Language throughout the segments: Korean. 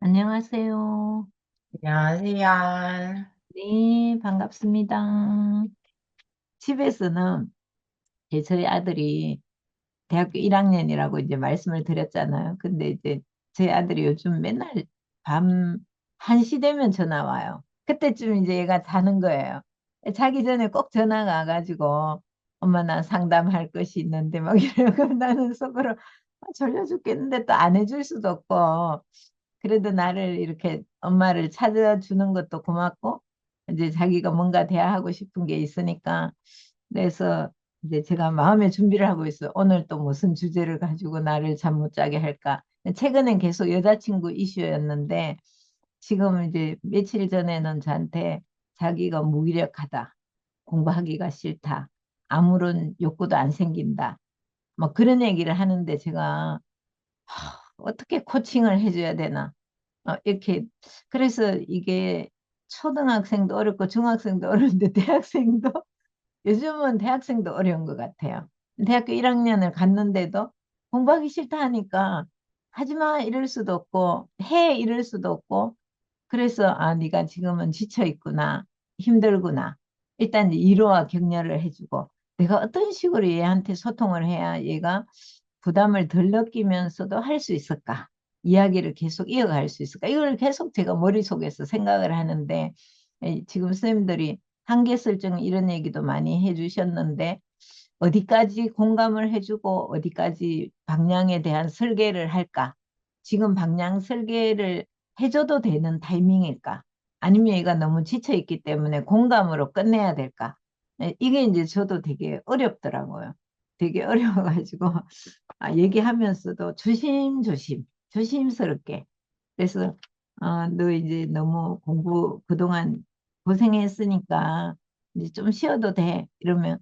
안녕하세요. 안녕하세요. 네, 반갑습니다. 집에서는 저희 아들이 대학교 1학년이라고 이제 말씀을 드렸잖아요. 근데 이제 저희 아들이 요즘 맨날 밤 1시 되면 전화 와요. 그때쯤 이제 얘가 자는 거예요. 자기 전에 꼭 전화가 와가지고 엄마 나 상담할 것이 있는데 막 이러고 나는 속으로 졸려 죽겠는데 또 안 해줄 수도 없고 그래도 나를 이렇게 엄마를 찾아주는 것도 고맙고, 이제 자기가 뭔가 대화하고 싶은 게 있으니까, 그래서 이제 제가 마음의 준비를 하고 있어요. 오늘 또 무슨 주제를 가지고 나를 잠 못 자게 할까. 최근엔 계속 여자친구 이슈였는데, 지금 이제 며칠 전에는 저한테 자기가 무기력하다, 공부하기가 싫다, 아무런 욕구도 안 생긴다, 뭐 그런 얘기를 하는데 제가 어떻게 코칭을 해줘야 되나. 이렇게 그래서 이게 초등학생도 어렵고 중학생도 어려운데 대학생도 요즘은 대학생도 어려운 것 같아요. 대학교 1학년을 갔는데도 공부하기 싫다 하니까 하지 마 이럴 수도 없고 해 이럴 수도 없고 그래서 아 네가 지금은 지쳐 있구나 힘들구나 일단 이제 위로와 격려를 해주고 내가 어떤 식으로 얘한테 소통을 해야 얘가 부담을 덜 느끼면서도 할 수 있을까? 이야기를 계속 이어갈 수 있을까? 이걸 계속 제가 머릿속에서 생각을 하는데, 지금 선생님들이 한계 설정 이런 얘기도 많이 해주셨는데, 어디까지 공감을 해주고, 어디까지 방향에 대한 설계를 할까? 지금 방향 설계를 해줘도 되는 타이밍일까? 아니면 얘가 너무 지쳐있기 때문에 공감으로 끝내야 될까? 이게 이제 저도 되게 어렵더라고요. 되게 어려워가지고. 얘기하면서도 조심조심, 조심스럽게. 그래서, 너 이제 너무 공부 그동안 고생했으니까 이제 좀 쉬어도 돼. 이러면,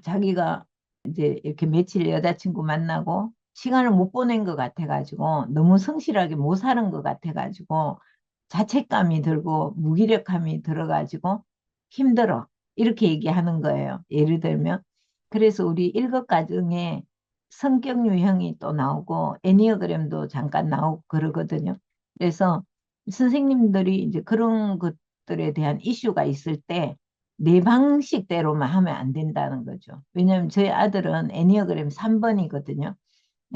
자기가 이제 이렇게 며칠 여자친구 만나고 시간을 못 보낸 것 같아가지고 너무 성실하게 못 사는 것 같아가지고 자책감이 들고 무기력함이 들어가지고 힘들어. 이렇게 얘기하는 거예요. 예를 들면. 그래서 우리 일곱 가정에 성격 유형이 또 나오고 애니어그램도 잠깐 나오고 그러거든요. 그래서 선생님들이 이제 그런 것들에 대한 이슈가 있을 때 내 방식대로만 하면 안 된다는 거죠. 왜냐하면 저희 아들은 애니어그램 3번이거든요.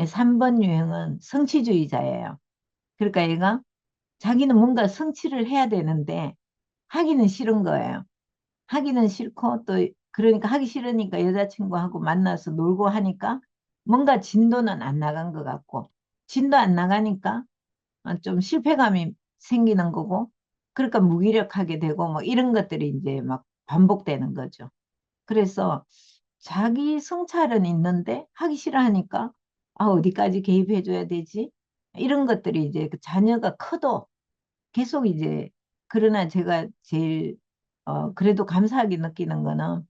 3번 유형은 성취주의자예요. 그러니까 얘가 자기는 뭔가 성취를 해야 되는데 하기는 싫은 거예요. 하기는 싫고 또 그러니까 하기 싫으니까 여자친구하고 만나서 놀고 하니까 뭔가 진도는 안 나간 것 같고 진도 안 나가니까 좀 실패감이 생기는 거고 그러니까 무기력하게 되고 뭐 이런 것들이 이제 막 반복되는 거죠. 그래서 자기 성찰은 있는데 하기 싫어하니까 어디까지 개입해줘야 되지? 이런 것들이 이제 그 자녀가 커도 계속 이제 그러나 제가 제일 그래도 감사하게 느끼는 거는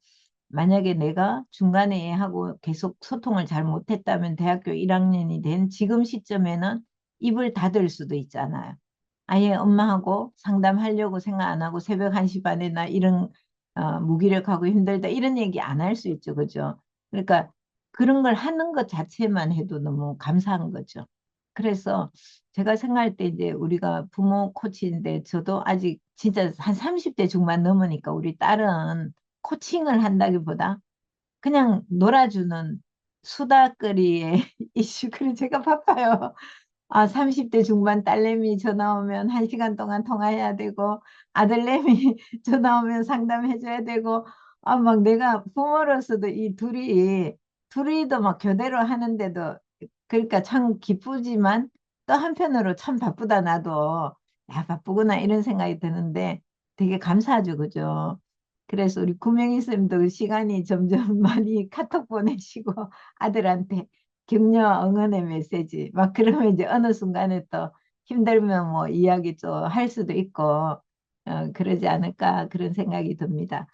만약에 내가 중간에 얘하고 계속 소통을 잘 못했다면 대학교 1학년이 된 지금 시점에는 입을 닫을 수도 있잖아요. 아예 엄마하고 상담하려고 생각 안 하고 새벽 1시 반에 나 이런 무기력하고 힘들다 이런 얘기 안 할 수 있죠. 그죠? 그러니까 그런 걸 하는 것 자체만 해도 너무 감사한 거죠. 그래서 제가 생각할 때 이제 우리가 부모 코치인데 저도 아직 진짜 한 30대 중반 넘으니까 우리 딸은 코칭을 한다기보다 그냥 놀아주는 수다거리의 이슈. 그래 제가 바빠요. 30대 중반 딸내미 전화 오면 1시간 동안 통화해야 되고, 아들내미 전화 오면 상담해줘야 되고, 막 내가 부모로서도 이 둘이도 막 교대로 하는데도, 그러니까 참 기쁘지만, 또 한편으로 참 바쁘다, 나도. 야, 바쁘구나, 이런 생각이 드는데, 되게 감사하죠, 그죠? 그래서 우리 구명희 쌤도 시간이 점점 많이 카톡 보내시고, 아들한테. 격려 응원의 메시지 막 그러면 이제 어느 순간에 또 힘들면 뭐 이야기 또 할 수도 있고 그러지 않을까 그런 생각이 듭니다.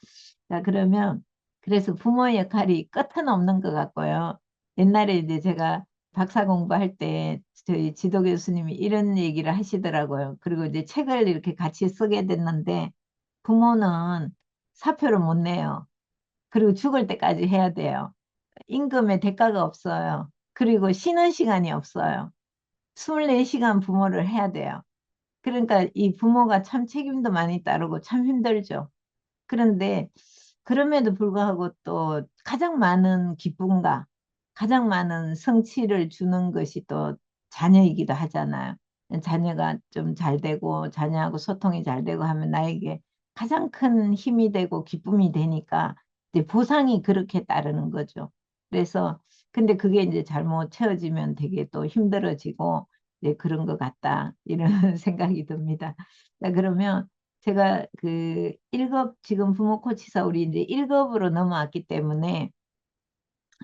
자 그러면 그래서 부모 역할이 끝은 없는 것 같고요. 옛날에 이제 제가 박사 공부할 때 저희 지도 교수님이 이런 얘기를 하시더라고요. 그리고 이제 책을 이렇게 같이 쓰게 됐는데 부모는 사표를 못 내요. 그리고 죽을 때까지 해야 돼요. 임금의 대가가 없어요. 그리고 쉬는 시간이 없어요. 24시간 부모를 해야 돼요. 그러니까 이 부모가 참 책임도 많이 따르고 참 힘들죠. 그런데 그럼에도 불구하고 또 가장 많은 기쁨과 가장 많은 성취를 주는 것이 또 자녀이기도 하잖아요. 자녀가 좀 잘 되고 자녀하고 소통이 잘 되고 하면 나에게 가장 큰 힘이 되고 기쁨이 되니까 이제 보상이 그렇게 따르는 거죠. 그래서 근데 그게 이제 잘못 채워지면 되게 또 힘들어지고 이제 그런 것 같다 이런 생각이 듭니다. 자, 그러면 제가 그 1급 지금 부모 코치사 우리 이제 1급으로 넘어왔기 때문에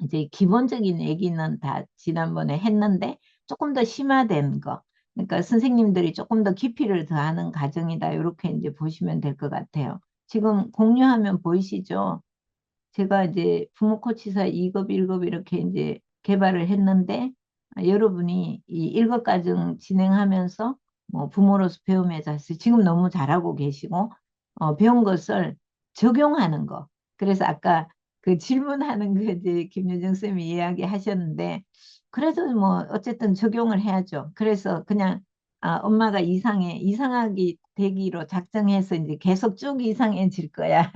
이제 기본적인 얘기는 다 지난번에 했는데 조금 더 심화된 거. 그러니까 선생님들이 조금 더 깊이를 더하는 과정이다. 이렇게 이제 보시면 될 것 같아요. 지금 공유하면 보이시죠? 제가 이제 부모 코치사 2급, 1급 이렇게 이제 개발을 했는데 여러분이 이 1급 과정 진행하면서 뭐 부모로서 배움의 자세 지금 너무 잘하고 계시고 배운 것을 적용하는 거. 그래서 아까 그 질문하는 거 이제 김유정 쌤이 이야기하셨는데 그래도 뭐 어쨌든 적용을 해야죠. 그래서 그냥 엄마가 이상하기 되기로 작정해서 이제 계속 쭉 이상해질 거야.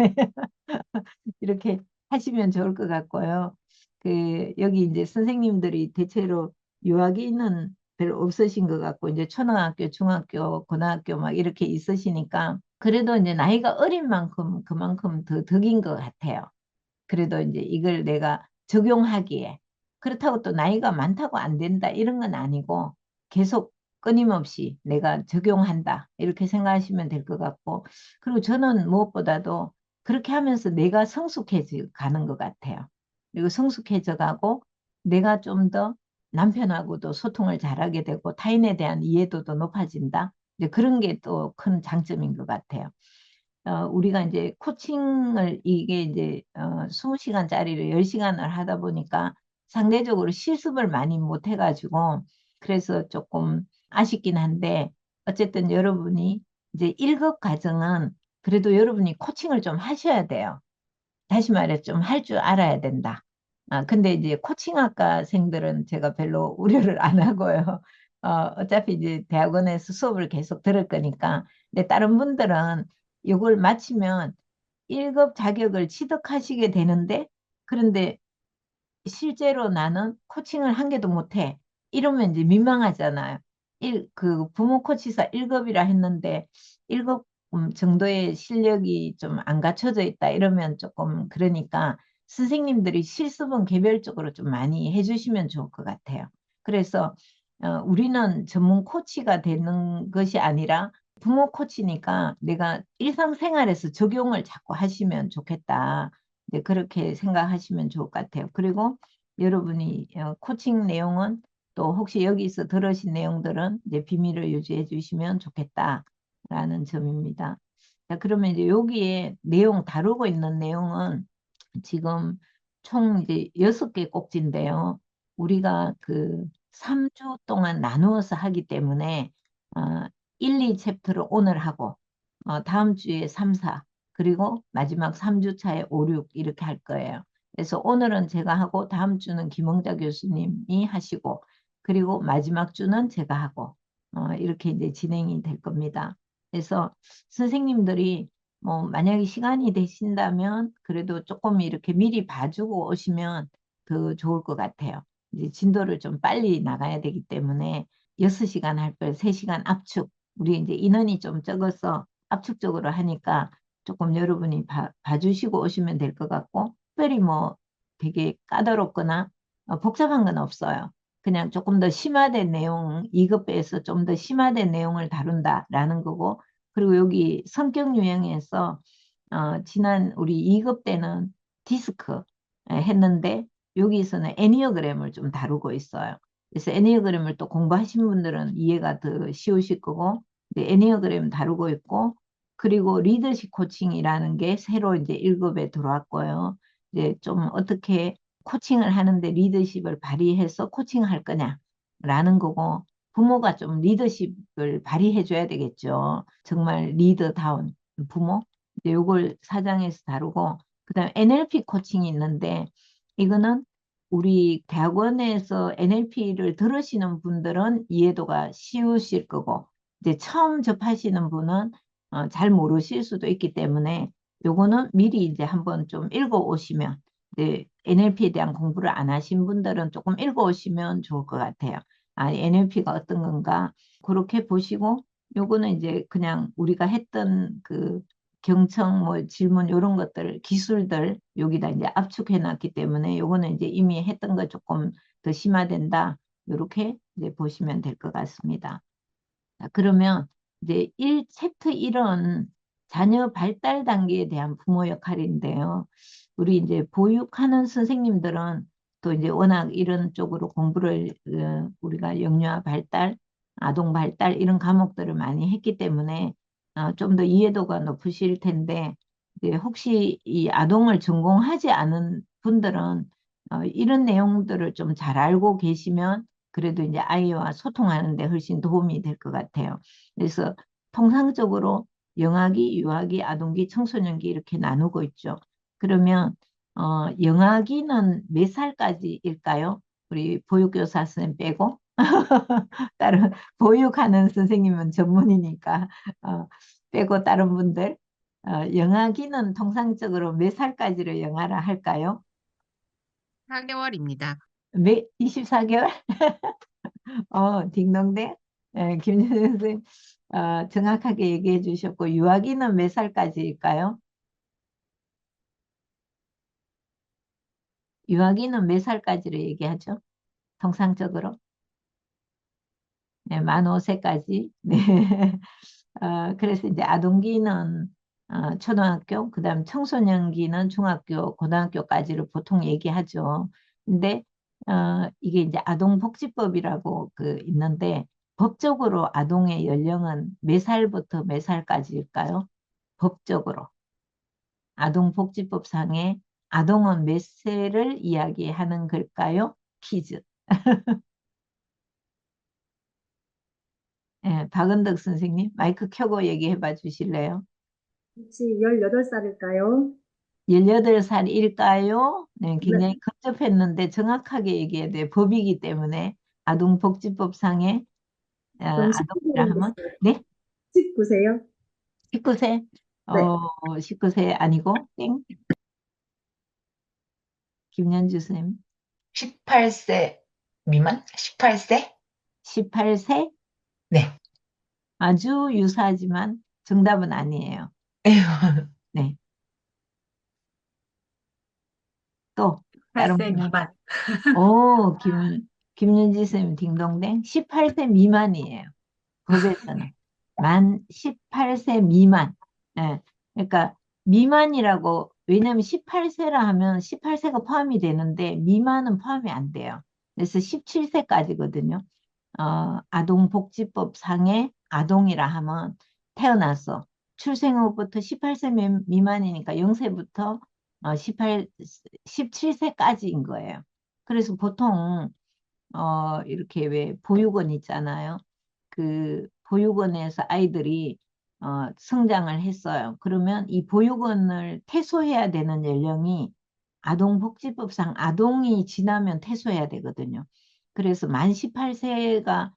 이렇게 하시면 좋을 것 같고요. 여기 이제 선생님들이 대체로 유아기는 별로 없으신 것 같고, 이제 초등학교, 중학교, 고등학교 막 이렇게 있으시니까, 그래도 이제 나이가 어린 만큼 그만큼 더 덕인 것 같아요. 그래도 이제 이걸 내가 적용하기에 그렇다고 또 나이가 많다고 안 된다 이런 건 아니고 계속 끊임없이 내가 적용한다 이렇게 생각하시면 될 것 같고 그리고 저는 무엇보다도 그렇게 하면서 내가 성숙해져 가는 것 같아요. 그리고 성숙해져 가고 내가 좀 더 남편하고도 소통을 잘하게 되고 타인에 대한 이해도도 높아진다. 이제 그런 게 또 큰 장점인 것 같아요. 우리가 이제 코칭을 이게 이제 20시간짜리를 10시간을 하다 보니까 상대적으로 실습을 많이 못 해가지고 그래서 조금 아쉽긴 한데 어쨌든 여러분이 이제 1급 과정은 그래도 여러분이 코칭을 좀 하셔야 돼요. 다시 말해 좀 할 줄 알아야 된다. 근데 이제 코칭학과생들은 제가 별로 우려를 안 하고요. 어차피 이제 대학원에서 수업을 계속 들을 거니까. 근데 다른 분들은 이걸 마치면 1급 자격을 취득하시게 되는데, 그런데 실제로 나는 코칭을 한 개도 못해. 이러면 이제 민망하잖아요. 그 부모 코치사 1급이라 했는데 1급 정도의 실력이 좀 안 갖춰져 있다. 이러면 조금 그러니까 선생님들이 실습은 개별적으로 좀 많이 해주시면 좋을 것 같아요. 그래서 우리는 전문 코치가 되는 것이 아니라 부모 코치니까 내가 일상생활에서 적용을 자꾸 하시면 좋겠다. 네, 그렇게 생각하시면 좋을 것 같아요. 그리고 여러분이 코칭 내용은 또 혹시 여기서 들으신 내용들은 이제 비밀을 유지해 주시면 좋겠다라는 점입니다. 자, 그러면 이제 여기에 다루고 있는 내용은 지금 총 이제 6개 꼭지인데요. 우리가 그 3주 동안 나누어서 하기 때문에 어, 1, 2 챕터를 오늘 하고 다음 주에 3, 4 그리고 마지막 3주 차에 5, 6 이렇게 할 거예요. 그래서 오늘은 제가 하고 다음 주는 김홍자 교수님이 하시고 그리고 마지막 주는 제가 하고 이렇게 이제 진행이 될 겁니다. 그래서 선생님들이 뭐 만약에 시간이 되신다면 그래도 조금 이렇게 미리 봐주고 오시면 더 좋을 것 같아요. 이제 진도를 좀 빨리 나가야 되기 때문에 6시간 할 걸 3시간 압축. 우리 이제 인원이 좀 적어서 압축적으로 하니까 조금 여러분이 봐주시고 오시면 될 것 같고, 특별히 뭐 되게 까다롭거나 복잡한 건 없어요. 그냥 조금 더 심화된 내용, 2급에서 좀 더 심화된 내용을 다룬다라는 거고, 그리고 여기 성격 유형에서 지난 우리 2급 때는 디스크 했는데 여기서는 애니어그램을 좀 다루고 있어요. 그래서 애니어그램을 또 공부하신 분들은 이해가 더 쉬우실 거고, 네, 애니어그램 다루고 있고, 그리고 리더십 코칭이라는 게 새로 이제 1급에 들어왔고요. 이제 좀 어떻게 코칭을 하는데 리더십을 발휘해서 코칭할 거냐라는 거고, 부모가 좀 리더십을 발휘해 줘야 되겠죠. 정말 리더다운 부모. 이제 요걸 사장에서 다루고, 그다음에 NLP 코칭이 있는데, 이거는 우리 대학원에서 NLP를 들으시는 분들은 이해도가 쉬우실 거고, 이제 처음 접하시는 분은 잘 모르실 수도 있기 때문에 요거는 미리 이제 한번 좀 읽어 오시면, 이제 NLP에 대한 공부를 안 하신 분들은 조금 읽어 오시면 좋을 것 같아요. 아, NLP가 어떤 건가 그렇게 보시고, 요거는 이제 그냥 우리가 했던 그 경청 뭐 질문 요런 것들 기술들 여기다 이제 압축해 놨기 때문에 요거는 이제 이미 했던 거 조금 더 심화된다. 요렇게 이제 보시면 될 것 같습니다. 자, 그러면 이제 챕터 1은 자녀 발달 단계에 대한 부모 역할인데요. 우리 이제 보육하는 선생님들은 또 이제 워낙 이런 쪽으로 공부를 우리가 영유아 발달, 아동 발달 이런 과목들을 많이 했기 때문에 좀 더 이해도가 높으실 텐데, 이제 혹시 이 아동을 전공하지 않은 분들은 이런 내용들을 좀 잘 알고 계시면 그래도 이제 아이와 소통하는 데 훨씬 도움이 될 것 같아요. 그래서 통상적으로 영아기, 유아기, 아동기, 청소년기 이렇게 나누고 있죠. 그러면 영아기는 몇 살까지일까요? 우리 보육교사 선생님 빼고 다른 보육하는 선생님은 전문이니까 빼고 다른 분들 영아기는 통상적으로 몇 살까지로 영아를 할까요? 4개월입니다. 24개월? 딩동댕. 김준현 선생님, 정확하게 얘기해 주셨고, 유아기는 몇 살까지일까요? 유아기는 몇 살까지로 얘기하죠? 통상적으로? 네, 만 5세까지. 네. 그래서 이제 아동기는 초등학교, 그 다음 청소년기는 중학교, 고등학교까지를 보통 얘기하죠. 근데 이게 이제 아동복지법이라고 그 있는데, 법적으로 아동의 연령은 몇 살부터 몇 살까지일까요? 법적으로. 아동복지법상에 아동은 몇 세를 이야기하는 걸까요? 퀴즈. 예, 박은덕 선생님, 마이크 켜고 얘기해 봐 주실래요? 혹시 18살일까요? 18살일까요? 네, 네, 굉장히 근접했는데 정확하게 얘기해야 돼요. 법이기 때문에 아동복지법상에 그럼 아동이라 19세는 하면 됐어요. 네? 19세요? 19세? 네. 19세 아니고 땡? 김연주 선생님. 18세 미만? 18세? 18세? 네. 아주 유사하지만 정답은 아니에요. 네. 또 다른 18세 분은 미만. 김윤지 선생님 딩동댕 18세 미만이에요. 법에서는 만 18세 미만. 예. 그러니까 미만이라고, 왜냐면 18세라 하면 18세가 포함이 되는데 미만은 포함이 안 돼요. 그래서 17세까지거든요. 아동복지법 상의 아동이라 하면 태어나서 출생 후부터 18세 미만이니까 0세부터 17세까지인 거예요. 그래서 보통 이렇게 왜 보육원 있잖아요. 그 보육원에서 아이들이 성장을 했어요. 그러면 이 보육원을 퇴소해야 되는 연령이 아동복지법상 아동이 지나면 퇴소해야 되거든요. 그래서 만 18세가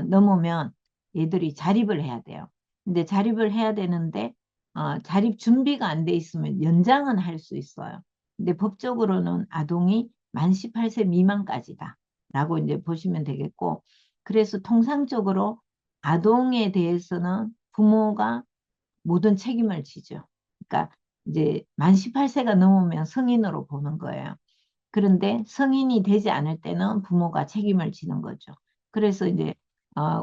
넘으면 얘들이 자립을 해야 돼요. 근데 자립을 해야 되는데 자립 준비가 안 돼 있으면 연장은 할 수 있어요. 근데 법적으로는 아동이 만 18세 미만까지다. 라고 이제 보시면 되겠고, 그래서 통상적으로 아동에 대해서는 부모가 모든 책임을 지죠. 그러니까 이제 만 18세가 넘으면 성인으로 보는 거예요. 그런데 성인이 되지 않을 때는 부모가 책임을 지는 거죠. 그래서 이제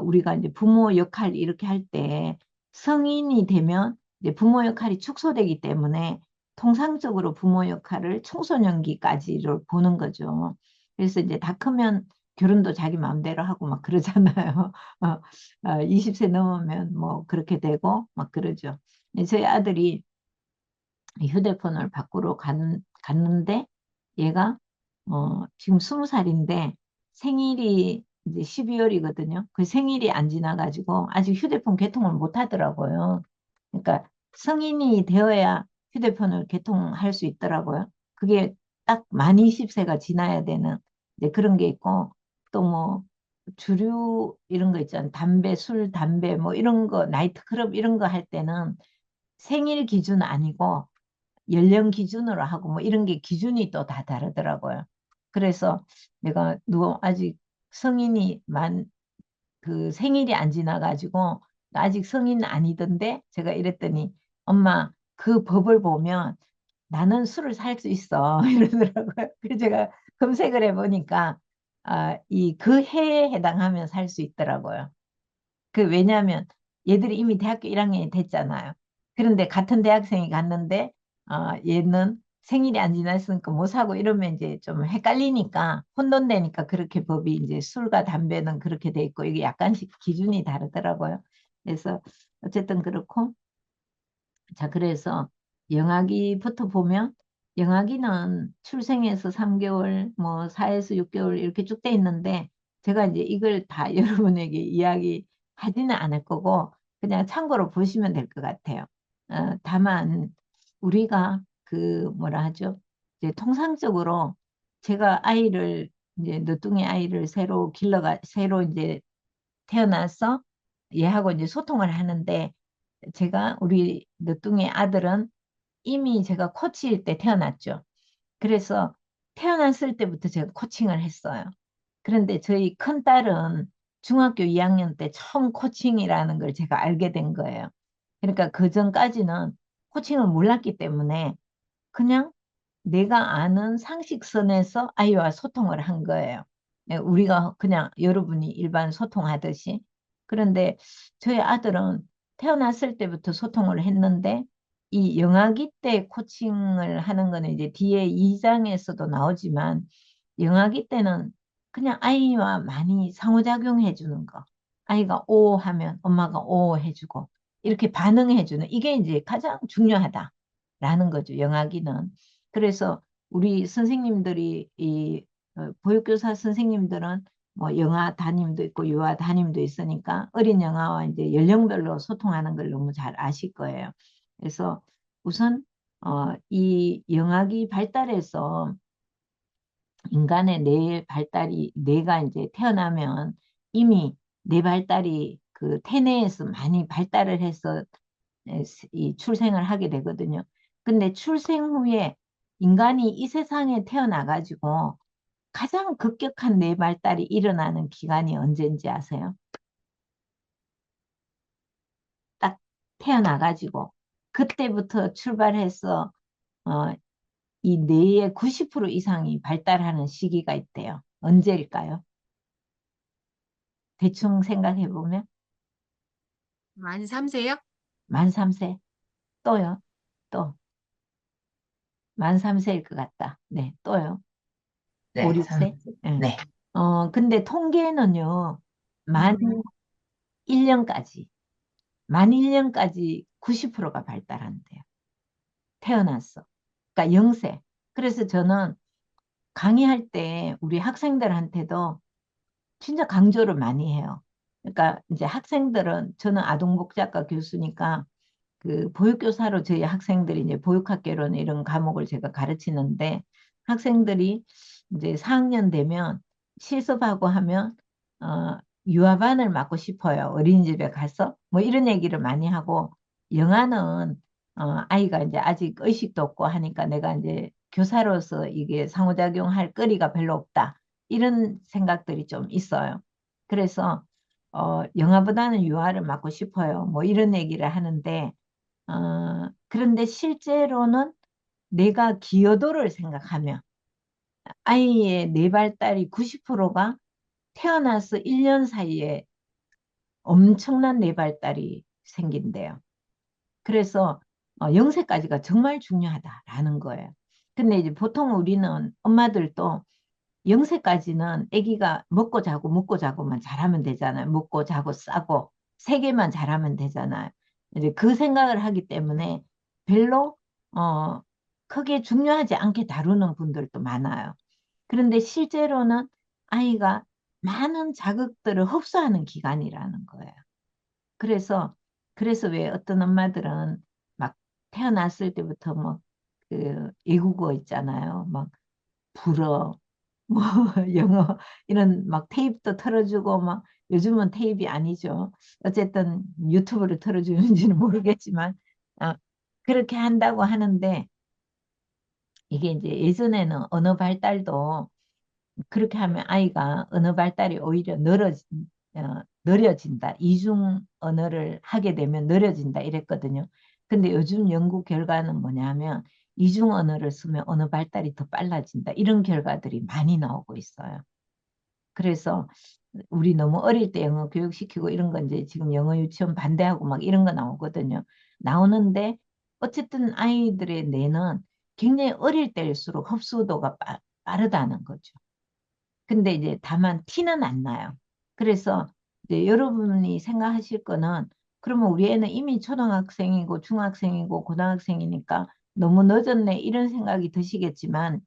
우리가 이제 부모 역할 이렇게 할 때 성인이 되면 이제 부모 역할이 축소되기 때문에 통상적으로 부모 역할을 청소년기까지를 보는 거죠. 그래서 이제 다 크면 결혼도 자기 마음대로 하고 막 그러잖아요. 20세 넘으면 뭐 그렇게 되고 막 그러죠. 저희 아들이 휴대폰을 밖으로 갔는데 얘가 지금 20살인데 생일이 이제 12월이거든요. 그 생일이 안 지나가지고 아직 휴대폰 개통을 못 하더라고요. 그러니까 성인이 되어야 휴대폰을 개통할 수 있더라고요. 그게 딱 만 20세가 지나야 되는 이제 그런 게 있고, 또 뭐 주류 이런 거 있잖아. 담배, 술, 담배 뭐 이런 거, 나이트클럽 이런 거 할 때는 생일 기준 아니고 연령 기준으로 하고 뭐 이런 게 기준이 또 다 다르더라고요. 그래서 내가 누가 아직 성인이 그 생일이 안 지나가지고 나 아직 성인 아니던데 제가 이랬더니 엄마 그 법을 보면 나는 술을 살 수 있어 이러더라고요. 그래서 제가 검색을 해보니까 이 그 해에 해당하면 살 수 있더라고요. 왜냐하면 얘들이 이미 대학교 1학년이 됐잖아요. 그런데 같은 대학생이 갔는데 얘는 생일이 안 지났으니까 못 사고 이러면 이제 좀 헷갈리니까 혼돈되니까 그렇게 법이 이제 술과 담배는 그렇게 돼 있고 이게 약간씩 기준이 다르더라고요. 그래서 어쨌든 그렇고 자 그래서 영아기부터 보면 영아기는 출생에서 3개월 뭐 4에서 6개월 이렇게 쭉 돼 있는데 제가 이제 이걸 다 여러분에게 이야기하지는 않을 거고 그냥 참고로 보시면 될 것 같아요. 다만 우리가 그 뭐라 하죠? 이제 통상적으로 제가 아이를 이제 늦둥이 아이를 새로 이제 태어나서 얘하고 이제 소통을 하는데 제가 우리 늦둥이 아들은 이미 제가 코치일 때 태어났죠. 그래서 태어났을 때부터 제가 코칭을 했어요. 그런데 저희 큰 딸은 중학교 2학년 때 처음 코칭이라는 걸 제가 알게 된 거예요. 그러니까 그 전까지는 코칭을 몰랐기 때문에 그냥 내가 아는 상식선에서 아이와 소통을 한 거예요. 우리가 그냥 여러분이 일반 소통하듯이. 그런데 저희 아들은 태어났을 때부터 소통을 했는데 이 영아기 때 코칭을 하는 거는 이제 뒤에 2장에서도 나오지만 영아기 때는 그냥 아이와 많이 상호작용해 주는 거. 아이가 오 하면 엄마가 오 해주고 이렇게 반응해 주는 이게 이제 가장 중요하다라는 거죠. 영아기는. 그래서 우리 선생님들이 보육교사 선생님들은 뭐 영아 담임도 있고 유아 담임도 있으니까 어린 영아와 이제 연령별로 소통하는 걸 너무 잘 아실 거예요. 그래서 우선 이 영아기 발달에서 인간의 뇌 발달이 뇌가 이제 태어나면 이미 뇌 발달이 그 태내에서 많이 발달을 해서 이 출생을 하게 되거든요. 근데 출생 후에 인간이 이 세상에 태어나가지고 가장 급격한 뇌 발달이 일어나는 기간이 언제인지 아세요? 딱 태어나가지고 그때부터 출발해서 어, 이 뇌의 90% 이상이 발달하는 시기가 있대요. 언제일까요? 대충 생각해 보면 만 3세요? 만 3세 또요. 또 만 3세일 것 같다. 네, 또요. 5, 네, 6세? 예. 네. 근데 통계는요. 만 음, 1년까지 만 1년까지 90%가 발달한대요. 태어났어. 그러니까 0세. 그래서 저는 강의할 때 우리 학생들한테도 진짜 강조를 많이 해요. 그러니까 이제 학생들은 저는 아동복지학과 교수니까 그 보육교사로 저희 학생들이 이제 보육학개론 이런 과목을 제가 가르치는데 학생들이 이제 4학년 되면 실습하고 하면 어, 유아반을 맡고 싶어요. 어린이집에 가서 뭐 이런 얘기를 많이 하고 영아는 아이가 이제 아직 의식도 없고 하니까 내가 이제 교사로서 이게 상호작용할 거리가 별로 없다. 이런 생각들이 좀 있어요. 그래서 영아보다는 유아를 맡고 싶어요. 뭐 이런 얘기를 하는데 그런데 실제로는 내가 기여도를 생각하면 아이의 뇌발달이 90%가 태어나서 1년 사이에 엄청난 뇌발달이 생긴대요. 그래서 0세까지가 정말 중요하다라는 거예요. 근데 이제 보통 우리는 엄마들도 0세까지는 아기가 먹고 자고 먹고 자고만 잘하면 되잖아요. 먹고 자고 싸고 세 개만 잘하면 되잖아요. 이제 그 생각을 하기 때문에 별로 어, 크게 중요하지 않게 다루는 분들도 많아요. 그런데 실제로는 아이가 많은 자극들을 흡수하는 기간이라는 거예요. 그래서 왜 어떤 엄마들은 막 태어났을 때부터 뭐 그 애국어 있잖아요. 막 불어 뭐 영어 이런 막 테이프도 틀어주고 막 요즘은 테이프이 아니죠. 어쨌든 유튜브를 틀어주는지는 모르겠지만 아, 그렇게 한다고 하는데 이게 이제 예전에는 언어 발달도 그렇게 하면 아이가 언어 발달이 오히려 느려진다. 이중 언어를 하게 되면 느려진다 이랬거든요. 근데 요즘 연구 결과는 뭐냐면 이중 언어를 쓰면 언어 발달이 더 빨라진다. 이런 결과들이 많이 나오고 있어요. 그래서 우리 너무 어릴 때 영어 교육시키고 이런 건 이제 지금 영어 유치원 반대하고 막 이런 거 나오거든요. 나오는데 어쨌든 아이들의 뇌는 굉장히 어릴 때일수록 흡수도가 빠르다는 거죠. 근데 이제 다만 티는 안 나요. 그래서 이제 여러분이 생각하실 거는 그러면 우리 애는 이미 초등학생이고 중학생이고 고등학생이니까 너무 늦었네 이런 생각이 드시겠지만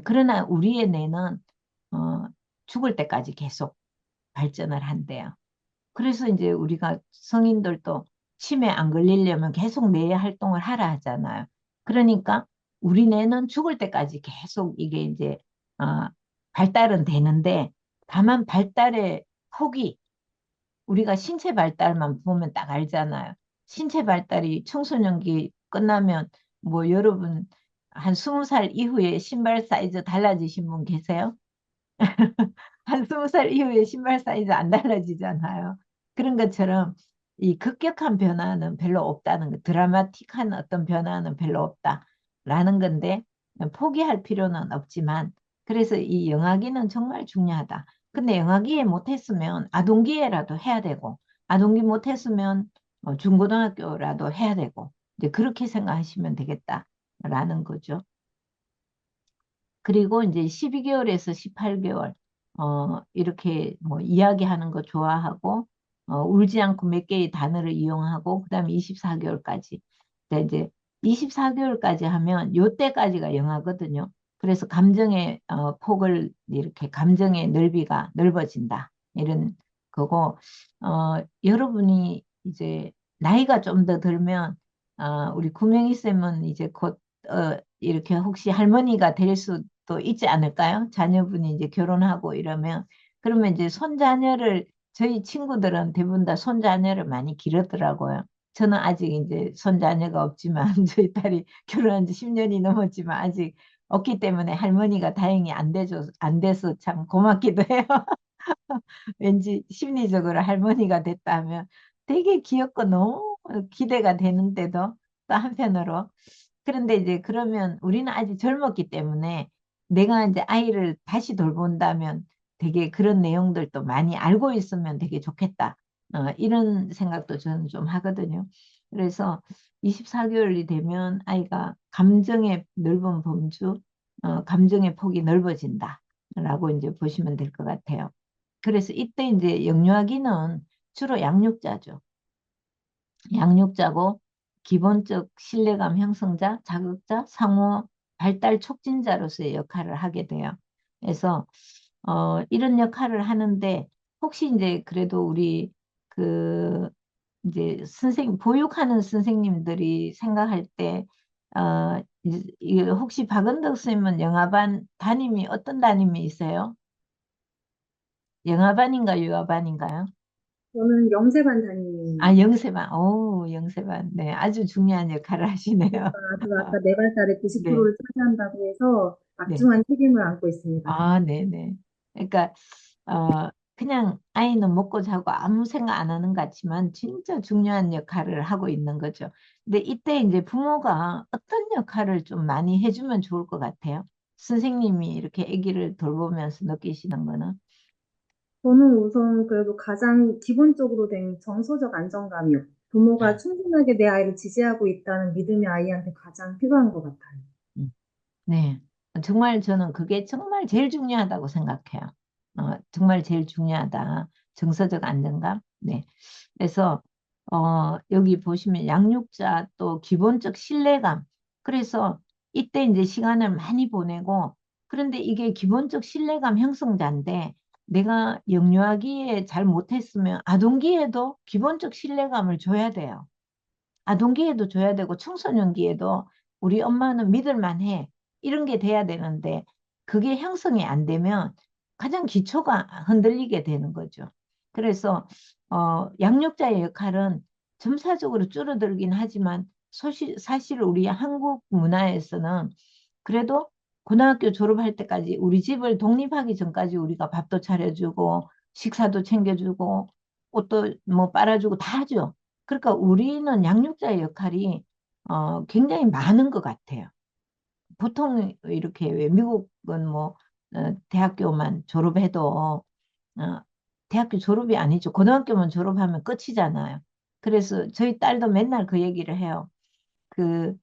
그러나 우리의 뇌는 어, 죽을 때까지 계속 발전을 한대요. 그래서 이제 우리가 성인들도 치매 안 걸리려면 계속 뇌 활동을 하라 하잖아요. 그러니까 우리 뇌는 죽을 때까지 계속 이게 이제 어, 발달은 되는데 다만 발달의 폭이 우리가 신체 발달만 보면 딱 알잖아요. 신체 발달이 청소년기 끝나면 뭐 여러분 한 20살 이후에 신발 사이즈 달라지신 분 계세요? 한 20살 이후에 신발 사이즈 안 달라지잖아요. 그런 것처럼 이 급격한 변화는 별로 없다는 거, 드라마틱한 어떤 변화는 별로 없다라는 건데 포기할 필요는 없지만 그래서 이 영아기는 정말 중요하다. 근데 영아기에 못했으면 아동기에라도 해야 되고 아동기 못했으면 중고등학교라도 해야 되고 이제 그렇게 생각하시면 되겠다라는 거죠. 그리고 이제 12개월에서 18개월, 이렇게 뭐 이야기하는 거 좋아하고, 울지 않고 몇 개의 단어를 이용하고, 그 다음에 24개월까지. 이제 24개월까지 하면 요때까지가 영하거든요. 그래서 감정의 폭을 이렇게 감정의 넓이가 넓어진다. 이런 거고, 여러분이 이제 나이가 좀 더 들면, 우리 구명희 쌤은 이제 곧 이렇게 혹시 할머니가 될 수도 있지 않을까요? 자녀분이 이제 결혼하고 이러면 그러면 이제 손자녀를 저희 친구들은 대부분 다 손자녀를 많이 기르더라고요. 저는 아직 이제 손자녀가 없지만 저희 딸이 결혼한 지 10년이 넘었지만 아직 없기 때문에 할머니가 다행히 안 돼서 참 고맙기도 해요. 왠지 심리적으로 할머니가 됐다면 되게 귀엽고 너무 기대가 되는데도 또 한편으로 그런데 이제 그러면 우리는 아직 젊었기 때문에 내가 이제 아이를 다시 돌본다면 되게 그런 내용들도 많이 알고 있으면 되게 좋겠다. 이런 생각도 저는 좀 하거든요. 그래서 24개월이 되면 아이가 감정의 넓은 범주, 감정의 폭이 넓어진다. 라고 이제 보시면 될 것 같아요. 그래서 이때 이제 영유아기는 주로 양육자죠. 양육자고 기본적 신뢰감 형성자, 자극자, 상호 발달 촉진자로서의 역할을 하게 돼요. 그래서 이런 역할을 하는데 혹시 이제 그래도 우리 그 이제 보육하는 선생님들이 생각할 때 이게 혹시 박은덕 선생님은 영아반 담임이 어떤 담임이 있어요? 영아반인가 유아반인가요? 저는 영세반 아, 담임입니다. 영세반. 오, 영세반. 네, 아주 중요한 역할을 하시네요. 제가 아까 네 발달의 네, 90%를 차지한다고 해서 네. 막중한 책임을 안고 있습니다. 아, 네네. 그러니까, 그냥 아이는 먹고 자고 아무 생각 안 하는 것 같지만 진짜 중요한 역할을 하고 있는 거죠. 근데 이때 이제 부모가 어떤 역할을 좀 많이 해주면 좋을 것 같아요. 선생님이 이렇게 아기를 돌보면서 느끼시는 거는. 저는 우선 그래도 가장 기본적으로 된 정서적 안정감이요. 부모가 충분하게 내 아이를 지지하고 있다는 믿음이 아이한테 가장 필요한 것 같아요. 음. 네. 정말 저는 그게 정말 제일 중요하다고 생각해요. 정말 제일 중요하다. 정서적 안정감. 네. 그래서, 여기 보시면 양육자 또 기본적 신뢰감. 그래서 이때 이제 시간을 많이 보내고, 그런데 이게 기본적 신뢰감 형성자인데, 내가 영유아기에 잘 못했으면 아동기에도 기본적 신뢰감을 줘야 돼요. 아동기에도 줘야 되고 청소년기에도 우리 엄마는 믿을만 해. 이런 게 돼야 되는데 그게 형성이 안 되면 가장 기초가 흔들리게 되는 거죠. 그래서 양육자의 역할은 점차적으로 줄어들긴 하지만 사실 우리 한국 문화에서는 그래도 고등학교 졸업할 때까지 우리 집을 독립하기 전까지 우리가 밥도 차려주고 식사도 챙겨주고 옷도 뭐 빨아주고 다 하죠. 그러니까 우리는 양육자의 역할이 굉장히 많은 것 같아요. 보통 이렇게 왜 미국은 뭐 대학교만 졸업해도 대학교 졸업이 아니죠. 고등학교만 졸업하면 끝이잖아요. 그래서 저희 딸도 맨날 그 얘기를 해요. 그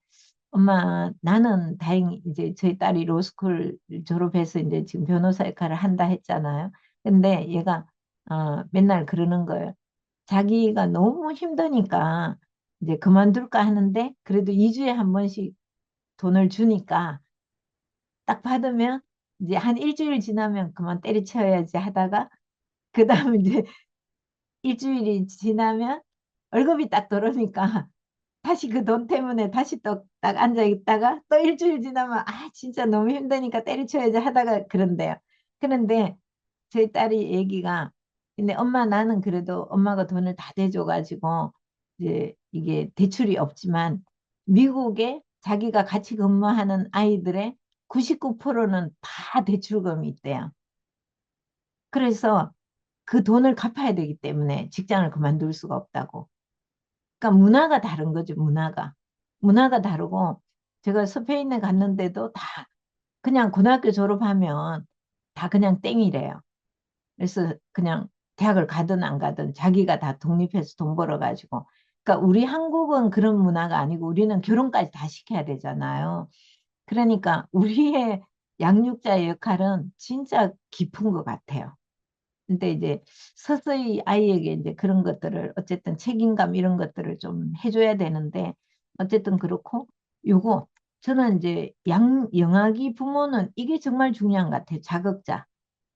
엄마 나는 다행히 이제 저희 딸이 로스쿨 졸업해서 이제 지금 변호사 역할을 한다 했잖아요. 근데 얘가 맨날 그러는 거예요. 자기가 너무 힘드니까 이제 그만둘까 하는데 그래도 2주에 한 번씩 돈을 주니까 딱 받으면 이제 한 일주일 지나면 그만 때리쳐야지 하다가 그 다음에 이제 일주일이 지나면 월급이 딱 들어오니까 다시 그 돈 때문에 다시 또 딱 앉아 있다가 또 일주일 지나면 진짜 너무 힘드니까 때리쳐야지 하다가 그런데요. 그런데 저희 딸이 얘기가 근데 엄마 나는 그래도 엄마가 돈을 다 대줘가지고 이제 이게 대출이 없지만 미국에 자기가 같이 근무하는 아이들의 99%는 다 대출금이 있대요. 그래서 그 돈을 갚아야 되기 때문에 직장을 그만둘 수가 없다고. 그러니까 문화가 다른 거죠, 문화가. 문화가 다르고 제가 스페인에 갔는데도 다 그냥 고등학교 졸업하면 다 그냥 땡이래요. 그래서 그냥 대학을 가든 안 가든 자기가 다 독립해서 돈 벌어가지고. 그러니까 우리 한국은 그런 문화가 아니고 우리는 결혼까지 다 시켜야 되잖아요. 그러니까 우리의 양육자의 역할은 진짜 깊은 것 같아요. 근데 이제 서서히 아이에게 이제 그런 것들을 어쨌든 책임감 이런 것들을 좀 해줘야 되는데 어쨌든 그렇고 요거 저는 이제 영아기 부모는 이게 정말 중요한 것 같아요. 자극자.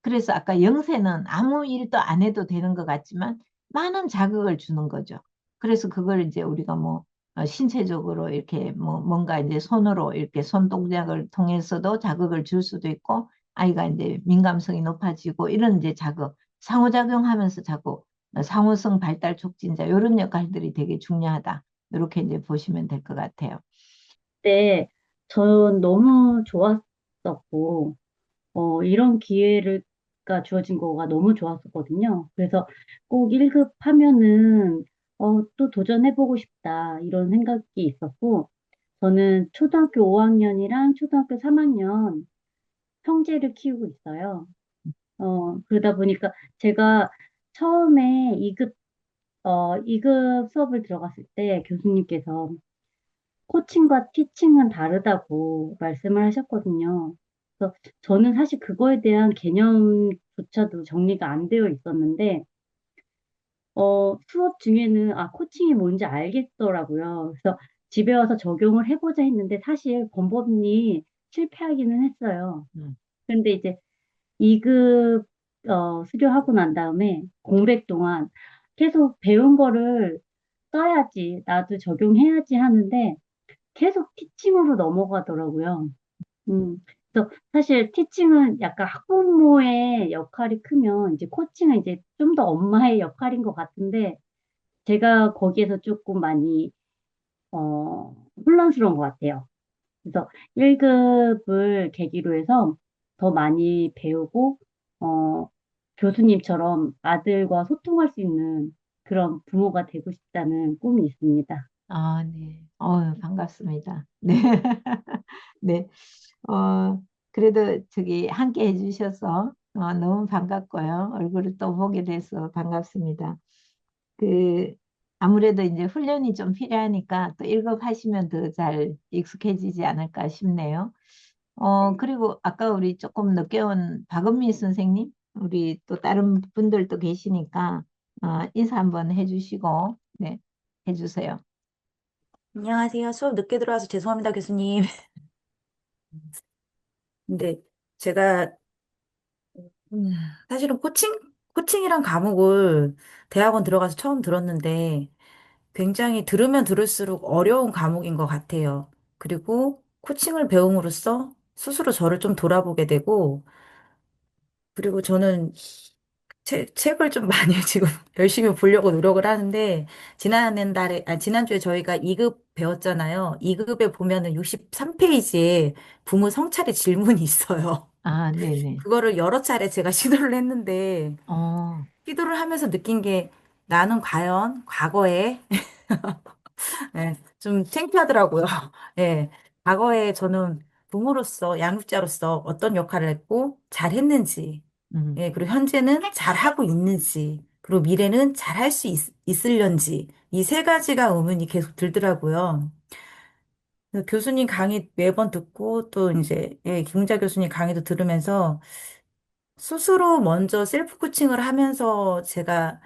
그래서 아까 영세는 아무 일도 안 해도 되는 것 같지만 많은 자극을 주는 거죠. 그래서 그걸 이제 우리가 뭐 신체적으로 이렇게 뭐 뭔가 이제 손으로 이렇게 손 동작을 통해서도 자극을 줄 수도 있고 아이가 이제 민감성이 높아지고 이런 이제 자극, 상호작용하면서 자꾸 상호성 발달 촉진자 이런 역할들이 되게 중요하다. 이렇게 이제 보시면 될 것 같아요. 때 전 너무 좋았었고, 이런 기회가 주어진 거가 너무 좋았었거든요. 그래서 꼭 1급 하면은, 또 도전해보고 싶다, 이런 생각이 있었고, 저는 초등학교 5학년이랑 초등학교 3학년 형제를 키우고 있어요. 그러다 보니까 제가 처음에 2급 수업을 들어갔을 때 교수님께서 코칭과 티칭은 다르다고 말씀을 하셨거든요. 그래서 저는 사실 그거에 대한 개념조차도 정리가 안 되어 있었는데, 수업 중에는, 코칭이 뭔지 알겠더라고요. 그래서 집에 와서 적용을 해보자 했는데, 사실 번번이 실패하기는 했어요. 음. 근데 이제 2급, 수료하고 난 다음에 공백 동안 계속 배운 거를 써야지, 나도 적용해야지 하는데, 계속 티칭으로 넘어가더라고요. 음, 그래서 사실 티칭은 약간 학부모의 역할이 크면 이제 코칭은 이제 좀 더 엄마의 역할인 것 같은데 제가 거기에서 조금 많이 혼란스러운 것 같아요. 그래서 1급을 계기로 해서 더 많이 배우고 어, 교수님처럼 아들과 소통할 수 있는 그런 부모가 되고 싶다는 꿈이 있습니다. 네. 반갑습니다. 네. 네. 어, 그래도 저기 함께 해주셔서 너무 반갑고요. 얼굴을 또 보게 돼서 반갑습니다. 그, 아무래도 이제 훈련이 좀 필요하니까 또 1급 하시면 더 잘 익숙해지지 않을까 싶네요. 그리고 아까 우리 조금 늦게 온 박은미 선생님, 우리 또 다른 분들도 계시니까 인사 한번 해주시고, 네, 해주세요. 안녕하세요. 수업 늦게 들어와서 죄송합니다, 교수님. 근데 제가 음, 사실은 코칭이란 과목을 대학원 들어가서 처음 들었는데 굉장히 들으면 들을수록 어려운 과목인 것 같아요. 그리고 코칭을 배움으로써 스스로 저를 좀 돌아보게 되고, 그리고 저는 책을 좀 많이 지금 열심히 보려고 노력을 하는데, 지난주에 저희가 2급 배웠잖아요. 2급에 보면은 63페이지에 부모 성찰의 질문이 있어요. 아, 네네. 그거를 여러 차례 제가 시도를 했는데, 어, 시도를 하면서 느낀 게 나는 과연 과거에 예, 좀 창피하더라고요. 예, 과거에 저는 부모로서 양육자로서 어떤 역할을 했고 잘했는지, 음, 예, 그리고 현재는 잘하고 있는지, 그리고 미래는 잘할 수 있을런지 이 세 가지가 의문이 계속 들더라고요. 그래서 교수님 강의 매번 듣고 또 이제 김은자 교수님 강의도 들으면서 스스로 먼저 셀프 코칭을 하면서 제가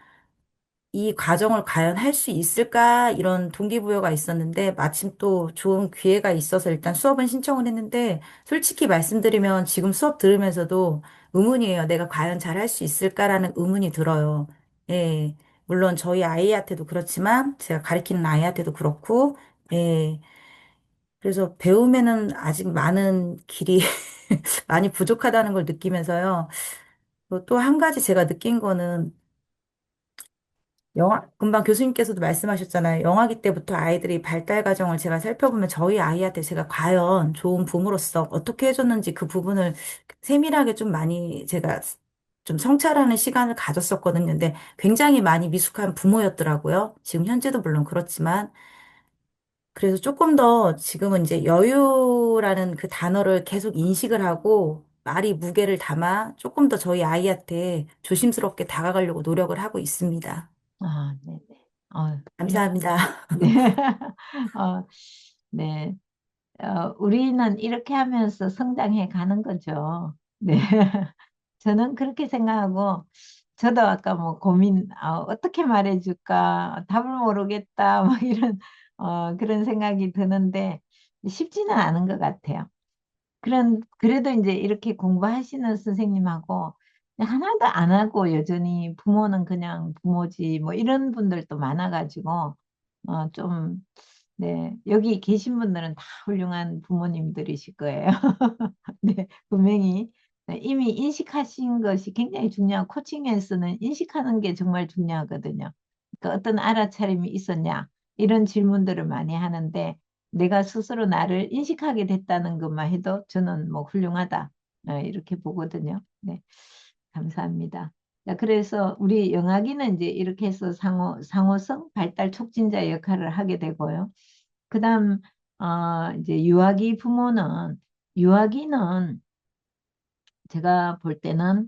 이 과정을 과연 할 수 있을까? 이런 동기부여가 있었는데, 마침 또 좋은 기회가 있어서 일단 수업은 신청을 했는데, 솔직히 말씀드리면 지금 수업 들으면서도 의문이에요. 내가 과연 잘 할 수 있을까라는 의문이 들어요. 예. 물론 저희 아이한테도 그렇지만, 제가 가르치는 아이한테도 그렇고, 예. 그래서 배움에는 아직 많은 길이 많이 부족하다는 걸 느끼면서요. 또 한 가지 제가 느낀 거는 금방 교수님께서도 말씀하셨잖아요. 영아기 때부터 아이들이 발달 과정을 제가 살펴보면 저희 아이한테 제가 과연 좋은 부모로서 어떻게 해줬는지 그 부분을 세밀하게 좀 많이 제가 좀 성찰하는 시간을 가졌었거든요. 근데 굉장히 많이 미숙한 부모였더라고요. 지금 현재도 물론 그렇지만. 그래서 조금 더 지금은 이제 여유라는 그 단어를 계속 인식을 하고 말이 무게를 담아 조금 더 저희 아이한테 조심스럽게 다가가려고 노력을 하고 있습니다. 아, 네네. 감사합니다. 네. 어, 네. 우리는 이렇게 하면서 성장해 가는 거죠. 네. 저는 그렇게 생각하고, 저도 아까 뭐 고민, 어떻게 말해줄까, 답을 모르겠다, 막 이런, 그런 생각이 드는데, 쉽지는 않은 것 같아요. 그래도 이제 이렇게 공부하시는 선생님하고, 하나도 안 하고 여전히 부모는 그냥 부모지, 뭐 이런 분들도 많아가지고, 좀, 네, 여기 계신 분들은 다 훌륭한 부모님들이실 거예요. 네, 분명히 네, 이미 인식하신 것이 굉장히 중요한 코칭에서는 인식하는 게 정말 중요하거든요. 그러니까 어떤 알아차림이 있었냐 이런 질문들을 많이 하는데 내가 스스로 나를 인식하게 됐다는 것만 해도 저는 뭐 훌륭하다 이렇게 보거든요. 네, 감사합니다. 자, 그래서 우리 영아기는 이제 이렇게 해서 상호성 발달 촉진자 역할을 하게 되고요. 그다음 이제 유아기는 제가 볼 때는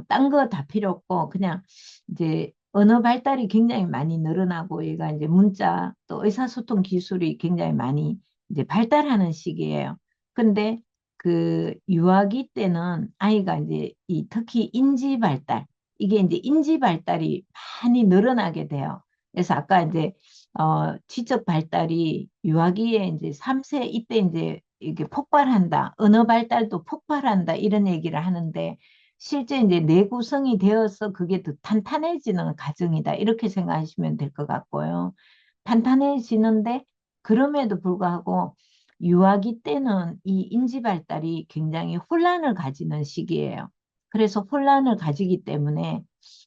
딴 거 다 필요 없고 그냥 이제 언어 발달이 굉장히 많이 늘어나고 얘가 이제 문자 또 의사소통 기술이 굉장히 많이 이제 발달하는 시기예요. 근데 그 유아기 때는 아이가 이제 특히 인지 발달 이게 이제 인지 발달이 많이 늘어나게 돼요. 그래서 아까 이제 지적 발달이 유아기에 이제 3세 이때 이제 이게 폭발한다. 언어 발달도 폭발한다. 이런 얘기를 하는데 실제 이제 내구성이 되어서 그게 더 탄탄해지는 과정이다. 이렇게 생각하시면 될 것 같고요. 탄탄해지는데 그럼에도 불구하고 유아기 때는 이 인지 발달이 굉장히 혼란을 가지는 시기예요. 그래서 혼란을 가지기 때문에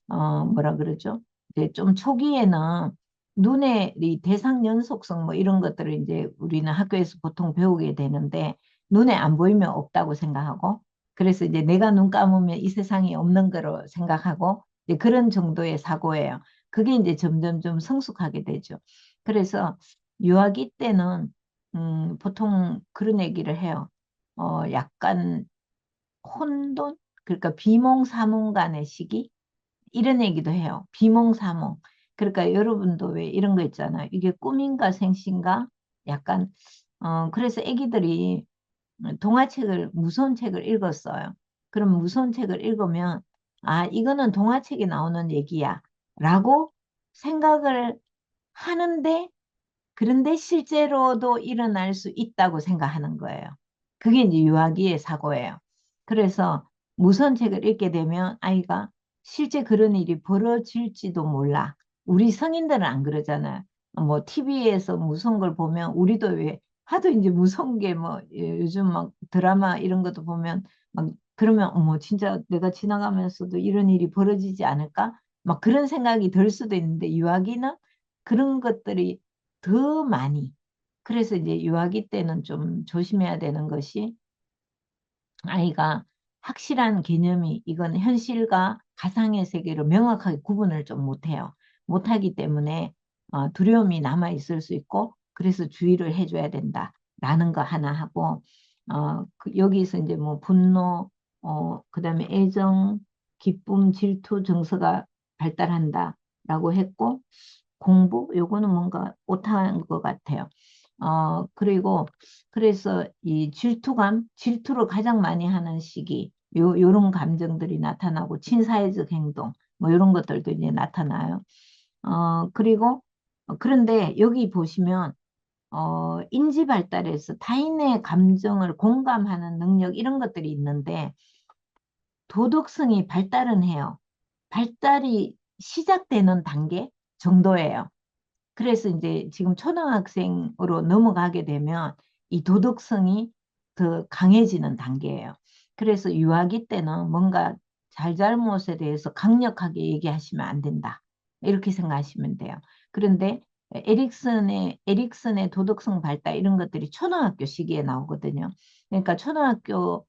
뭐라 그러죠? 이제 좀 초기에는 눈의 이 대상 연속성 뭐 이런 것들을 이제 우리는 학교에서 보통 배우게 되는데 눈에 안 보이면 없다고 생각하고 그래서 이제 내가 눈 감으면 이 세상이 없는 거로 생각하고 이제 그런 정도의 사고예요. 그게 이제 점점 좀 성숙하게 되죠. 그래서 유아기 때는 보통 그런 얘기를 해요. 약간 혼돈? 그러니까 비몽사몽간의 시기? 이런 얘기도 해요. 비몽사몽. 그러니까 여러분도 왜 이런 거 있잖아요. 이게 꿈인가 생신가? 약간, 그래서 애기들이 동화책을, 무서운 책을 읽었어요. 그럼 무서운 책을 읽으면, 아, 이거는 동화책에 나오는 얘기야. 라고 생각을 하는데, 그런데 실제로도 일어날 수 있다고 생각하는 거예요. 그게 이제 유아기의 사고예요. 그래서 무서운 책을 읽게 되면 아이가 실제 그런 일이 벌어질지도 몰라. 우리 성인들은 안 그러잖아요. 뭐 TV에서 무서운 걸 보면 우리도 왜 하도 이제 무서운 게 뭐 요즘 막 드라마 이런 것도 보면 막 그러면 어머 진짜 내가 지나가면서도 이런 일이 벌어지지 않을까? 막 그런 생각이 들 수도 있는데 유아기는 그런 것들이 더 많이 그래서 이제 유아기 때는 좀 조심해야 되는 것이 아이가 확실한 개념이 이건 현실과 가상의 세계로 명확하게 구분을 좀 못해요. 못하기 때문에 두려움이 남아 있을 수 있고 그래서 주의를 해줘야 된다라는 거 하나 하고 여기서 이제 뭐 분노 그다음에 애정, 기쁨, 질투, 정서가 발달한다라고 했고 공부 요거는 뭔가 오타한 것 같아요. 그리고 그래서 이 질투를 가장 많이 하는 시기, 요런 감정들이 나타나고 친사회적 행동, 뭐 이런 것들도 이제 나타나요. 그리고 그런데 여기 보시면 인지 발달에서 타인의 감정을 공감하는 능력 이런 것들이 있는데 도덕성이 발달은 해요. 발달이 시작되는 단계 정도예요. 그래서 이제 지금 초등학생으로 넘어가게 되면 이 도덕성이 더 강해지는 단계예요. 그래서 유아기 때는 뭔가 잘잘못에 대해서 강력하게 얘기하시면 안 된다. 이렇게 생각하시면 돼요. 그런데 에릭슨의 도덕성 발달 이런 것들이 초등학교 시기에 나오거든요. 그러니까 초등학교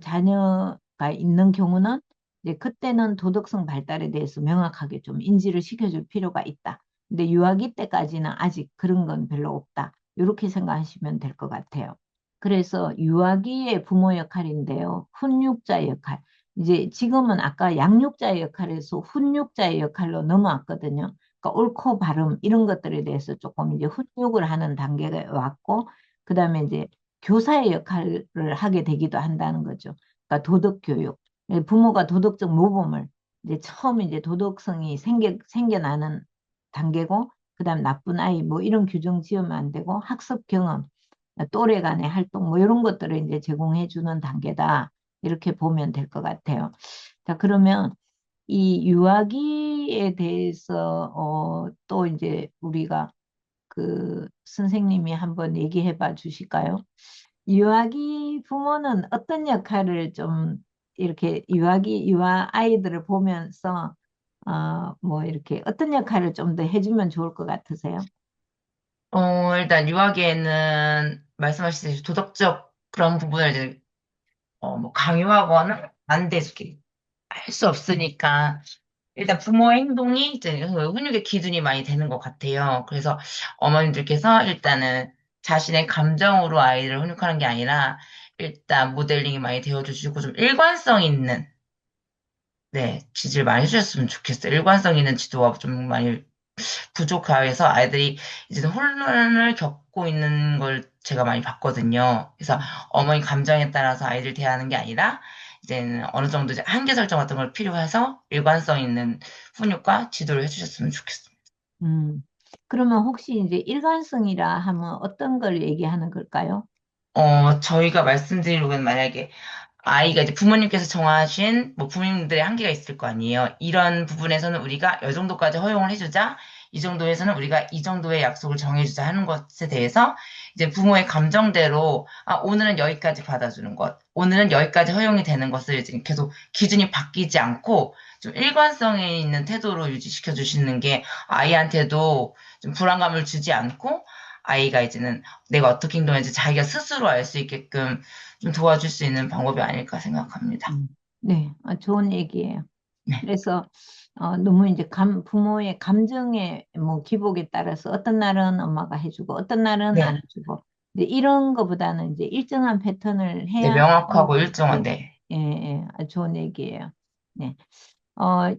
자녀가 있는 경우는 이제 그때는 도덕성 발달에 대해서 명확하게 좀 인지를 시켜줄 필요가 있다. 근데 유아기 때까지는 아직 그런 건 별로 없다. 이렇게 생각하시면 될 것 같아요. 그래서 유아기의 부모 역할인데요. 훈육자 역할. 이제 지금은 아까 양육자의 역할에서 훈육자의 역할로 넘어왔거든요. 그러니까 옳고 바름 이런 것들에 대해서 조금 이제 훈육을 하는 단계가 왔고, 그 다음에 이제 교사의 역할을 하게 되기도 한다는 거죠. 그러니까 도덕 교육. 부모가 도덕적 모범을 이제 처음 이제 도덕성이 생겨나는 단계고, 그 다음 나쁜 아이 뭐 이런 규정 지으면 안 되고, 학습 경험, 또래 간의 활동 뭐 이런 것들을 이제 제공해 주는 단계다. 이렇게 보면 될 것 같아요. 자, 그러면 이 유아기에 대해서 또 이제 우리가 그 선생님이 한번 얘기해 봐 주실까요? 유아기 부모는 어떤 역할을 좀 이렇게 유아 아이들을 보면서 뭐 이렇게 어떤 역할을 좀 더 해주면 좋을 것 같으세요? 일단 유아기에는 말씀하셨듯이 도덕적 그런 부분을 이제 뭐 강요하거나 안돼주기 할 수 없으니까 일단 부모의 행동이 이제 그 훈육의 기준이 많이 되는 것 같아요. 그래서 어머님들께서 일단은 자신의 감정으로 아이를 훈육하는 게 아니라 일단 모델링이 많이 되어주시고 좀 일관성 있는 네, 지지를 많이 해주셨으면 좋겠어요. 일관성 있는 지도가 좀 많이 부족해서 아이들이 이제 혼란을 겪고 있는 걸 제가 많이 봤거든요. 그래서 어머니 감정에 따라서 아이들 대하는 게 아니라 이제는 어느 정도 이제 한계 설정 같은 걸 필요해서 일관성 있는 훈육과 지도를 해주셨으면 좋겠습니다. 음. 그러면 혹시 이제 일관성이라 하면 어떤 걸 얘기하는 걸까요? 저희가 말씀드리려면 만약에 아이가 이제 부모님께서 정하신 뭐 부모님들의 한계가 있을 거 아니에요. 이런 부분에서는 우리가 이 정도까지 허용을 해주자. 이 정도에서는 우리가 이 정도의 약속을 정해주자 하는 것에 대해서 이제 부모의 감정대로 오늘은 여기까지 받아주는 것, 오늘은 여기까지 허용이 되는 것을 이제 계속 기준이 바뀌지 않고 좀 일관성에 있는 태도로 유지시켜 주시는 게 아이한테도 좀 불안감을 주지 않고 아이가 이제는 내가 어떻게 행동했는지 자기가 스스로 알 수 있게끔 좀 도와줄 수 있는 방법이 아닐까 생각합니다. 네, 좋은 얘기예요. 네, 그래서 너무 이제 부모의 감정의 뭐 기복에 따라서 어떤 날은 엄마가 해주고 어떤 날은 안 네, 해주고 이제 이런 거보다는 이제 일정한 패턴을 네, 해야 명확하고 일정한, 네. 예, 예, 좋은 얘기예요. 네.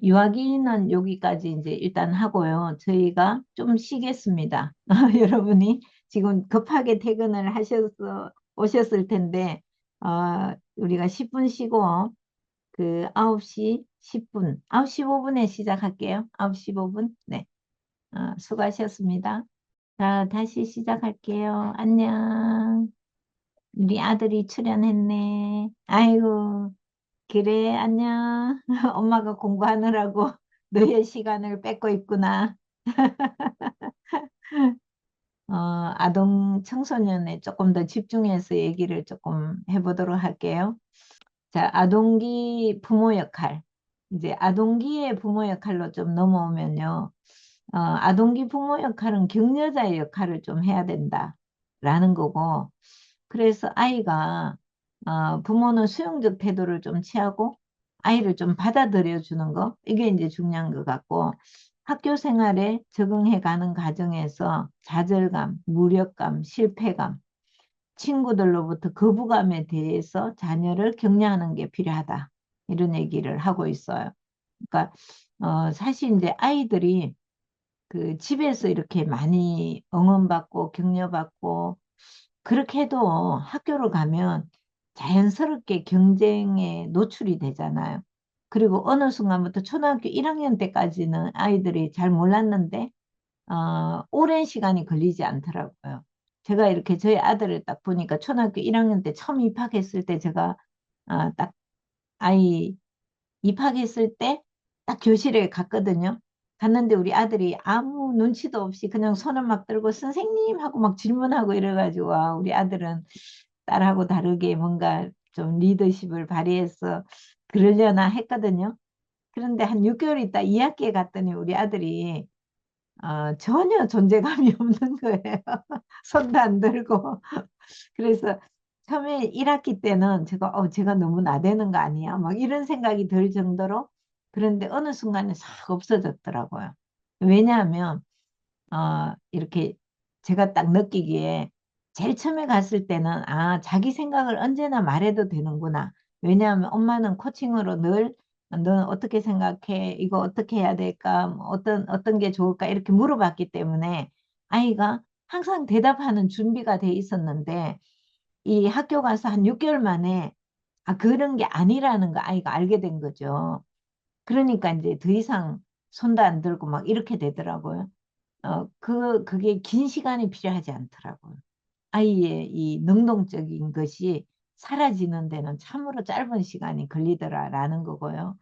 유아기는 여기까지 이제 일단 하고요. 저희가 좀 쉬겠습니다. 여러분이 지금 급하게 퇴근을 오셨을 텐데, 우리가 10분 쉬고, 그 9시 10분, 9시 5분에 시작할게요. 9시 5분. 네. 수고하셨습니다. 자, 다시 시작할게요. 안녕. 우리 아들이 출연했네. 아이고. 그래, 안녕. 엄마가 공부하느라고 너의 시간을 뺏고 있구나. 어, 아동 청소년에 조금 더 집중해서 얘기를 조금 해보도록 할게요. 자, 아동기 부모 역할. 이제 아동기의 부모 역할로 좀 넘어오면요. 아동기 부모 역할은 격려자의 역할을 좀 해야 된다라는 거고, 그래서 아이가, 부모는 수용적 태도를 좀 취하고, 아이를 좀 받아들여 주는 거, 이게 이제 중요한 것 같고, 학교 생활에 적응해 가는 과정에서 좌절감, 무력감, 실패감, 친구들로부터 거부감에 대해서 자녀를 격려하는 게 필요하다. 이런 얘기를 하고 있어요. 그러니까, 사실 이제 아이들이 그 집에서 이렇게 많이 응원받고 격려받고 그렇게 해도 학교로 가면 자연스럽게 경쟁에 노출이 되잖아요. 그리고 어느 순간부터 초등학교 1학년 때까지는 아이들이 잘 몰랐는데 오랜 시간이 걸리지 않더라고요. 제가 이렇게 저희 아들을 딱 보니까 초등학교 1학년 때 처음 입학했을 때 제가 딱 아이 입학했을 때 딱 교실에 갔거든요. 갔는데 우리 아들이 아무 눈치도 없이 그냥 손을 막 들고 선생님 하고 막 질문하고 이래가지고 와, 우리 아들은 딸하고 다르게 뭔가 좀 리더십을 발휘해서 그러려나 했거든요. 그런데 한 6개월 있다 2학기에 갔더니 우리 아들이 전혀 존재감이 없는 거예요. 손도 안 들고. 그래서 처음에 1학기 때는 제가 너무 나대는 거 아니야? 막 이런 생각이 들 정도로 그런데 어느 순간에 싹 없어졌더라고요. 왜냐하면, 이렇게 제가 딱 느끼기에 제일 처음에 갔을 때는 자기 생각을 언제나 말해도 되는구나. 왜냐하면 엄마는 코칭으로 늘 넌 어떻게 생각해? 이거 어떻게 해야 될까? 뭐 어떤 게 좋을까? 이렇게 물어봤기 때문에 아이가 항상 대답하는 준비가 돼 있었는데 이 학교 가서 한 6개월 만에 그런 게 아니라는 거 아이가 알게 된 거죠. 그러니까 이제 더 이상 손도 안 들고 막 이렇게 되더라고요. 그게 긴 시간이 필요하지 않더라고요. 아이의 이 능동적인 것이 사라지는 데는 참으로 짧은 시간이 걸리더라라는 거고요.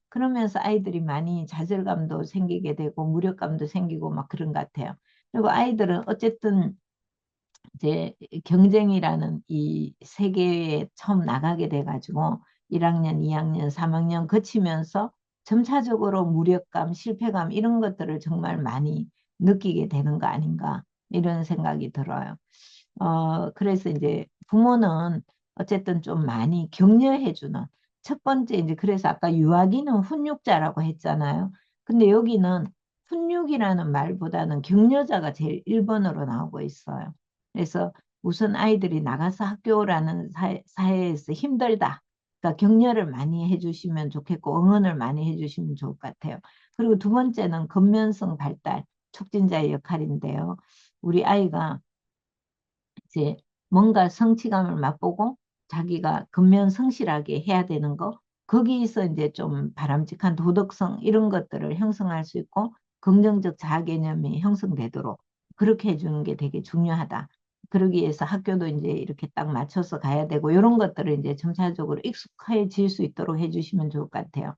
그러면서 아이들이 많이 좌절감도 생기게 되고 무력감도 생기고 막 그런 것 같아요. 그리고 아이들은 어쨌든 이제 경쟁이라는 이 세계에 처음 나가게 돼가지고 1학년, 2학년, 3학년 거치면서 점차적으로 무력감, 실패감 이런 것들을 정말 많이 느끼게 되는 거 아닌가 이런 생각이 들어요. 그래서 이제 부모는 어쨌든 좀 많이 격려해주는 첫 번째 이제 그래서 아까 유아기는 훈육자라고 했잖아요. 근데 여기는 훈육이라는 말보다는 격려자가 제일 1번으로 나오고 있어요. 그래서 우선 아이들이 나가서 학교라는 사회에서 힘들다. 그러니까 격려를 많이 해주시면 좋겠고 응원을 많이 해주시면 좋을 것 같아요. 그리고 두 번째는 근면성 발달 촉진자의 역할인데요. 우리 아이가 이제 뭔가 성취감을 맛보고 자기가 근면성실하게 해야 되는 거, 거기서 이제 좀 바람직한 도덕성 이런 것들을 형성할 수 있고 긍정적 자아 개념이 형성되도록 그렇게 해주는 게 되게 중요하다. 그러기 위해서 학교도 이제 이렇게 딱 맞춰서 가야 되고 이런 것들을 이제 점차적으로 익숙해질 수 있도록 해주시면 좋을 것 같아요.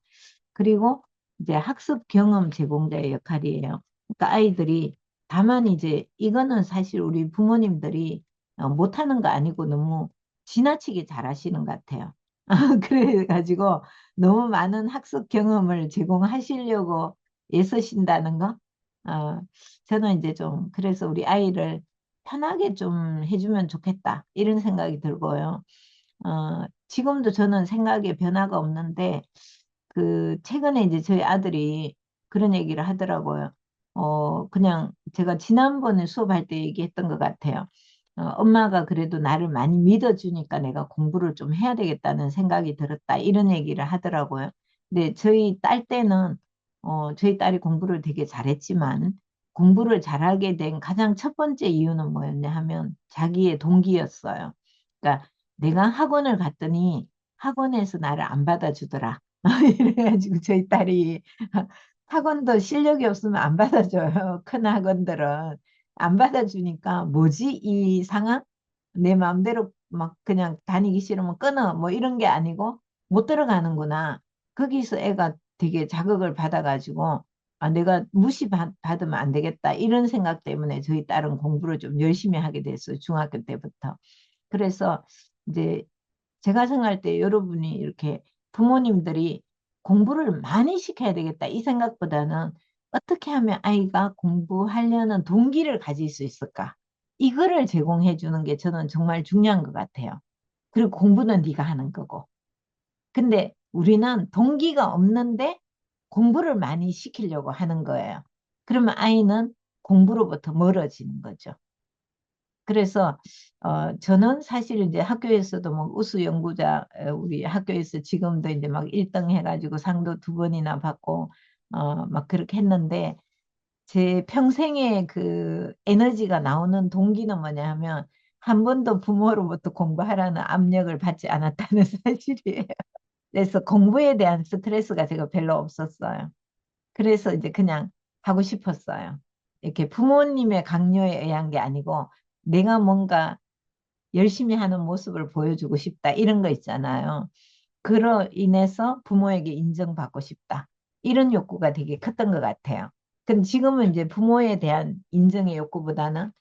그리고 이제 학습 경험 제공자의 역할이에요. 그러니까 아이들이 다만 이제 이거는 사실 우리 부모님들이 못하는 거 아니고 너무 지나치게 잘하시는 것 같아요. 그래가지고 너무 많은 학습 경험을 제공하시려고 애쓰신다는 거. 어, 저는 이제 좀 그래서 우리 아이를 편하게 좀 해주면 좋겠다 이런 생각이 들고요. 지금도 저는 생각에 변화가 없는데 그 최근에 이제 저희 아들이 그런 얘기를 하더라고요. 그냥 제가 지난번에 수업할 때 얘기했던 것 같아요. 엄마가 그래도 나를 많이 믿어주니까 내가 공부를 좀 해야 되겠다는 생각이 들었다. 이런 얘기를 하더라고요. 근데 저희 딸 때는, 저희 딸이 공부를 되게 잘했지만 공부를 잘하게 된 가장 첫 번째 이유는 뭐였냐 하면 자기의 동기였어요. 그러니까 내가 학원을 갔더니 학원에서 나를 안 받아주더라. 이래가지고 저희 딸이 학원도 실력이 없으면 안 받아줘요. 큰 학원들은. 안 받아주니까 뭐지 이 상황? 내 마음대로 막 그냥 다니기 싫으면 끊어. 뭐 이런 게 아니고 못 들어가는구나. 거기서 애가 되게 자극을 받아가지고 내가 무시받으면 안 되겠다. 이런 생각 때문에 저희 딸은 공부를 좀 열심히 하게 됐어요. 중학교 때부터. 그래서 이제 제가 생각할 때 여러분이 이렇게 부모님들이 공부를 많이 시켜야 되겠다. 이 생각보다는 어떻게 하면 아이가 공부하려는 동기를 가질 수 있을까? 이거를 제공해 주는 게 저는 정말 중요한 것 같아요. 그리고 공부는 네가 하는 거고. 근데 우리는 동기가 없는데 공부를 많이 시키려고 하는 거예요. 그러면 아이는 공부로부터 멀어지는 거죠. 그래서 저는 사실 이제 학교에서도 뭐 우수 연구자 우리 학교에서 지금도 이제 막 1등 해가지고 상도 2번이나 받고 막 그렇게 했는데 제 평생의 그 에너지가 나오는 동기는 뭐냐 하면 한 번도 부모로부터 공부하라는 압력을 받지 않았다는 사실이에요. 그래서 공부에 대한 스트레스가 제가 별로 없었어요. 그래서 이제 그냥 하고 싶었어요. 이렇게 부모님의 강요에 의한 게 아니고 내가 뭔가 열심히 하는 모습을 보여주고 싶다. 이런 거 있잖아요. 그로 인해서 부모에게 인정받고 싶다. 이런 욕구가 되게 컸던 것 같아요. 근데 지금은 이제 부모에 대한 인정의 욕구보다는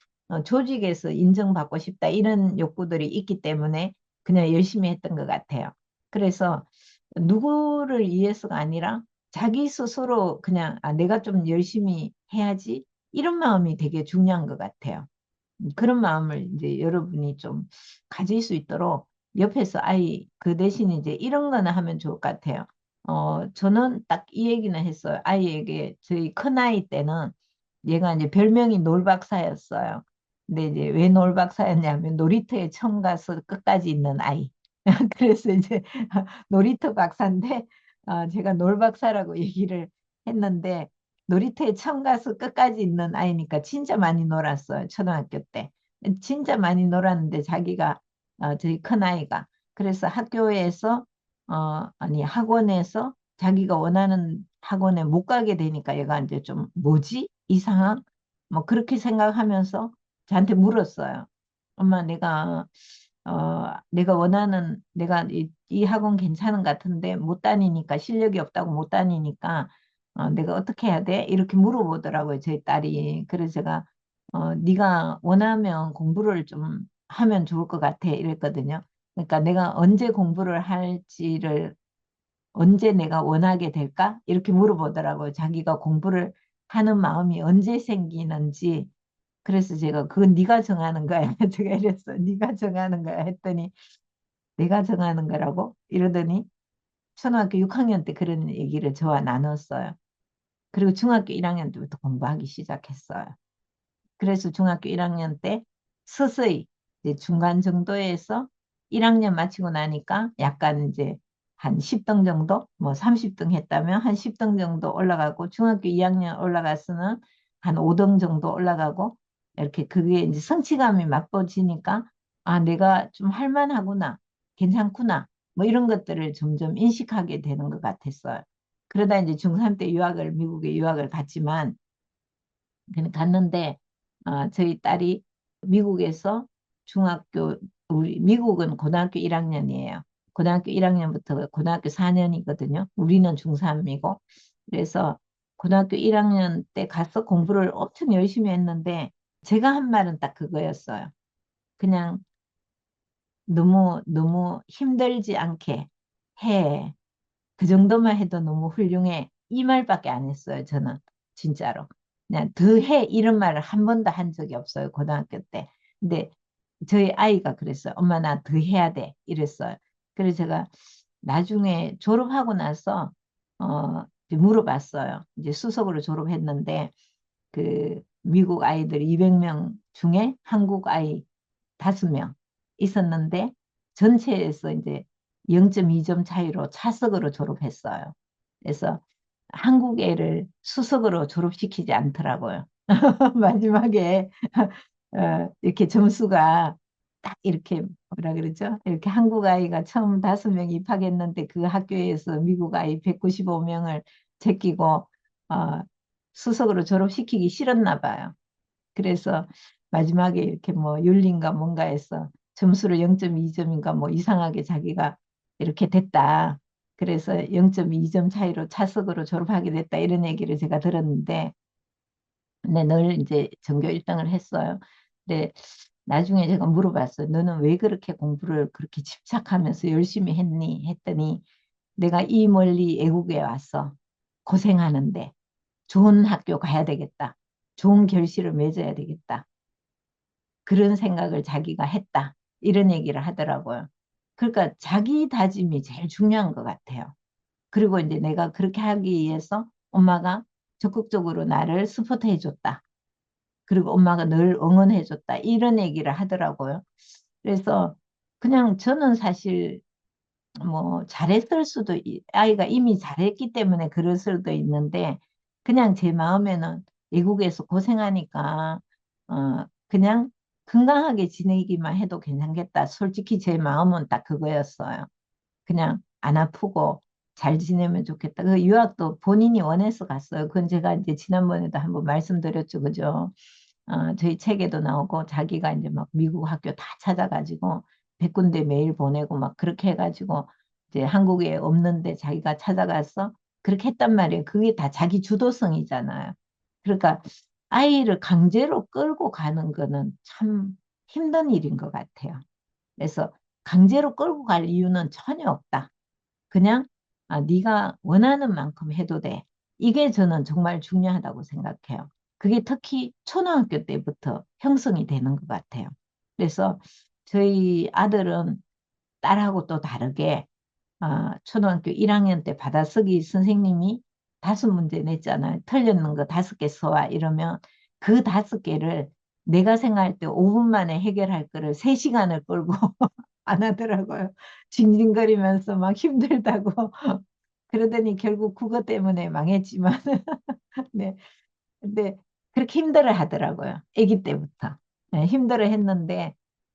조직에서 인정받고 싶다. 이런 욕구들이 있기 때문에 그냥 열심히 했던 것 같아요. 그래서 누구를 위해서가 아니라 자기 스스로 그냥 내가 좀 열심히 해야지. 이런 마음이 되게 중요한 것 같아요. 그런 마음을 이제 여러분이 좀 가질 수 있도록 옆에서 아이 그 대신 이제 이런 거는 하면 좋을 것 같아요. 저는 딱 이 얘기는 했어요. 아이에게 저희 큰아이 때는 얘가 이제 별명이 놀박사였어요. 근데 이제 왜 놀박사였냐면 놀이터에 처음 가서 끝까지 있는 아이. 그래서 이제 놀이터 박사인데 제가 놀박사라고 얘기를 했는데 놀이터에 처음 가서 끝까지 있는 아이니까 진짜 많이 놀았어요. 초등학교 때. 진짜 많이 놀았는데 자기가 저희 큰아이가 그래서 학교에서 아니 학원에서 자기가 원하는 학원에 못 가게 되니까 얘가 이제 좀 뭐지? 이상한? 뭐 그렇게 생각하면서 저한테 물었어요. 엄마 내가 원하는 내가 이 학원 괜찮은 것 같은데 못 다니니까 실력이 없다고 못 다니니까 내가 어떻게 해야 돼? 이렇게 물어보더라고요, 저희 딸이. 그래서 제가 네가 원하면 공부를 좀 하면 좋을 것 같아 이랬거든요. 그러니까 내가 언제 공부를 할지를 언제 내가 원하게 될까? 이렇게 물어보더라고요. 자기가 공부를 하는 마음이 언제 생기는지. 그래서 제가 그건 네가 정하는 거야. 제가 이랬어. 네가 정하는 거야 했더니 내가 정하는 거라고 이러더니 초등학교 6학년 때 그런 얘기를 저와 나눴어요. 그리고 중학교 1학년 때부터 공부하기 시작했어요. 그래서 중학교 1학년 때 서서히 이제 중간 정도에서 1학년 마치고 나니까 약간 이제 한 10등 정도, 뭐 30등 했다면 한 10등 정도 올라가고 중학교 2학년 올라가서는 한 5등 정도 올라가고 이렇게 그게 이제 성취감이 맛보지니까 내가 좀 할만하구나, 괜찮구나, 뭐 이런 것들을 점점 인식하게 되는 것 같았어요. 그러다 이제 중3 때 미국에 유학을 갔지만 갔는데 저희 딸이 미국에서 우리 미국은 고등학교 1학년이에요. 고등학교 1학년부터 고등학교 4년이거든요. 우리는 중3이고. 그래서 고등학교 1학년 때 가서 공부를 엄청 열심히 했는데 제가 한 말은 딱 그거였어요. 그냥 너무 너무 힘들지 않게 해. 그 정도만 해도 너무 훌륭해. 이 말밖에 안 했어요, 저는. 진짜로. 그냥 더 해. 이런 말을 한 번도 한 적이 없어요, 고등학교 때. 근데 저희 아이가 그랬어요. 엄마, 나 더 해야 돼. 이랬어요. 그래서 제가 나중에 졸업하고 나서, 이제 물어봤어요. 이제 수석으로 졸업했는데, 그 미국 아이들 200명 중에 한국 아이 5명 있었는데 전체에서 이제 0.2점 차이로 차석으로 졸업했어요. 그래서 한국 애를 수석으로 졸업시키지 않더라고요. 마지막에 이렇게 점수가 딱 이렇게 뭐라 그러죠? 이렇게 한국 아이가 처음 5명 입학했는데 그 학교에서 미국 아이 195명을 제끼고 어, 수석으로 졸업시키기 싫었나 봐요. 그래서 마지막에 이렇게 뭐 윤리인가 뭔가 해서 점수를 0.2점인가 뭐 이상하게 자기가 이렇게 됐다. 그래서 0.2점 차이로 차석으로 졸업하게 됐다 이런 얘기를 제가 들었는데 근데 늘 이제 전교 1등을 했어요. 근데 나중에 제가 물어봤어요. 너는 왜 그렇게 공부를 그렇게 집착하면서 열심히 했니? 했더니 내가 이 멀리 애국에 왔어. 고생하는데 좋은 학교 가야 되겠다. 좋은 결실을 맺어야 되겠다. 그런 생각을 자기가 했다. 이런 얘기를 하더라고요. 그러니까 자기 다짐이 제일 중요한 것 같아요. 그리고 이제 내가 그렇게 하기 위해서 엄마가 적극적으로 나를 스포트해 줬다. 그리고 엄마가 늘 응원해 줬다. 이런 얘기를 하더라고요. 그래서 그냥 저는 사실 뭐 잘했을 수도 아이가 이미 잘했기 때문에 그럴 수도 있는데 그냥 제 마음에는 외국에서 고생하니까 그냥 건강하게 지내기만 해도 괜찮겠다. 솔직히 제 마음은 딱 그거였어요. 그냥 안 아프고 잘 지내면 좋겠다. 그 유학도 본인이 원해서 갔어요. 그건 제가 이제 지난번에도 한번 말씀드렸죠. 그죠? 저희 책에도 나오고 자기가 이제 막 미국 학교 다 찾아가지고 100군데 메일 보내고 막 그렇게 해가지고 이제 한국에 없는데 자기가 찾아가서 그렇게 했단 말이에요. 그게 다 자기 주도성이잖아요. 그러니까 아이를 강제로 끌고 가는 거는 참 힘든 일인 것 같아요. 그래서 강제로 끌고 갈 이유는 전혀 없다. 그냥 네가 원하는 만큼 해도 돼. 이게 저는 정말 중요하다고 생각해요. 그게 특히 초등학교 때부터 형성이 되는 것 같아요. 그래서 저희 아들은 딸하고 또 다르게 초등학교 1학년 때 받아쓰기 선생님이 5문제 냈잖아요. 틀렸는 거 5개 써와 이러면 그 5개를 내가 생각할 때 5분 만에 해결할 거를 3시간을 끌고 안 하더라고요. 징징거리면서 막 힘들다고. 그러더니 결국 그것 때문에 망했지만, 네. 근데 그렇게 힘들어 하더라고요. 아기 때부터. 네, 힘들어 했는데,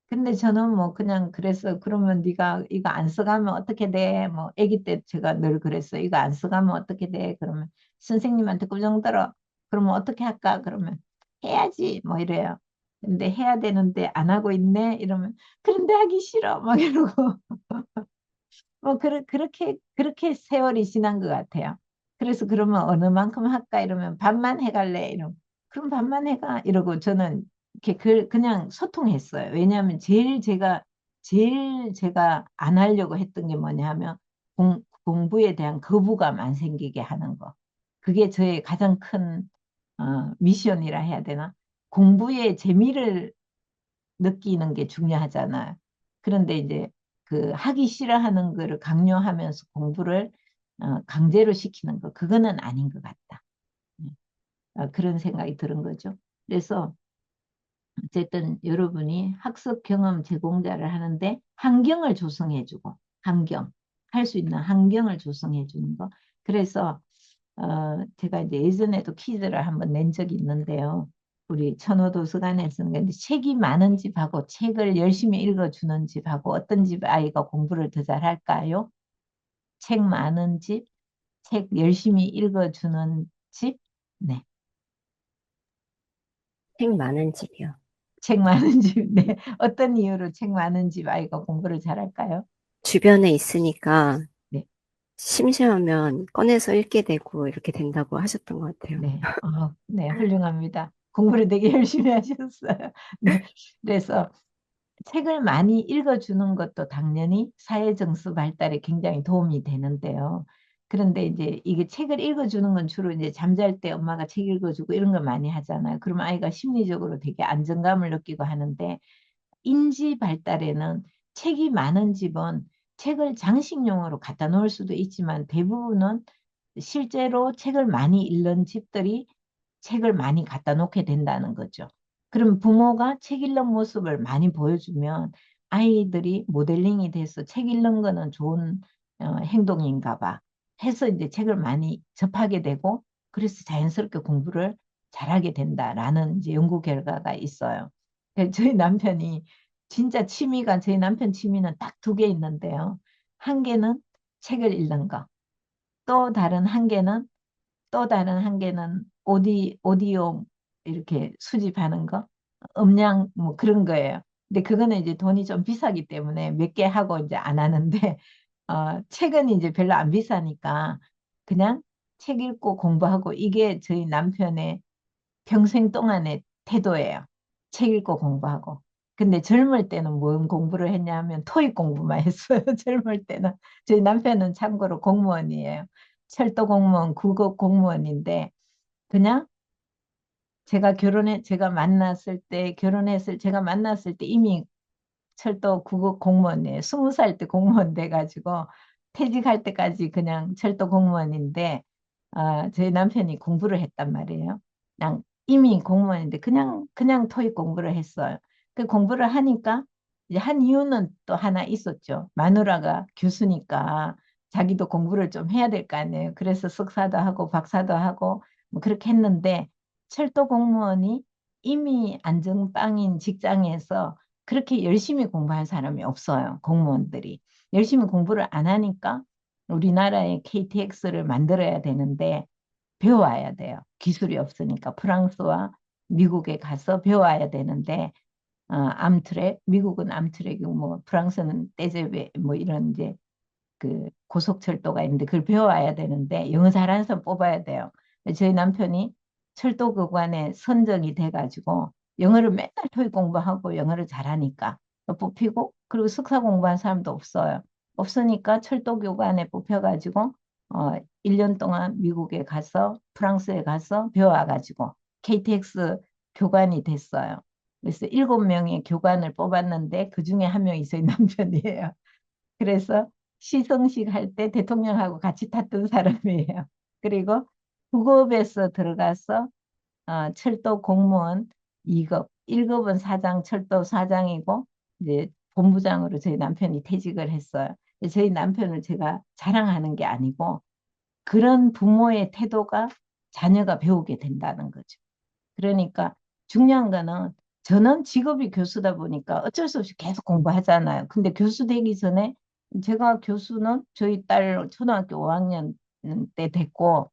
근데 저는 뭐 그냥 그래서 그러면 네가 이거 안 써가면 어떻게 돼? 뭐 아기 때 제가 늘 그랬어요. 이거 안 써가면 어떻게 돼? 그러면 선생님한테 꾸중 들어. 그러면 어떻게 할까? 그러면 해야지. 뭐 이래요. 근데 해야 되는데 안 하고 있네? 이러면 그런데 하기 싫어. 막 이러고. 뭐, 그렇게 세월이 지난 것 같아요. 그래서 그러면 어느 만큼 할까? 이러면 반만 해갈래? 이러면, 그럼 반만 해가? 이러고 저는 이렇게 그냥 소통했어요. 왜냐하면 제일 제가 안 하려고 했던 게 뭐냐 하면 공부에 대한 거부감 안 생기게 하는 거. 그게 저의 가장 큰 미션이라 해야 되나? 공부의 재미를 느끼는 게 중요하잖아요. 그런데 이제 그 하기 싫어하는 거를 강요하면서 공부를 강제로 시키는 거, 그거는 아닌 것 같다. 네. 그런 생각이 드는 거죠. 그래서 어쨌든 여러분이 학습 경험 제공자를 하는데 환경을 조성해주고, 할 수 있는 환경을 조성해주는 거. 그래서 제가 이제 예전에도 퀴즈를 한번 낸 적이 있는데요. 우리 천호도서관에서는 근데 책이 많은 집하고 책을 열심히 읽어주는 집하고 어떤 집 아이가 공부를 더 잘할까요? 책 많은 집, 책 열심히 읽어주는 집, 네. 책 많은 집이요. 책 많은 집, 네. 어떤 이유로 책 많은 집 아이가 공부를 잘할까요? 주변에 있으니까 네. 심심하면 꺼내서 읽게 되고 이렇게 된다고 하셨던 것 같아요. 네, 네, 훌륭합니다. 공부를 되게 열심히 하셨어요. 네, 그래서 책을 많이 읽어주는 것도 당연히 사회정서 발달에 굉장히 도움이 되는데요. 그런데 이제 이게 책을 읽어주는 건 주로 이제 잠잘 때 엄마가 책 읽어주고 이런 걸 많이 하잖아요. 그러면 아이가 심리적으로 되게 안정감을 느끼고 하는데 인지 발달에는 책이 많은 집은 책을 장식용으로 갖다 놓을 수도 있지만 대부분은 실제로 책을 많이 읽는 집들이 책을 많이 갖다 놓게 된다는 거죠. 그럼 부모가 책 읽는 모습을 많이 보여주면 아이들이 모델링이 돼서 책 읽는 거는 좋은 행동인가 봐 해서 이제 책을 많이 접하게 되고 그래서 자연스럽게 공부를 잘하게 된다라는 이제 연구 결과가 있어요. 그래서 저희 남편이 진짜 취미가 저희 남편 취미는 딱 2개 있는데요. 한 개는 책을 읽는 거. 또 다른 한 개는 또 다른 한 개는 오디오 이렇게 수집하는 거, 음량 뭐 그런 거예요. 근데 그거는 이제 돈이 좀 비싸기 때문에 몇 개 하고 이제 안 하는데 책은 이제 별로 안 비싸니까 그냥 책 읽고 공부하고 이게 저희 남편의 평생 동안의 태도예요. 책 읽고 공부하고. 근데 젊을 때는 뭔 공부를 했냐 하면 토익 공부만 했어요. 젊을 때는. 저희 남편은 참고로 공무원이에요. 철도 공무원, 국어 공무원인데 그냥 제가 만났을 때 이미 철도 국어 공무원이에요. 20살 때 공무원 돼가지고 퇴직할 때까지 그냥 철도 공무원인데 저희 남편이 공부를 했단 말이에요. 그냥 이미 공무원인데 그냥 토익 공부를 했어요. 그 공부를 하니까 이제 한 이유는 또 하나 있었죠. 마누라가 교수니까 자기도 공부를 좀 해야 될 거 아니에요. 그래서 석사도 하고 박사도 하고 뭐 그렇게 했는데 철도 공무원이 이미 안정빵인 직장에서 그렇게 열심히 공부한 사람이 없어요. 공무원들이. 열심히 공부를 안 하니까 우리나라의 KTX를 만들어야 되는데 배워야 돼요. 기술이 없으니까 프랑스와 미국에 가서 배워야 되는데 암트랙, 미국은 암트랙이고 뭐 프랑스는 떼제베 뭐 이런 이제 그 고속철도가 있는데 그걸 배워야 되는데 영어 잘하는 사람 뽑아야 돼요. 저희 남편이 철도교관에 선정이 돼가지고 영어를 맨날 토익 공부하고 영어를 잘하니까 뽑히고 그리고 석사 공부한 사람도 없어요. 없으니까 철도교관에 뽑혀가지고 1년 동안 미국에 가서 프랑스에 가서 배워가지고 KTX 교관이 됐어요. 그래서 7명의 교관을 뽑았는데 그중에 한 명이 저희 남편이에요. 그래서 시성식 할 때 대통령하고 같이 탔던 사람이에요. 그리고 국업에서 들어가서 철도 공무원 2급, 1급은 사장, 철도 사장이고 이제 본부장으로 저희 남편이 퇴직을 했어요. 저희 남편을 제가 자랑하는 게 아니고 그런 부모의 태도가 자녀가 배우게 된다는 거죠. 그러니까 중요한 거는 저는 직업이 교수다 보니까 어쩔 수 없이 계속 공부하잖아요. 근데 교수 되기 전에 제가 교수는 저희 딸 초등학교 5학년 때 됐고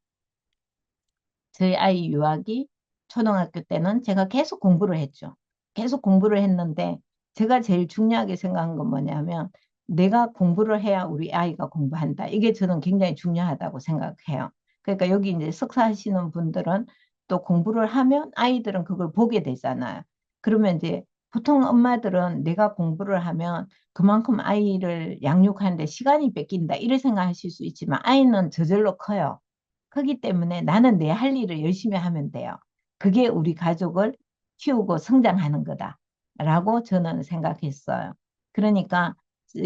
저희 아이 유아기 초등학교 때는 제가 계속 공부를 했죠. 계속 공부를 했는데 제가 제일 중요하게 생각한 건 뭐냐면 내가 공부를 해야 우리 아이가 공부한다. 이게 저는 굉장히 중요하다고 생각해요. 그러니까 여기 이제 석사 하시는 분들은 또 공부를 하면 아이들은 그걸 보게 되잖아요. 그러면 이제 보통 엄마들은 내가 공부를 하면 그만큼 아이를 양육하는데 시간이 뺏긴다. 이렇게 생각하실 수 있지만 아이는 저절로 커요. 크기 때문에 나는 내 할 일을 열심히 하면 돼요. 그게 우리 가족을 키우고 성장하는 거다라고 저는 생각했어요. 그러니까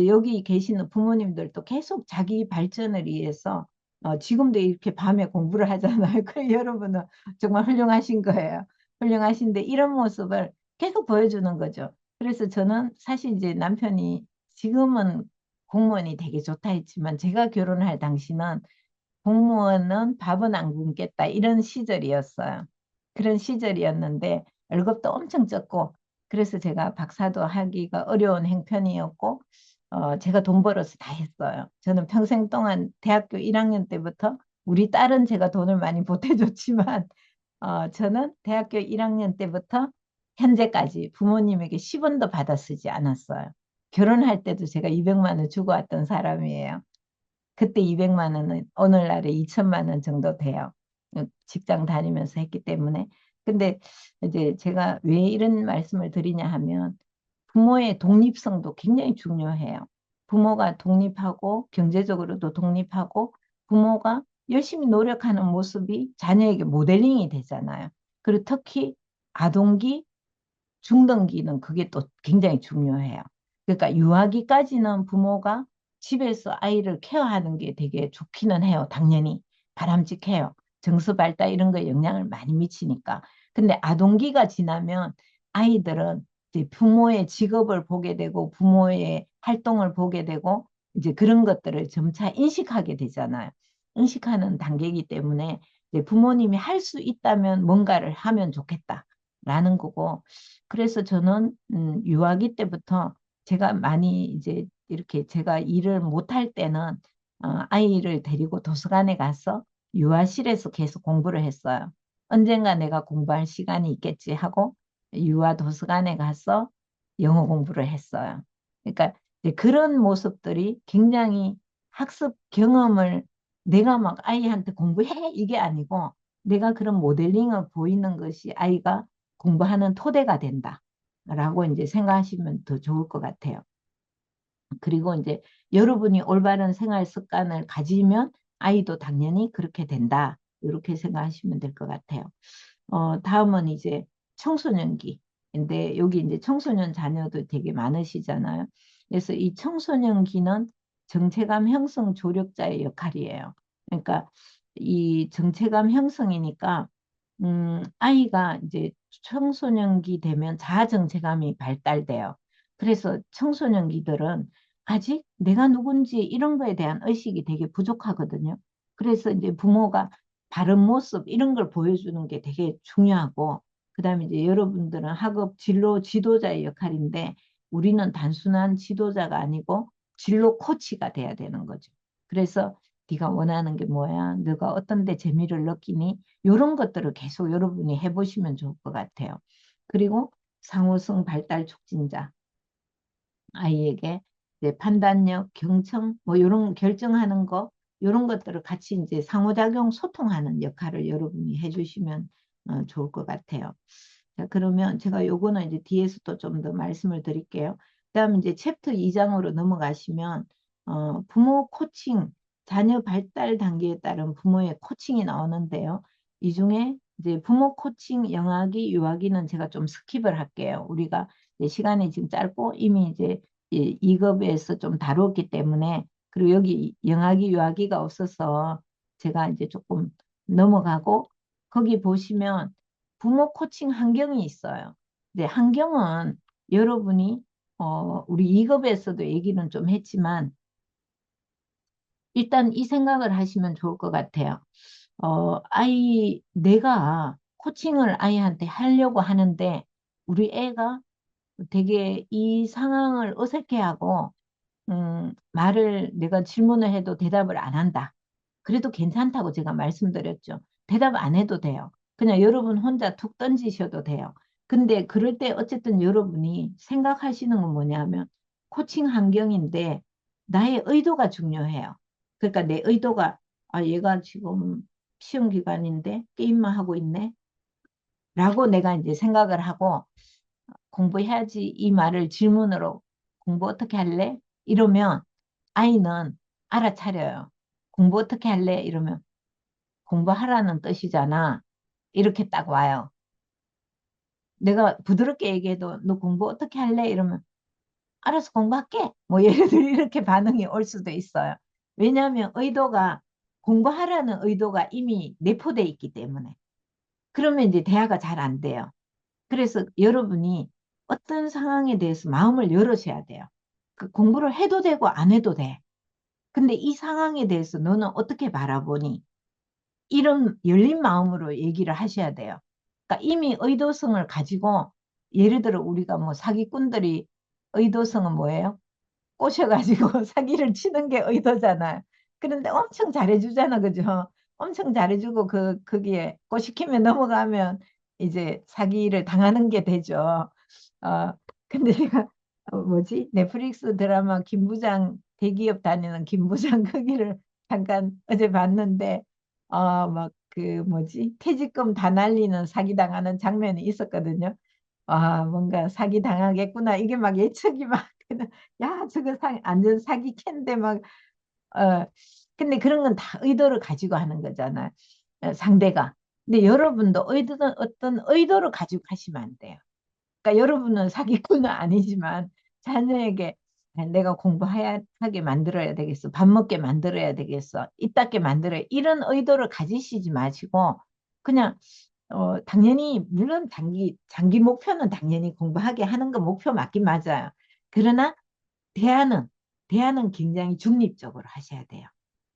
여기 계시는 부모님들도 계속 자기 발전을 위해서 지금도 이렇게 밤에 공부를 하잖아요. 그 여러분은 정말 훌륭하신 거예요. 훌륭하신데 이런 모습을 계속 보여주는 거죠. 그래서 저는 사실 이제 남편이 지금은 공무원이 되게 좋다 했지만 제가 결혼할 당시는 공무원은 밥은 안 굶겠다 이런 시절이었어요. 그런 시절이었는데 월급도 엄청 적고 그래서 제가 박사도 하기가 어려운 형편이었고 제가 돈 벌어서 다 했어요. 저는 평생 동안 대학교 1학년 때부터 우리 딸은 제가 돈을 많이 보태줬지만 저는 대학교 1학년 때부터 현재까지 부모님에게 10원도 받아 쓰지 않았어요. 결혼할 때도 제가 200만 원 주고 왔던 사람이에요. 그때 200만 원은 오늘날에 2천만 원 정도 돼요. 직장 다니면서 했기 때문에. 근데 이제 제가 왜 이런 말씀을 드리냐 하면 부모의 독립성도 굉장히 중요해요. 부모가 독립하고 경제적으로도 독립하고 부모가 열심히 노력하는 모습이 자녀에게 모델링이 되잖아요. 그리고 특히 아동기, 중등기는 그게 또 굉장히 중요해요. 그러니까 유아기까지는 부모가 집에서 아이를 케어하는 게 되게 좋기는 해요. 당연히 바람직해요. 정서 발달 이런 거에 영향을 많이 미치니까. 근데 아동기가 지나면 아이들은 이제 부모의 직업을 보게 되고 부모의 활동을 보게 되고 이제 그런 것들을 점차 인식하게 되잖아요. 인식하는 단계이기 때문에 이제 부모님이 할 수 있다면 뭔가를 하면 좋겠다라는 거고 그래서 저는 유아기 때부터 제가 많이 이제 이렇게 제가 일을 못할 때는 아이를 데리고 도서관에 가서 유아실에서 계속 공부를 했어요. 언젠가 내가 공부할 시간이 있겠지 하고 유아 도서관에 가서 영어 공부를 했어요. 그러니까 이제 그런 모습들이 굉장히 학습 경험을 내가 막 아이한테 공부해 이게 아니고 내가 그런 모델링을 보이는 것이 아이가 공부하는 토대가 된다라고 이제 생각하시면 더 좋을 것 같아요. 그리고 이제 여러분이 올바른 생활 습관을 가지면 아이도 당연히 그렇게 된다. 이렇게 생각하시면 될 것 같아요. 다음은 이제 청소년기인데 여기 이제 청소년 자녀도 되게 많으시잖아요. 그래서 이 청소년기는 정체감 형성 조력자의 역할이에요. 그러니까 이 정체감 형성이니까 아이가 이제 청소년기 되면 자아 정체감이 발달돼요. 그래서 청소년기들은 아직 내가 누군지 이런 거에 대한 의식이 되게 부족하거든요. 그래서 이제 부모가 바른 모습 이런 걸 보여주는 게 되게 중요하고 그다음에 이제 여러분들은 학업 진로 지도자의 역할인데 우리는 단순한 지도자가 아니고 진로 코치가 돼야 되는 거죠. 그래서 네가 원하는 게 뭐야? 너가 어떤 데 재미를 느끼니? 이런 것들을 계속 여러분이 해보시면 좋을 것 같아요. 그리고 상호성 발달 촉진자. 아이에게 이제 판단력, 경청, 뭐 이런 결정하는 거, 이런 것들을 같이 이제 상호작용 소통하는 역할을 여러분이 해주시면 좋을 것 같아요. 자, 그러면 제가 요거는 이제 뒤에서 또 좀 더 말씀을 드릴게요. 그다음 이제 챕터 2장으로 넘어가시면 부모 코칭, 자녀 발달 단계에 따른 부모의 코칭이 나오는데요. 이 중에 이제 부모 코칭 영아기, 유아기는 제가 좀 스킵을 할게요. 우리가 이제 시간이 지금 짧고 이미 이제 2급에서 좀 다뤘기 때문에 그리고 여기 영아기, 유아기가 없어서 제가 이제 조금 넘어가고 거기 보시면 부모 코칭 환경이 있어요. 근데 환경은 여러분이 우리 2급에서도 얘기는 좀 했지만 일단 이 생각을 하시면 좋을 것 같아요. 내가 코칭을 아이한테 하려고 하는데 우리 애가 되게 이 상황을 어색해하고 말을 내가 질문을 해도 대답을 안 한다. 그래도 괜찮다고 제가 말씀드렸죠. 대답 안 해도 돼요. 그냥 여러분 혼자 툭 던지셔도 돼요. 근데 그럴 때 어쨌든 여러분이 생각하시는 건 뭐냐면 코칭 환경인데 나의 의도가 중요해요. 그러니까 내 의도가 얘가 지금 시험 기간인데 게임만 하고 있네. 라고 내가 이제 생각을 하고 공부해야지 이 말을 질문으로 공부 어떻게 할래? 이러면 아이는 알아차려요. 공부 어떻게 할래? 이러면 공부하라는 뜻이잖아. 이렇게 딱 와요. 내가 부드럽게 얘기해도 너 공부 어떻게 할래? 이러면 알아서 공부할게. 뭐 예를 들어 이렇게 반응이 올 수도 있어요. 왜냐하면 의도가 공부하라는 의도가 이미 내포돼 있기 때문에. 그러면 이제 대화가 잘 안 돼요. 그래서 여러분이 어떤 상황에 대해서 마음을 열으셔야 돼요. 그 공부를 해도 되고 안 해도 돼. 근데 이 상황에 대해서 너는 어떻게 바라보니? 이런 열린 마음으로 얘기를 하셔야 돼요. 그러니까 이미 의도성을 가지고 예를 들어 우리가 뭐 사기꾼들이 의도성은 뭐예요? 꼬셔가지고 사기를 치는 게 의도잖아요. 그런데 엄청 잘해주잖아, 그죠? 엄청 잘해주고 거기에 꼬시키면 넘어가면 이제 사기를 당하는 게 되죠. 어, 근데 제가 뭐지? 넷플릭스 드라마 김부장 대기업 다니는 김부장 거기를 잠깐 어제 봤는데 막 그 뭐지? 퇴직금 다 날리는 사기 당하는 장면이 있었거든요. 뭔가 사기 당하겠구나. 이게 막 예측이 막 야, 저거 완전 사기 캔데 막 어, 근데 그런 건 다 의도를 가지고 하는 거잖아요. 상대가. 근데 여러분도 어떤 의도를 가지고 하시면 안 돼요. 그러니까 여러분은 사기꾼은 아니지만 자녀에게 내가 공부하게 만들어야 되겠어. 밥 먹게 만들어야 되겠어. 이따게 만들어야 이런 의도를 가지시지 마시고 그냥 당연히 물론 장기 목표는 당연히 공부하게 하는 거 목표 맞긴 맞아요. 그러나 대안은 대안은 굉장히 중립적으로 하셔야 돼요.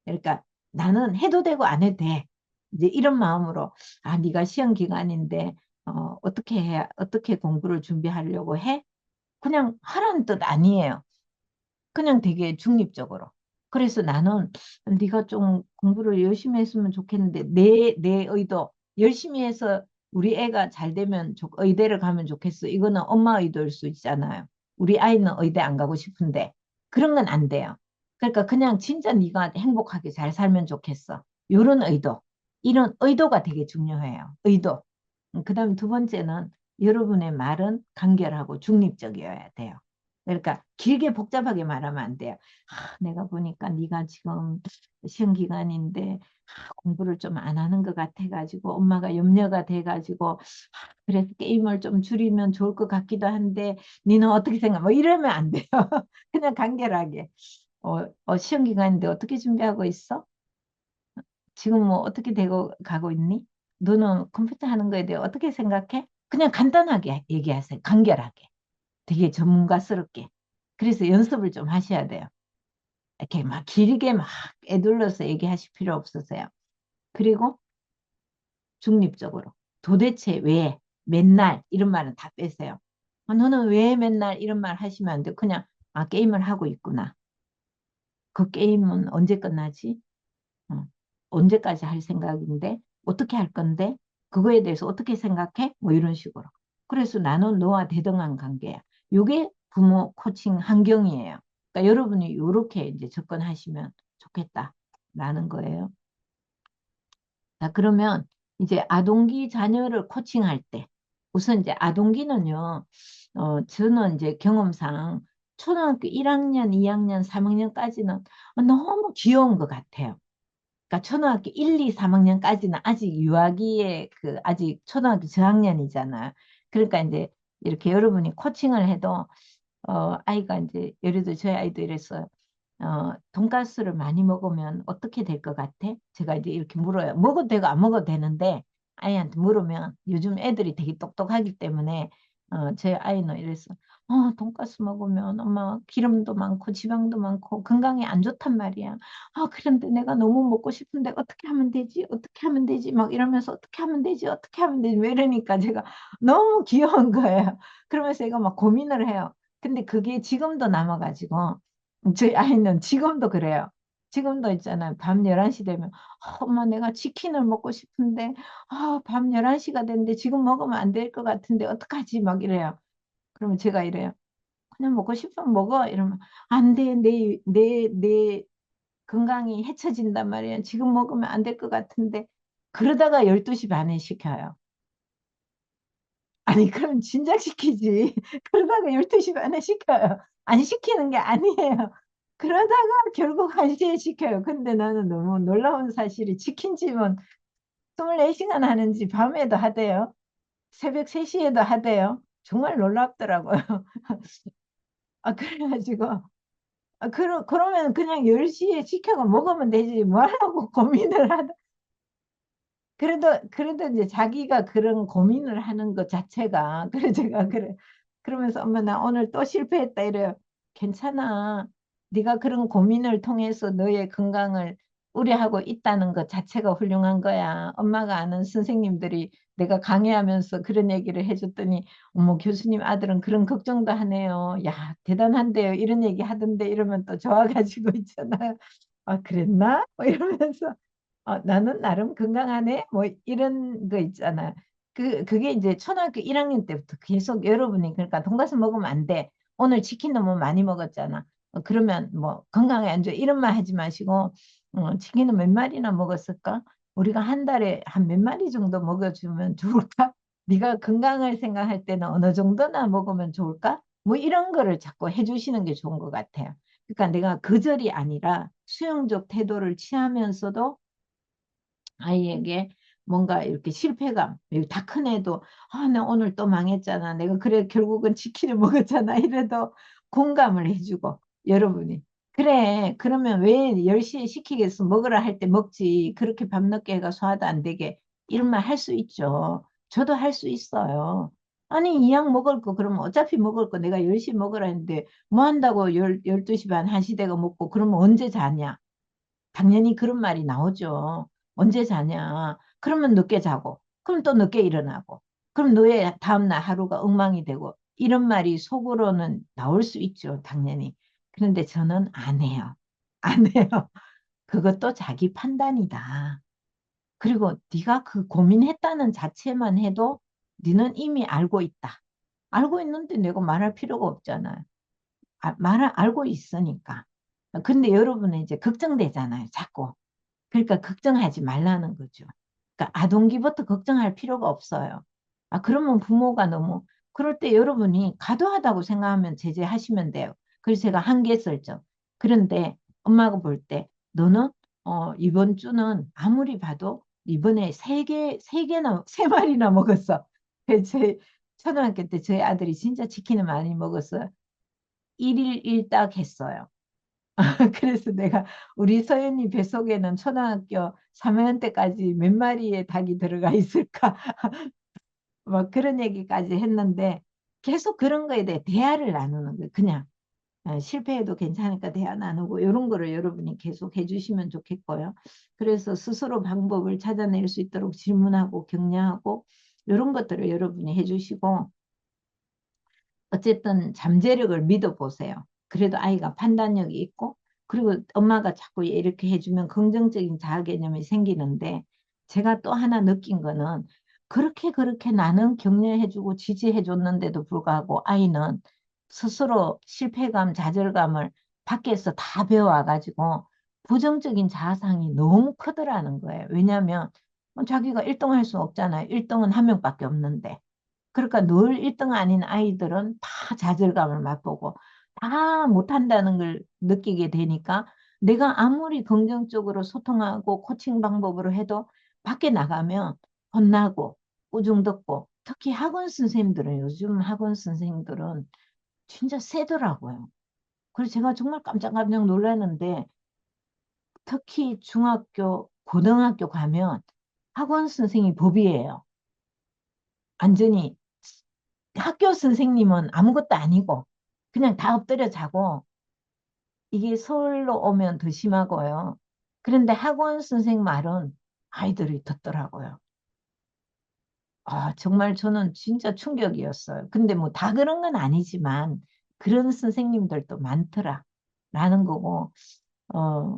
그러니까 나는 해도 되고 안 해도 돼. 이제 이런 마음으로 네가 시험 기간인데 어떻게 공부를 준비하려고 해? 그냥 하라는 뜻 아니에요. 그냥 되게 중립적으로. 그래서 나는 네가 좀 공부를 열심히 했으면 좋겠는데 내 의도 열심히 해서 우리 애가 잘 되면 의대를 가면 좋겠어. 이거는 엄마 의도일 수 있잖아요. 우리 아이는 의대 안 가고 싶은데 그런 건 안 돼요. 그러니까 그냥 진짜 네가 행복하게 잘 살면 좋겠어. 이런 의도. 이런 의도가 되게 중요해요. 의도. 그다음 두 번째는 여러분의 말은 간결하고 중립적이어야 돼요. 그러니까 길게 복잡하게 말하면 안 돼요. 내가 보니까 네가 지금 시험 기간인데 공부를 좀 안 하는 것 같아가지고 엄마가 염려가 돼가지고 그래서 게임을 좀 줄이면 좋을 것 같기도 한데 니는 어떻게 생각? 뭐 이러면 안 돼요. 그냥 간결하게. 시험 기간인데 어떻게 준비하고 있어? 지금 뭐 어떻게 되고 가고 있니? 너는 컴퓨터 하는 거에 대해 어떻게 생각해? 그냥 간단하게 얘기하세요. 간결하게. 되게 전문가스럽게. 그래서 연습을 좀 하셔야 돼요. 이렇게 막 길게 막 애둘러서 얘기하실 필요 없으세요. 그리고 중립적으로. 도대체 왜 맨날 이런 말은 다 빼세요. 너는 왜 맨날 이런 말 하시면 안 돼. 그냥 게임을 하고 있구나. 그 게임은 언제 끝나지? 어, 언제까지 할 생각인데 어떻게 할 건데 그거에 대해서 어떻게 생각해? 뭐 이런 식으로. 그래서 나는 너와 대등한 관계야. 이게 부모 코칭 환경이에요. 그러니까 여러분이 이렇게 이제 접근하시면 좋겠다라는 거예요. 자, 그러면 이제 아동기 자녀를 코칭할 때 우선 이제 아동기는요. 저는 이제 경험상 초등학교 1학년, 2학년, 3학년까지는 너무 귀여운 것 같아요. 그러니까 초등학교 1, 2, 3학년까지는 아직 유아기에 아직 초등학교 저학년이잖아요. 그러니까 이제 이렇게 여러분이 코칭을 해도 아이가 이제 예를 들어 저희 아이도 이랬어요. 돈가스를 많이 먹으면 어떻게 될 것 같아? 제가 이제 이렇게 물어요. 먹어도 되고 안 먹어도 되는데 아이한테 물으면 요즘 애들이 되게 똑똑하기 때문에 제 아이는 이랬어. 돈가스 먹으면 엄마 기름도 많고 지방도 많고 건강에 안 좋단 말이야. 그런데 내가 너무 먹고 싶은데 어떻게 하면 되지? 어떻게 하면 되지? 막 이러면서 어떻게 하면 되지? 어떻게 하면 되지? 왜 이러니까 제가 너무 귀여운 거예요. 그러면서 얘가 막 고민을 해요. 근데 그게 지금도 남아가지고 저희 아이는 지금도 그래요. 지금도 있잖아요. 밤 11시 되면 엄마 내가 치킨을 먹고 싶은데 밤 11시가 됐는데 지금 먹으면 안 될 것 같은데 어떡하지? 막 이래요. 그러면 제가 이래요. 그냥 먹고 싶으면 먹어. 이러면 안 돼. 내 건강이 해쳐진단 말이야. 지금 먹으면 안 될 것 같은데 그러다가 12시 반에 시켜요. 아니 그럼 진작 시키지. 그러다가 12시 반에 시켜요. 안 시키는 게 아니에요. 그러다가 결국 1시에 시켜요. 근데 나는 너무 놀라운 사실이 치킨집은 24시간 하는지 밤에도 하대요. 새벽 3시에도 하대요. 정말 놀랍더라고요. 그래가지고 그러면 그냥 10시에 시켜가 먹으면 되지. 뭐 하려고 고민을 하다. 그래도 이제 자기가 그런 고민을 하는 것 자체가, 그래, 제가, 그래. 그러면서 엄마, 나 오늘 또 실패했다, 이래요. 괜찮아. 네가 그런 고민을 통해서 너의 건강을 우려하고 있다는 것 자체가 훌륭한 거야. 엄마가 아는 선생님들이 내가 강의하면서 그런 얘기를 해줬더니, 어머, 교수님 아들은 그런 걱정도 하네요. 야, 대단한데요. 이런 얘기 하던데, 이러면 또 좋아가지고 있잖아요. 그랬나? 뭐 이러면서. 나는 나름 건강하네. 뭐 이런 거 있잖아. 그게 이제 초등학교 1학년 때부터 계속 여러분이 그러니까 돈가스 먹으면 안 돼. 오늘 치킨 너무 많이 먹었잖아. 그러면 뭐 건강에 안 좋아. 이런 말 하지 마시고 치킨은 몇 마리나 먹었을까? 우리가 한 달에 한 몇 마리 정도 먹어주면 좋을까? 네가 건강을 생각할 때는 어느 정도나 먹으면 좋을까? 뭐 이런 거를 자꾸 해주시는 게 좋은 것 같아요. 그러니까 내가 거절이 아니라 수용적 태도를 취하면서도 아이에게 뭔가 이렇게 실패감, 다 큰 애도, 나 오늘 또 망했잖아. 내가 그래, 결국은 치킨을 먹었잖아. 이래도 공감을 해주고, 여러분이. 그래, 그러면 왜 10시에 시키겠어? 먹으라 할 때 먹지. 그렇게 밤늦게 해가 소화도 안 되게. 이런 말 할 수 있죠. 저도 할 수 있어요. 아니, 이 약 먹을 거, 그러면 어차피 먹을 거 내가 10시 먹으라 했는데, 뭐 한다고 12시 반, 1시 되가 먹고, 그러면 언제 자냐? 당연히 그런 말이 나오죠. 언제 자냐? 그러면 늦게 자고, 그럼 또 늦게 일어나고, 그럼 너의 다음날 하루가 엉망이 되고, 이런 말이 속으로는 나올 수 있죠, 당연히. 그런데 저는 안 해요. 안 해요. 그것도 자기 판단이다. 그리고 네가 그 고민했다는 자체만 해도 너는 이미 알고 있다. 알고 있는데 내가 말할 필요가 없잖아요. 알고 있으니까. 근데 여러분은 이제 걱정되잖아요, 자꾸. 그러니까 걱정하지 말라는 거죠. 그러니까 아동기부터 걱정할 필요가 없어요. 그러면 부모가 너무, 그럴 때 여러분이 과도하다고 생각하면 제재하시면 돼요. 그래서 제가 한계 설정. 그런데 엄마가 볼 때, 너는, 이번 주는 아무리 봐도 이번에 세 개나, 세 마리나 먹었어. 제 초등학교 때 저희 아들이 진짜 치킨을 많이 먹었어요. 일일 일닭 했어요. 그래서 내가 우리 서연이 뱃속에는 초등학교 3학년 때까지 몇 마리의 닭이 들어가 있을까? 막 그런 얘기까지 했는데 계속 그런 거에 대해 대화를 나누는 거예요. 그냥 실패해도 괜찮으니까 대화 나누고 이런 거를 여러분이 계속 해주시면 좋겠고요. 그래서 스스로 방법을 찾아낼 수 있도록 질문하고 격려하고 이런 것들을 여러분이 해주시고 어쨌든 잠재력을 믿어보세요. 그래도 아이가 판단력이 있고, 그리고 엄마가 자꾸 이렇게 해주면 긍정적인 자아 개념이 생기는데, 제가 또 하나 느낀 거는, 그렇게 나는 격려해주고 지지해줬는데도 불구하고 아이는 스스로 실패감, 좌절감을 밖에서 다 배워와가지고 부정적인 자아상이 너무 크더라는 거예요. 왜냐하면 자기가 1등 할 수 없잖아요. 1등은 한 명밖에 없는데. 그러니까 늘 1등 아닌 아이들은 다 좌절감을 맛보고 다 못한다는 걸 느끼게 되니까 내가 아무리 긍정적으로 소통하고 코칭 방법으로 해도 밖에 나가면 혼나고 꾸중듣고 특히 학원 선생님들은 요즘 학원 선생님들은 진짜 세더라고요. 그래서 제가 정말 깜짝깜짝 놀랐는데 특히 중학교, 고등학교 가면 학원 선생님이 법이에요. 완전히 학교 선생님은 아무것도 아니고 그냥 다 엎드려 자고 이게 서울로 오면 더 심하고요. 그런데 학원 선생 말은 아이들이 듣더라고요. 정말 저는 진짜 충격이었어요. 근데 뭐 다 그런 건 아니지만 그런 선생님들도 많더라. 라는 거고,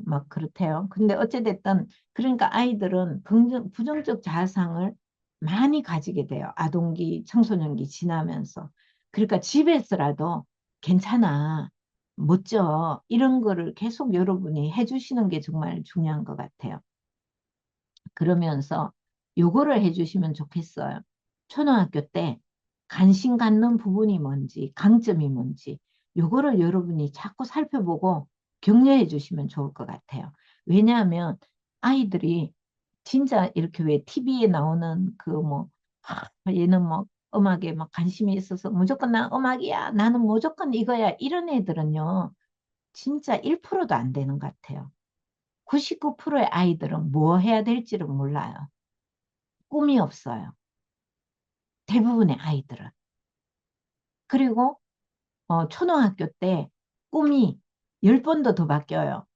막 그렇대요. 근데 어찌됐든, 그러니까 아이들은 부정적 자아상을 많이 가지게 돼요. 아동기, 청소년기 지나면서. 그러니까 집에서라도 괜찮아, 멋져. 이런 거를 계속 여러분이 해주시는 게 정말 중요한 것 같아요. 그러면서 요거를 해주시면 좋겠어요. 초등학교 때 관심 갖는 부분이 뭔지, 강점이 뭔지, 요거를 여러분이 자꾸 살펴보고 격려해 주시면 좋을 것 같아요. 왜냐하면 아이들이 진짜 이렇게 왜 TV에 나오는 그 뭐, 얘는 뭐 음악에 막 관심이 있어서 무조건 나 음악이야. 나는 무조건 이거야. 이런 애들은요, 진짜 1%도 안 되는 것 같아요. 99%의 아이들은 뭐 해야 될지를 몰라요. 꿈이 없어요. 대부분의 아이들은. 그리고 초등학교 때 꿈이 10번도 더 바뀌어요.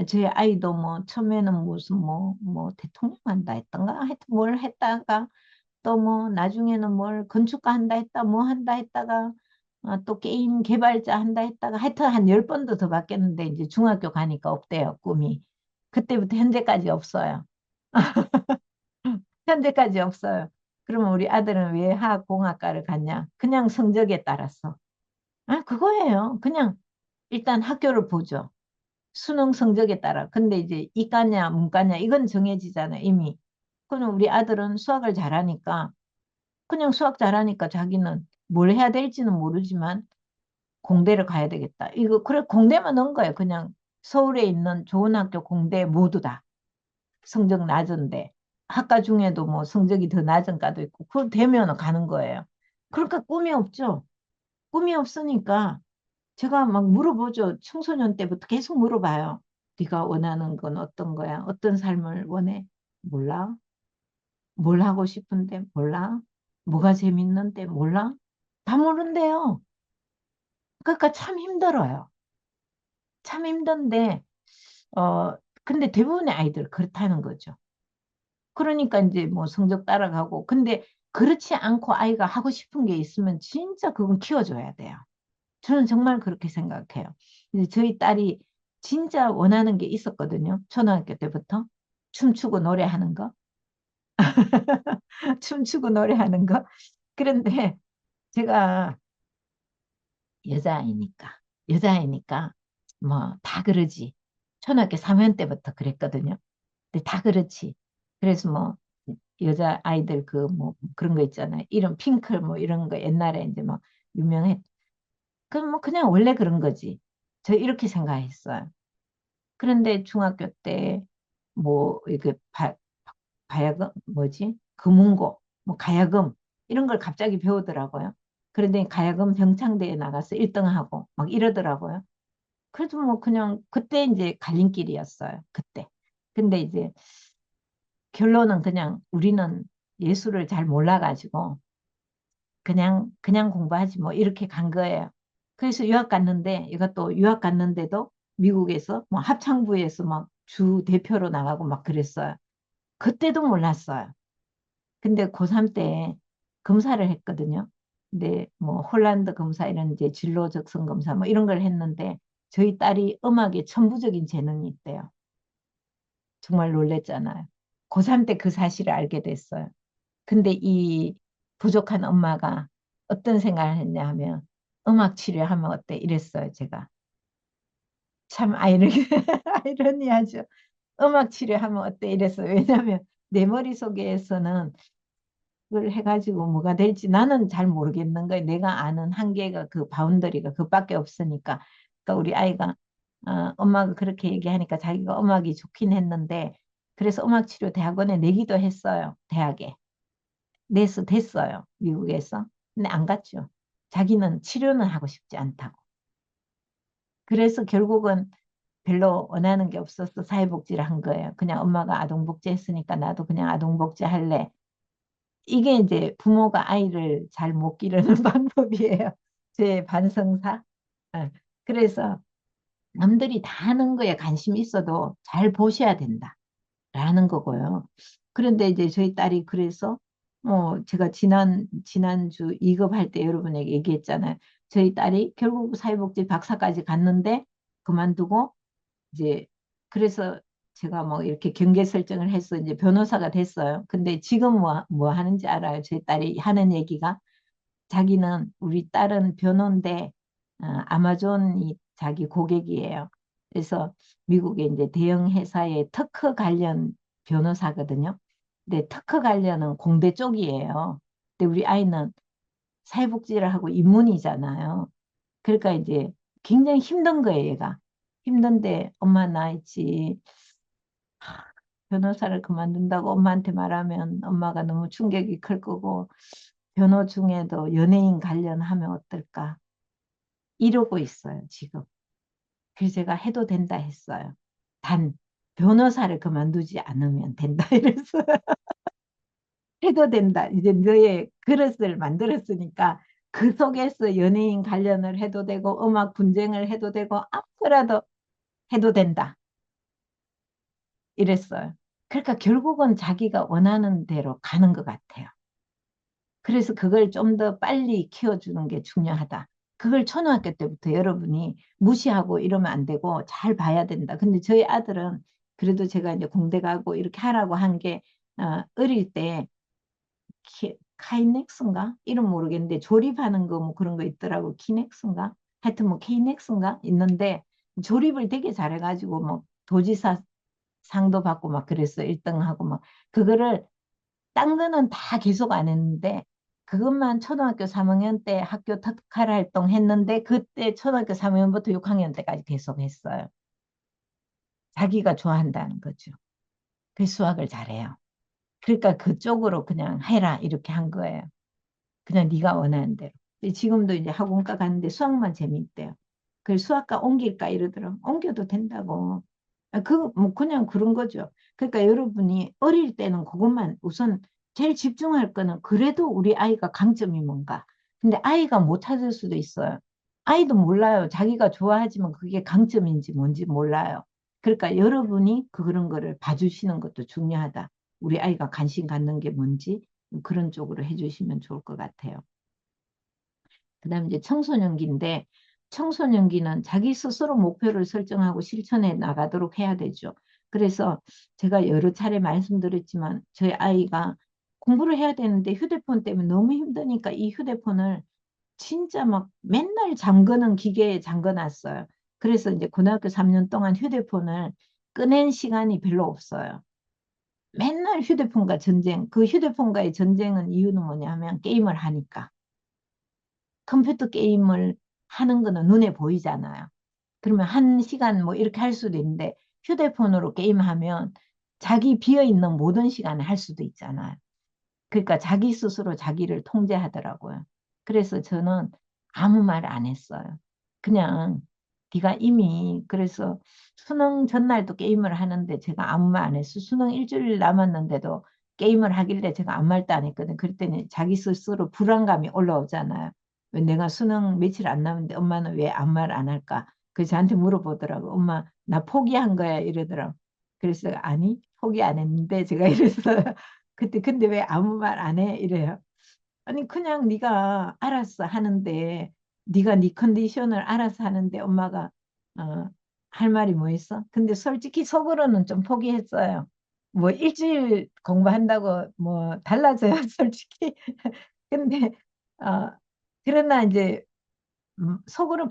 저희 아이도 뭐 처음에는 무슨 뭐 대통령 한다 했던가 하여튼 뭘 했다가 또 뭐 나중에는 뭘 건축가 한다 했다 뭐 한다 했다가 또 게임 개발자 한다 했다가 하여튼 한 10번도 더 바뀌었는데 이제 중학교 가니까 없대요, 꿈이. 그때부터 현재까지 없어요. 현재까지 없어요. 그러면 우리 아들은 왜 화학공학과를 갔냐? 그냥 성적에 따랐어. 그거예요. 그냥 일단 학교를 보죠. 수능 성적에 따라. 근데 이제 이과냐 문과냐 이건 정해지잖아요, 이미. 그럼 우리 아들은 수학을 잘하니까 그냥 수학 잘하니까 자기는 뭘 해야 될지는 모르지만 공대를 가야 되겠다. 이거 그래 공대만 넣은 거예요. 그냥 서울에 있는 좋은 학교 공대 모두 다. 성적 낮은데 학과 중에도 뭐 성적이 더 낮은 과도 있고 그걸 되면 가는 거예요. 그러니까 꿈이 없죠. 꿈이 없으니까 제가 막 물어보죠. 청소년 때부터 계속 물어봐요. 네가 원하는 건 어떤 거야? 어떤 삶을 원해? 몰라. 뭘 하고 싶은데? 몰라. 뭐가 재밌는데? 몰라. 다 모른대요. 그러니까 참 힘들어요. 참 힘든데 근데 대부분의 아이들 그렇다는 거죠. 그러니까 이제 뭐 성적 따라가고. 근데 그렇지 않고 아이가 하고 싶은 게 있으면 진짜 그건 키워줘야 돼요. 저는 정말 그렇게 생각해요. 이제 저희 딸이 진짜 원하는 게 있었거든요. 초등학교 때부터. 춤추고 노래하는 거. 춤추고 노래하는 거. 그런데 제가 여자아이니까 뭐 다 그러지. 초등학교 3학년 때부터 그랬거든요. 근데 다 그렇지. 그래서 뭐 여자 아이들 그 뭐 그런 거 있잖아요. 이름 핑클 뭐 이런 거 옛날에 이제 막 유명했. 그럼 뭐 그냥 원래 그런 거지. 저 이렇게 생각했어요. 그런데 중학교 때 뭐 이렇게 가야금 뭐지? 금운고 뭐 가야금 이런 걸 갑자기 배우더라고요. 그런데 가야금 병창대에 나가서 1등하고 막 이러더라고요. 그래도 뭐 그냥 그때 이제 갈림길이었어요. 그때. 근데 이제 결론은 그냥 우리는 예술을 잘 몰라가지고 그냥 공부하지 뭐 이렇게 간 거예요. 그래서 유학 갔는데 이것도 유학 갔는데도 미국에서 뭐 합창부에서 막 주 대표로 나가고 막 그랬어요. 그때도 몰랐어요. 근데 고3 때 검사를 했거든요. 근데 뭐 홀란드 검사 이런 이제 진로 적성 검사 뭐 이런 걸 했는데 저희 딸이 음악에 천부적인 재능이 있대요. 정말 놀랬잖아요. 고3 때 그 사실을 알게 됐어요. 근데 이 부족한 엄마가 어떤 생각을 했냐 하면 음악 치료하면 어때? 이랬어요, 제가. 참 아이러니하죠. 음악 치료하면 어때? 이랬어요. 왜냐하면 내 머릿속에서는 그걸 해가지고 뭐가 될지 나는 잘 모르겠는 거예요. 내가 아는 한계가 그 바운더리가 그밖에 없으니까. 그러니까 우리 아이가 엄마가 그렇게 얘기하니까 자기가 음악이 좋긴 했는데 그래서 음악치료 대학원에 내기도 했어요. 대학에. 내서 됐어요. 미국에서. 근데 안 갔죠. 자기는 치료는 하고 싶지 않다고. 그래서 결국은 별로 원하는 게 없어서 사회복지를 한 거예요. 그냥 엄마가 아동복지 했으니까 나도 그냥 아동복지 할래. 이게 이제 부모가 아이를 잘 못 기르는 방법이에요. 제 반성사. 예. 그래서 남들이 다 하는 거에 관심 있어도 잘 보셔야 된다. 라는 거고요. 그런데 이제 저희 딸이 그래서 제가 지난주 2급 할 때 여러분에게 얘기했잖아요. 저희 딸이 결국 사회복지 박사까지 갔는데 그만두고 이제 그래서 제가 뭐 이렇게 경계 설정을 해서 이제 변호사가 됐어요. 근데 지금 뭐 하는지 알아요? 저희 딸이 하는 얘기가 자기는 우리 딸은 변호인데 아마존이 자기 고객이에요. 그래서 미국의 이제 대형 회사의 특허 관련 변호사거든요. 근데 특허 관련은 공대 쪽이에요. 근데 우리 아이는 사회복지를 하고 인문이잖아요. 그러니까 이제 굉장히 힘든 거예요, 얘가. 힘든데 엄마 나 있지. 변호사를 그만둔다고 엄마한테 말하면 엄마가 너무 충격이 클 거고 변호 중에도 연예인 관련하면 어떨까? 이러고 있어요, 지금. 그래서 제가 해도 된다 했어요. 단 변호사를 그만두지 않으면 된다 이랬어요. 해도 된다. 이제 너의 그릇을 만들었으니까 그 속에서 연예인 관련을 해도 되고 음악 분쟁을 해도 되고 아무거라도 해도 된다. 이랬어요. 그러니까 결국은 자기가 원하는 대로 가는 것 같아요. 그래서 그걸 좀 더 빨리 키워주는 게 중요하다. 그걸 초등학교 때부터 여러분이 무시하고 이러면 안 되고 잘 봐야 된다. 근데 저희 아들은 그래도 제가 이제 공대 가고 이렇게 하라고 한 게 어릴 때 카이넥스인가? 이름 모르겠는데 조립하는 거 뭐 그런 거 있더라고. 키넥스인가? 하여튼 뭐 케이넥스인가? 있는데 조립을 되게 잘해가지고 뭐 도지사 상도 받고 막 그랬어. 1등하고 막 그거를 딴 거는 다 계속 안 했는데 그것만 초등학교 3학년 때 학교 특활 활동 했는데 그때 초등학교 3학년부터 6학년 때까지 계속 했어요. 자기가 좋아한다는 거죠. 그 수학을 잘해요. 그러니까 그쪽으로 그냥 해라 이렇게 한 거예요. 그냥 네가 원하는 대로. 근데 지금도 이제 학원가 가는데 수학만 재미있대요. 그래서 수학과 옮길까 이러더라고. 옮겨도 된다고. 뭐 그냥 그런 거죠. 그러니까 여러분이 어릴 때는 그것만 우선 제일 집중할 거는 그래도 우리 아이가 강점이 뭔가. 근데 아이가 못 찾을 수도 있어요. 아이도 몰라요. 자기가 좋아하지만 그게 강점인지 뭔지 몰라요. 그러니까 여러분이 그런 거를 봐주시는 것도 중요하다. 우리 아이가 관심 갖는 게 뭔지 그런 쪽으로 해주시면 좋을 것 같아요. 그다음에 이제 청소년기인데 청소년기는 자기 스스로 목표를 설정하고 실천해 나가도록 해야 되죠. 그래서 제가 여러 차례 말씀드렸지만 저희 아이가 공부를 해야 되는데 휴대폰 때문에 너무 힘드니까 이 휴대폰을 진짜 막 맨날 잠그는 기계에 잠궈 놨어요. 그래서 이제 고등학교 3년 동안 휴대폰을 꺼낸 시간이 별로 없어요. 맨날 휴대폰과 전쟁, 그 휴대폰과의 전쟁은 이유는 뭐냐면 게임을 하니까. 컴퓨터 게임을 하는 거는 눈에 보이잖아요. 그러면 1시간 뭐 이렇게 할 수도 있는데 휴대폰으로 게임하면 자기 비어있는 모든 시간에 할 수도 있잖아요. 그러니까 자기 스스로 자기를 통제하더라고요. 그래서 저는 아무 말 안 했어요. 그냥 네가 이미 그래서 수능 전날도 게임을 하는데 제가 아무 말 안 했어요. 수능 일주일 남았는데도 게임을 하길래 제가 아무 말도 안 했거든요. 그랬더니 자기 스스로 불안감이 올라오잖아요. 왜 내가 수능 며칠 안 남았는데 엄마는 왜 아무 말 안 할까? 그래서 저한테 물어보더라고. 엄마 나 포기한 거야 이러더라고. 그래서 아니 포기 안 했는데 제가 이랬어요. 그때 근데 왜 아무 말 안 해? 이래요. 아니 그냥 네가 알아서 하는데 네가 네 컨디션을 알아서 하는데 엄마가 어, 할 말이 뭐 있어? 근데 솔직히 속으로는 좀 포기했어요. 뭐 일주일 공부한다고 뭐 달라져요, 솔직히. 근데 어, 그러나 이제 속으로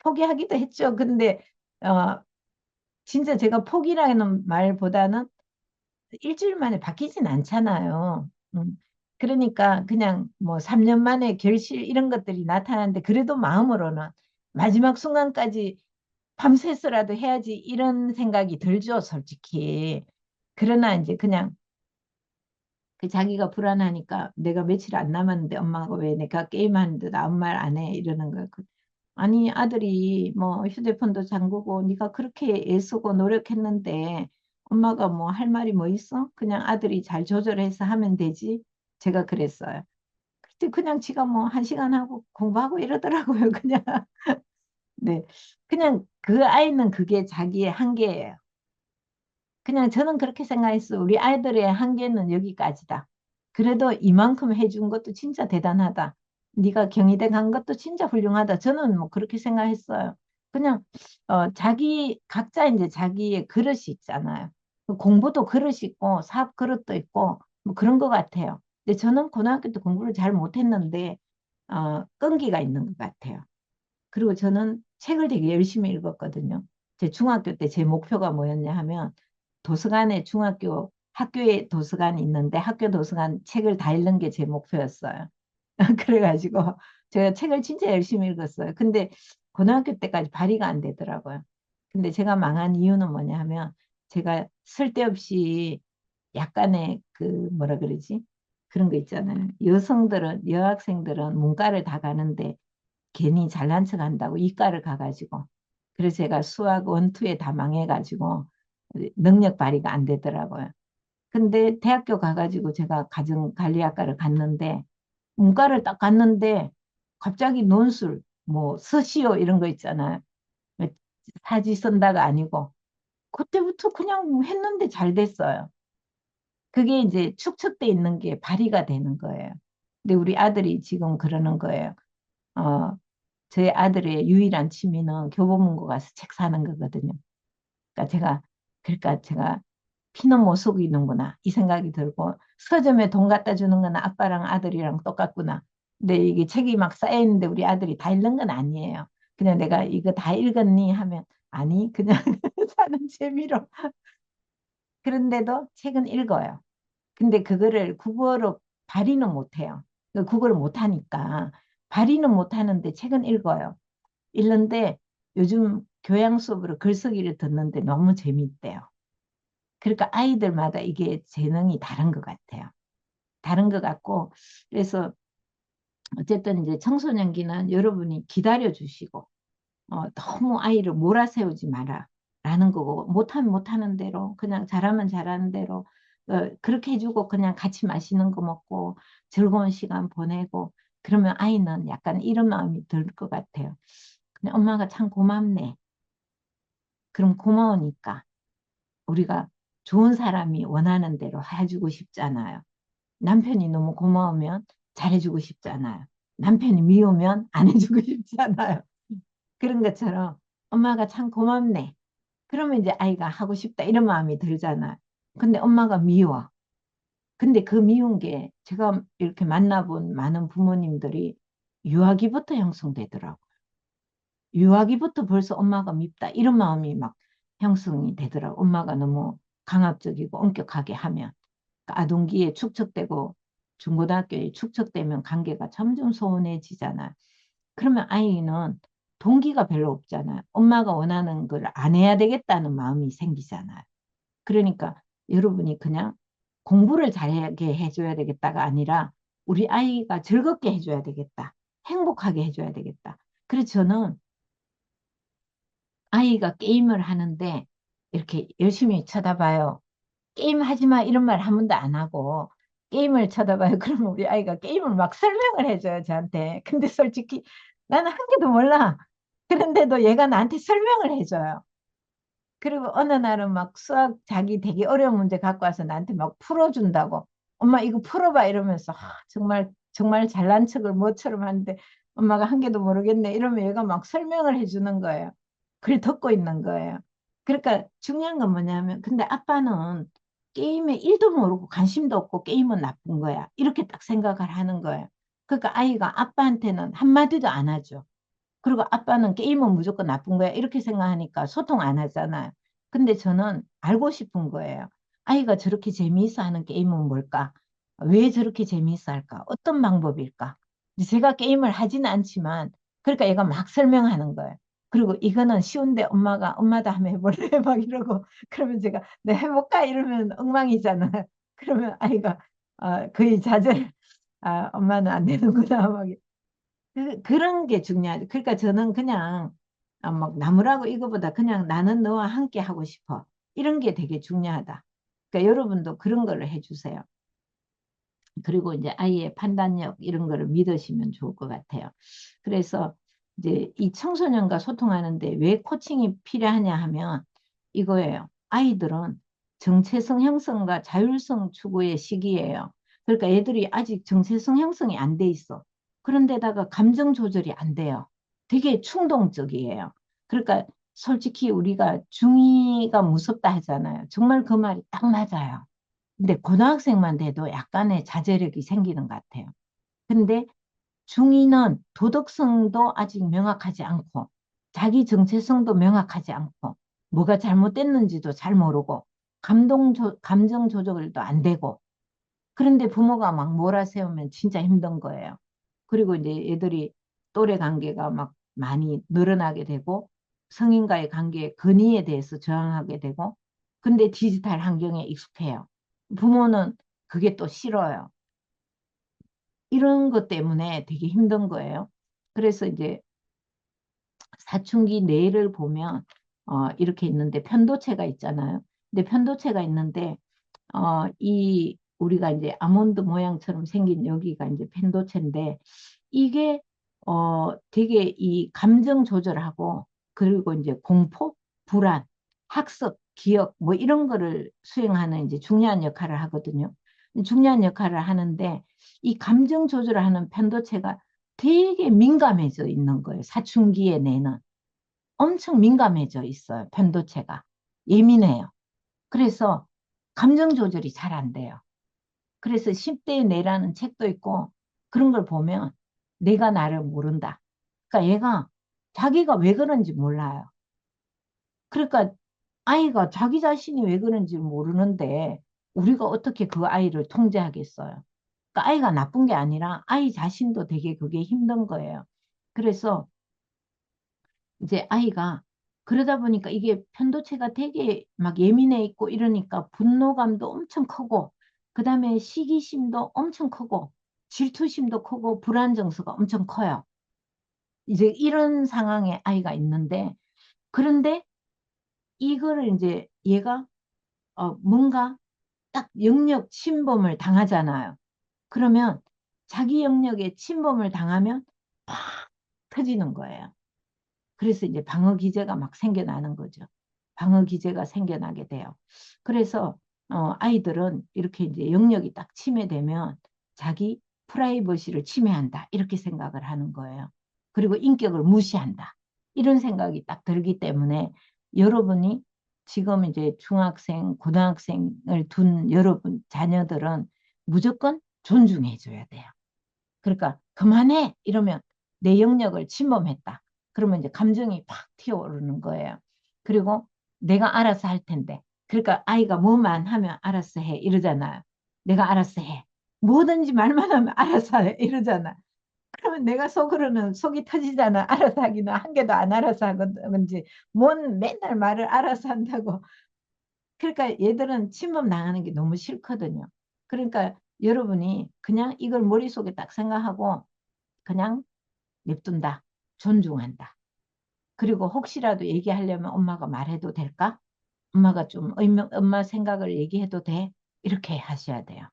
포기하기도 했죠. 근데 어, 진짜 제가 포기라는 말보다는 일주일 만에 바뀌진 않잖아요. 그러니까 그냥 뭐 3년 만에 결실 이런 것들이 나타나는데 그래도 마음으로는 마지막 순간까지 밤새서라도 해야지 이런 생각이 들죠, 솔직히. 그러나 이제 그냥 그 자기가 불안하니까 내가 며칠 안 남았는데 엄마가 왜 내가 게임하는데 아무 말 안 해? 이러는 거야. 아니 아들이 뭐 휴대폰도 잠그고 네가 그렇게 애쓰고 노력했는데 엄마가 뭐 할 말이 뭐 있어? 그냥 아들이 잘 조절해서 하면 되지. 제가 그랬어요. 그때 그냥 지가 뭐 1시간 하고 공부하고 이러더라고요. 그냥 네, 그냥 그 아이는 그게 자기의 한계예요. 그냥 저는 그렇게 생각했어요. 우리 아이들의 한계는 여기까지다. 그래도 이만큼 해준 것도 진짜 대단하다. 네가 경희대 간 것도 진짜 훌륭하다. 저는 뭐 그렇게 생각했어요. 그냥 자기 각자 이제 자기의 그릇이 있잖아요. 그 공부도 그릇이 있고 사업 그릇도 있고 뭐 그런 것 같아요. 근데 저는 고등학교 때 공부를 잘 못했는데 끈기가 있는 것 같아요. 그리고 저는 책을 되게 열심히 읽었거든요. 제 중학교 때 제 목표가 뭐였냐 하면 도서관에 중학교 학교에 도서관이 있는데 학교 도서관 책을 다 읽는 게 제 목표였어요. 그래가지고 제가 책을 진짜 열심히 읽었어요. 근데 고등학교 때까지 발휘가 안 되더라고요. 근데 제가 망한 이유는 뭐냐 하면 제가 쓸데없이 약간의 그 뭐라 그러지? 그런 거 있잖아요. 여학생들은 문과를 다 가는데 괜히 잘난 척 한다고 이과를 가가지고 그래서 제가 수학 원투에 다 망해가지고 능력 발휘가 안 되더라고요. 근데 대학교 가가지고 제가 가정관리학과를 갔는데 문과를 딱 갔는데 갑자기 논술 뭐 서시오 이런 거 있잖아요. 사지 쓴다가 아니고 그때부터 그냥 했는데 잘 됐어요. 그게 이제 축적돼 있는 게 발휘가 되는 거예요. 근데 우리 아들이 지금 그러는 거예요. 어, 저희 아들의 유일한 취미는 교보문고 가서 책 사는 거거든요. 그러니까 제가 피는 못 속이는구나 이 생각이 들고 서점에 돈 갖다 주는 건 아빠랑 아들이랑 똑같구나. 근데 이게 책이 막 쌓여 있는데 우리 아들이 다 읽는 건 아니에요. 그냥 내가 이거 다 읽었니 하면 아니 그냥 사는 재미로. 그런데도 책은 읽어요. 근데 그거를 국어로 발휘는 못해요. 국어를 못하니까 발휘는 못하는데 책은 읽어요. 읽는데 요즘 교양 수업으로 글쓰기를 듣는데 너무 재미있대요. 그러니까 아이들마다 이게 재능이 다른 것 같아요. 다른 것 같고 그래서 어쨌든 이제 청소년기는 여러분이 기다려 주시고 너무 아이를 몰아세우지 마라 라는 거고 못하면 못하는 대로 그냥 잘하면 잘하는 대로 그렇게 해주고 그냥 같이 맛있는 거 먹고 즐거운 시간 보내고 그러면 아이는 약간 이런 마음이 들 것 같아요. 그냥 엄마가 참 고맙네. 그럼 고마우니까 우리가 좋은 사람이 원하는 대로 해주고 싶잖아요. 남편이 너무 고마우면 잘해주고 싶잖아요. 남편이 미우면 안 해주고 싶잖아요. 그런 것처럼 엄마가 참 고맙네. 그러면 이제 아이가 하고 싶다 이런 마음이 들잖아요. 근데 엄마가 미워. 근데 그 미운 게 제가 이렇게 만나본 많은 부모님들이 유아기부터 형성되더라고요. 유아기부터 벌써 엄마가 밉다 이런 마음이 막 형성이 되더라고. 엄마가 너무 강압적이고 엄격하게 하면 아동기에 축적되고 중고등학교에 축적되면 관계가 점점 소원해지잖아. 그러면 아이는 동기가 별로 없잖아. 엄마가 원하는 걸 안 해야 되겠다는 마음이 생기잖아. 그러니까 여러분이 그냥 공부를 잘하게 해줘야 되겠다가 아니라 우리 아이가 즐겁게 해줘야 되겠다. 행복하게 해줘야 되겠다. 그래서 저는 아이가 게임을 하는데 이렇게 열심히 쳐다봐요. 게임 하지 마 이런 말 한 번도 안 하고 게임을 쳐다봐요. 그러면 우리 아이가 게임을 막 설명을 해줘요, 저한테. 근데 솔직히 나는 한 개도 몰라. 그런데도 얘가 나한테 설명을 해줘요. 그리고 어느 날은 막 수학 자기 되게 어려운 문제 갖고 와서 나한테 막 풀어준다고. 엄마 이거 풀어봐 이러면서 정말 정말 잘난 척을 뭐처럼 하는데 엄마가 한 개도 모르겠네 이러면 얘가 막 설명을 해주는 거예요. 그걸 듣고 있는 거예요. 그러니까 중요한 건 뭐냐면 근데 아빠는 게임에 일도 모르고 관심도 없고 게임은 나쁜 거야. 이렇게 딱 생각을 하는 거예요. 그러니까 아이가 아빠한테는 한마디도 안 하죠. 그리고 아빠는 게임은 무조건 나쁜 거야. 이렇게 생각하니까 소통 안 하잖아요. 근데 저는 알고 싶은 거예요. 아이가 저렇게 재미있어 하는 게임은 뭘까? 왜 저렇게 재미있어 할까? 어떤 방법일까? 제가 게임을 하지는 않지만, 그러니까 얘가 막 설명하는 거예요. 그리고 이거는 쉬운데 엄마도 한번 해볼래? 막 이러고, 그러면 제가, 네, 해볼까? 이러면 엉망이잖아요. 그러면 아이가, 거의 좌절, 엄마는 안 되는구나. 막 그런 게 중요하죠. 그러니까 저는 그냥 막 나무라고 이거보다 그냥 나는 너와 함께 하고 싶어. 이런 게 되게 중요하다. 그러니까 여러분도 그런 거를 해주세요. 그리고 이제 아이의 판단력 이런 거를 믿으시면 좋을 것 같아요. 그래서 이제 이 청소년과 소통하는데 왜 코칭이 필요하냐 하면 이거예요. 아이들은 정체성 형성과 자율성 추구의 시기예요. 그러니까 애들이 아직 정체성 형성이 안 돼 있어. 그런데다가 감정 조절이 안 돼요. 되게 충동적이에요. 그러니까 솔직히 우리가 중2가 무섭다 하잖아요. 정말 그 말이 딱 맞아요. 근데 고등학생만 돼도 약간의 자제력이 생기는 것 같아요. 근데 중2는 도덕성도 아직 명확하지 않고 자기 정체성도 명확하지 않고 뭐가 잘못됐는지도 잘 모르고 감정 조절도 안 되고 그런데 부모가 막 몰아세우면 진짜 힘든 거예요. 그리고 이제 애들이 또래 관계가 막 많이 늘어나게 되고 성인과의 관계의 권위에 대해서 저항하게 되고 근데 디지털 환경에 익숙해요. 부모는 그게 또 싫어요. 이런 것 때문에 되게 힘든 거예요. 그래서 이제 사춘기 뇌를 보면 이렇게 있는데 편도체가 있잖아요. 근데 편도체가 있는데 이 우리가 이제 아몬드 모양처럼 생긴 여기가 이제 편도체인데 이게 되게 이 감정 조절하고 그리고 이제 공포, 불안, 학습, 기억 뭐 이런 거를 수행하는 이제 중요한 역할을 하거든요. 중요한 역할을 하는데 이 감정 조절을 하는 편도체가 되게 민감해져 있는 거예요. 사춘기의 뇌는 엄청 민감해져 있어요. 편도체가 예민해요. 그래서 감정 조절이 잘 안 돼요. 그래서 10대의 뇌라는 책도 있고 그런 걸 보면 내가 나를 모른다. 그러니까 얘가 자기가 왜 그런지 몰라요. 그러니까 아이가 자기 자신이 왜 그런지 모르는데 우리가 어떻게 그 아이를 통제하겠어요. 그러니까 아이가 나쁜 게 아니라 아이 자신도 되게 그게 힘든 거예요. 그래서 이제 아이가 그러다 보니까 이게 편도체가 되게 막 예민해 있고 이러니까 분노감도 엄청 크고 그다음에 시기심도 엄청 크고 질투심도 크고 불안정서가 엄청 커요. 이제 이런 상황에 아이가 있는데 그런데 이거를 이제 얘가 뭔가 딱 영역 침범을 당하잖아요. 그러면 자기 영역에 침범을 당하면 팍 터지는 거예요. 그래서 이제 방어 기제가 막 생겨나는 거죠. 방어 기제가 생겨나게 돼요. 그래서 아이들은 이렇게 이제 영역이 딱 침해되면 자기 프라이버시를 침해한다. 이렇게 생각을 하는 거예요. 그리고 인격을 무시한다. 이런 생각이 딱 들기 때문에 여러분이 지금 이제 중학생, 고등학생을 둔 여러분 자녀들은 무조건 존중해 줘야 돼요. 그러니까 그만해 이러면 내 영역을 침범했다. 그러면 이제 감정이 팍 튀어오르는 거예요. 그리고 내가 알아서 할 텐데. 그러니까 아이가 뭐만 하면 알아서 해 이러잖아요. 내가 알아서 해. 뭐든지 말만 하면 알아서 해 이러잖아. 그러면 내가 속으로는 속이 터지잖아. 알아서 하기는 한 개도 안 알아서 하건지 뭔 맨날 말을 알아서 한다고. 그러니까 얘들은 침범 당하는 게 너무 싫거든요. 그러니까 여러분이 그냥 이걸 머릿속에 딱 생각하고 그냥 냅둔다. 존중한다. 그리고 혹시라도 얘기하려면 엄마가 말해도 될까? 엄마가 좀 엄마 생각을 얘기해도 돼? 이렇게 하셔야 돼요.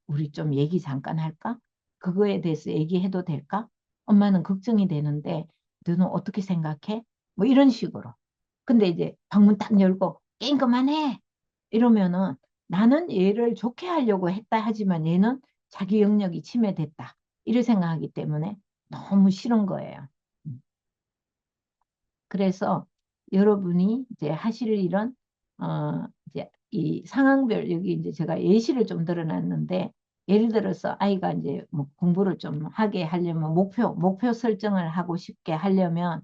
우리 좀 얘기 잠깐 할까? 그거에 대해서 얘기해도 될까? 엄마는 걱정이 되는데 너는 어떻게 생각해? 뭐 이런 식으로. 근데 이제 방문 딱 열고 게임 그만해. 이러면은 나는 얘를 좋게 하려고 했다 하지만 얘는 자기 영역이 침해됐다. 이렇게 생각하기 때문에 너무 싫은 거예요. 음. 그래서 여러분이 이제 하실 일은 이제 이 상황별 여기 이제 제가 예시를 좀 들어놨는데 예를 들어서 아이가 이제 뭐 공부를 좀 하게 하려면 목표 설정을 하고 싶게 하려면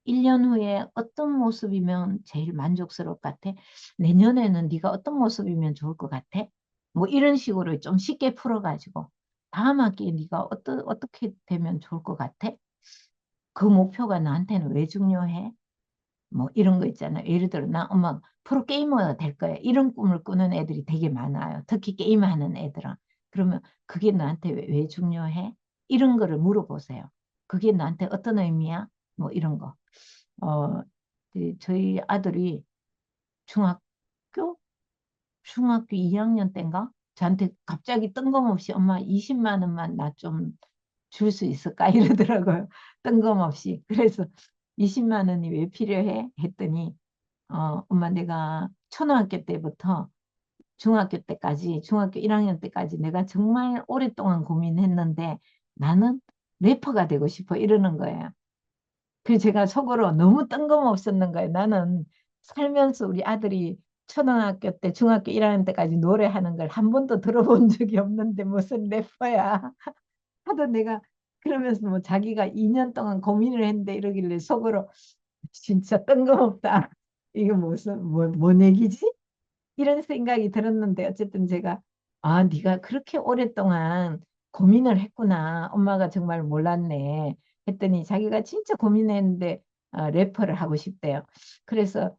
1년 후에 어떤 모습이면 제일 만족스러울 것 같아? 내년에는 네가 어떤 모습이면 좋을 것 같아? 뭐 이런 식으로 좀 쉽게 풀어가지고 다음 학기에 네가 어떻게 되면 좋을 것 같아? 그 목표가 나한테는 왜 중요해? 뭐 이런 거 있잖아요. 예를 들어 나 엄마 프로게이머가 될 거야. 이런 꿈을 꾸는 애들이 되게 많아요. 특히 게임하는 애들은. 그러면 그게 나한테 왜 중요해? 이런 거를 물어보세요. 그게 나한테 어떤 의미야? 뭐 이런 거. 어, 저희 아들이 중학교? 중학교 2학년 때인가? 저한테 갑자기 뜬금없이 엄마 20만 원만 나 좀 줄 수 있을까? 이러더라고요. 뜬금없이. 그래서 20만 원이 왜 필요해? 했더니 엄마 내가 초등학교 때부터 중학교 때까지, 중학교 1학년 때까지 내가 정말 오랫동안 고민했는데 나는 래퍼가 되고 싶어 이러는 거예요. 그래서 제가 속으로 너무 뜬금없었는 거예요. 나는 살면서 우리 아들이 초등학교 때, 중학교 1학년 때까지 노래하는 걸 한 번도 들어본 적이 없는데 무슨 래퍼야. 하도 내가 그러면서 뭐 자기가 2년 동안 고민을 했는데 이러길래 속으로 진짜 뜬금없다. 이거 무슨 뭔 얘기지? 이런 생각이 들었는데 어쨌든 제가 네가 그렇게 오랫동안 고민을 했구나. 엄마가 정말 몰랐네. 했더니 자기가 진짜 고민했는데 래퍼를 하고 싶대요. 그래서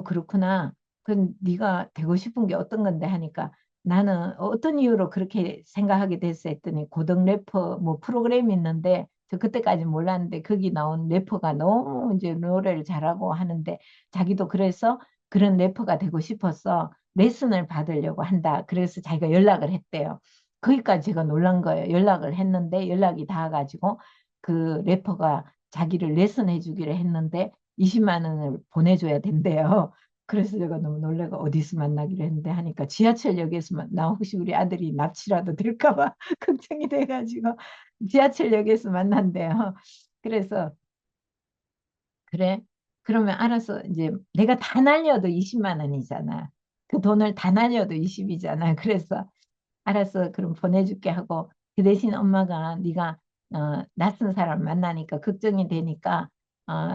그렇구나. 그럼 네가 되고 싶은 게 어떤 건데 하니까 나는 어떤 이유로 그렇게 생각하게 됐어 했더니 고등 래퍼 뭐 프로그램이 있는데 저 그때까지 몰랐는데 거기 나온 래퍼가 너무 이제 노래를 잘하고 하는데 자기도 그래서 그런 래퍼가 되고 싶었어. 레슨을 받으려고 한다. 그래서 자기가 연락을 했대요. 거기까지 제가 놀란 거예요. 연락을 했는데 연락이 닿아가지고 그 래퍼가 자기를 레슨해 주기로 했는데 20만 원을 보내줘야 된대요. 그래서 제가 너무 놀래가 어디서 만나기로 했는데 하니까 지하철역에서 나 혹시 우리 아들이 납치라도 될까 봐 걱정이 돼가지고 지하철역에서 만난대요. 그래서 그래? 그러면 알아서 이제 내가 다 날려도 20만 원이잖아. 그 돈을 다 날려도 20이잖아. 그래서 알았어. 그럼 보내줄게 하고 그 대신 엄마가 네가 낯선 사람 만나니까 걱정이 되니까